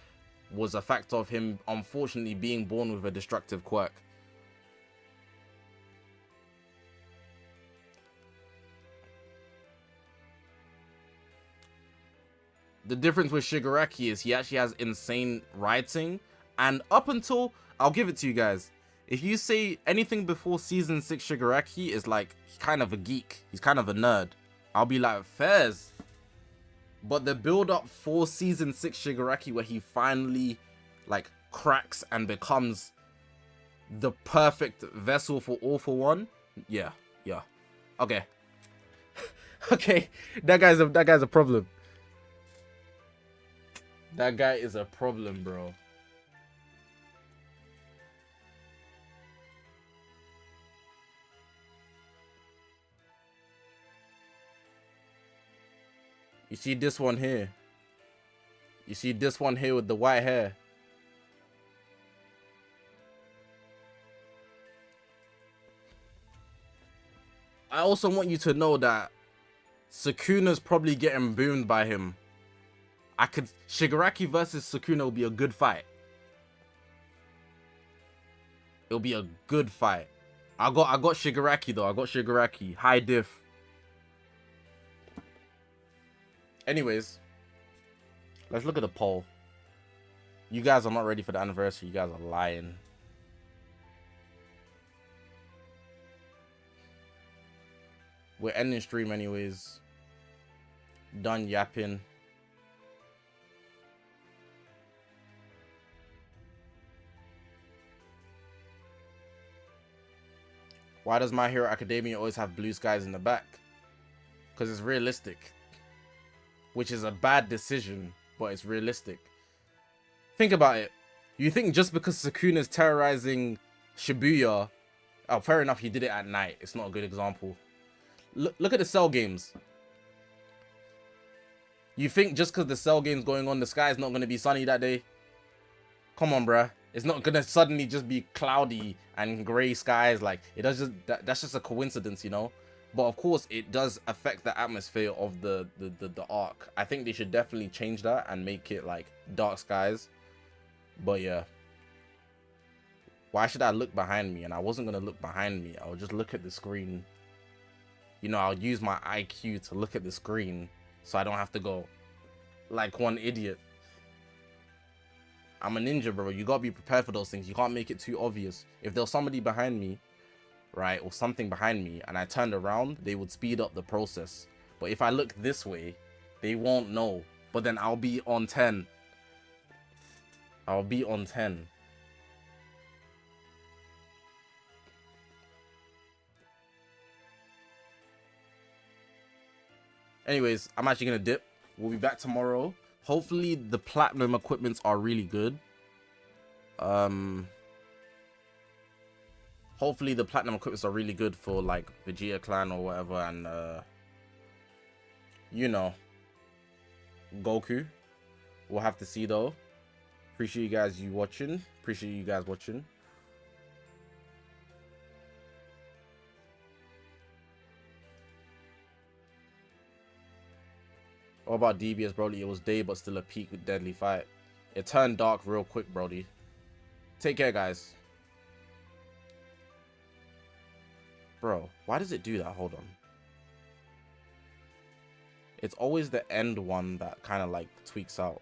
was a factor of him, unfortunately, being born with a destructive quirk. The difference with Shigaraki is he actually has insane writing, and up until, I'll give it to you guys, if you say anything before season 6 Shigaraki is like, he's kind of a geek, he's kind of a nerd, I'll be like, fairs. But the build up for season 6 Shigaraki, where he finally like cracks and becomes the perfect vessel for All For One, yeah, okay. Okay, that guy's a problem. That guy is a problem, bro. You see this one here? You see this one here with the white hair? I also want you to know that Sukuna's probably getting boomed by him. Shigaraki versus Sukuna will be a good fight. It'll be a good fight. I got Shigaraki though. I got Shigaraki. High diff. Anyways, let's look at the poll. You guys are not ready for the anniversary. You guys are lying. We're ending stream anyways. Done yapping. Why does My Hero Academia always have blue skies in the back? Because it's realistic. Which is a bad decision, but it's realistic. Think about it. You think just because Sukuna's terrorizing Shibuya... Oh, fair enough, he did it at night. It's not a good example. Look at the Cell games. You think just because the Cell game's going on, the sky is not going to be sunny that day? Come on, bruh. It's not going to suddenly just be cloudy and grey skies. Like, it does just... That's just a coincidence, you know? But of course, it does affect the atmosphere of the arc. I think they should definitely change that and make it like dark skies. But yeah. Why should I look behind me? And I wasn't going to look behind me. I'll just look at the screen. You know, I'll use my IQ to look at the screen so I don't have to go like one idiot. I'm a ninja, bro. You got to be prepared for those things. You can't make it too obvious. If there's somebody behind me, right, or something behind me, and I turned around, they would speed up the process. But if I look this way, they won't know. But then I'll be on 10. I'll be on 10. Anyways, I'm actually gonna dip. We'll be back tomorrow. Hopefully the platinum equipments are really good. Hopefully the platinum equipments are really good for like Vegeta clan or whatever, and you know, Goku. We'll have to see though. Appreciate you guys watching. Appreciate you guys watching. What about DBS, Brody? It was day, but still a peak with deadly fight. It turned dark real quick, Brody. Take care, guys. Bro, why does it do that? Hold on. It's always the end one that kind of like tweaks out.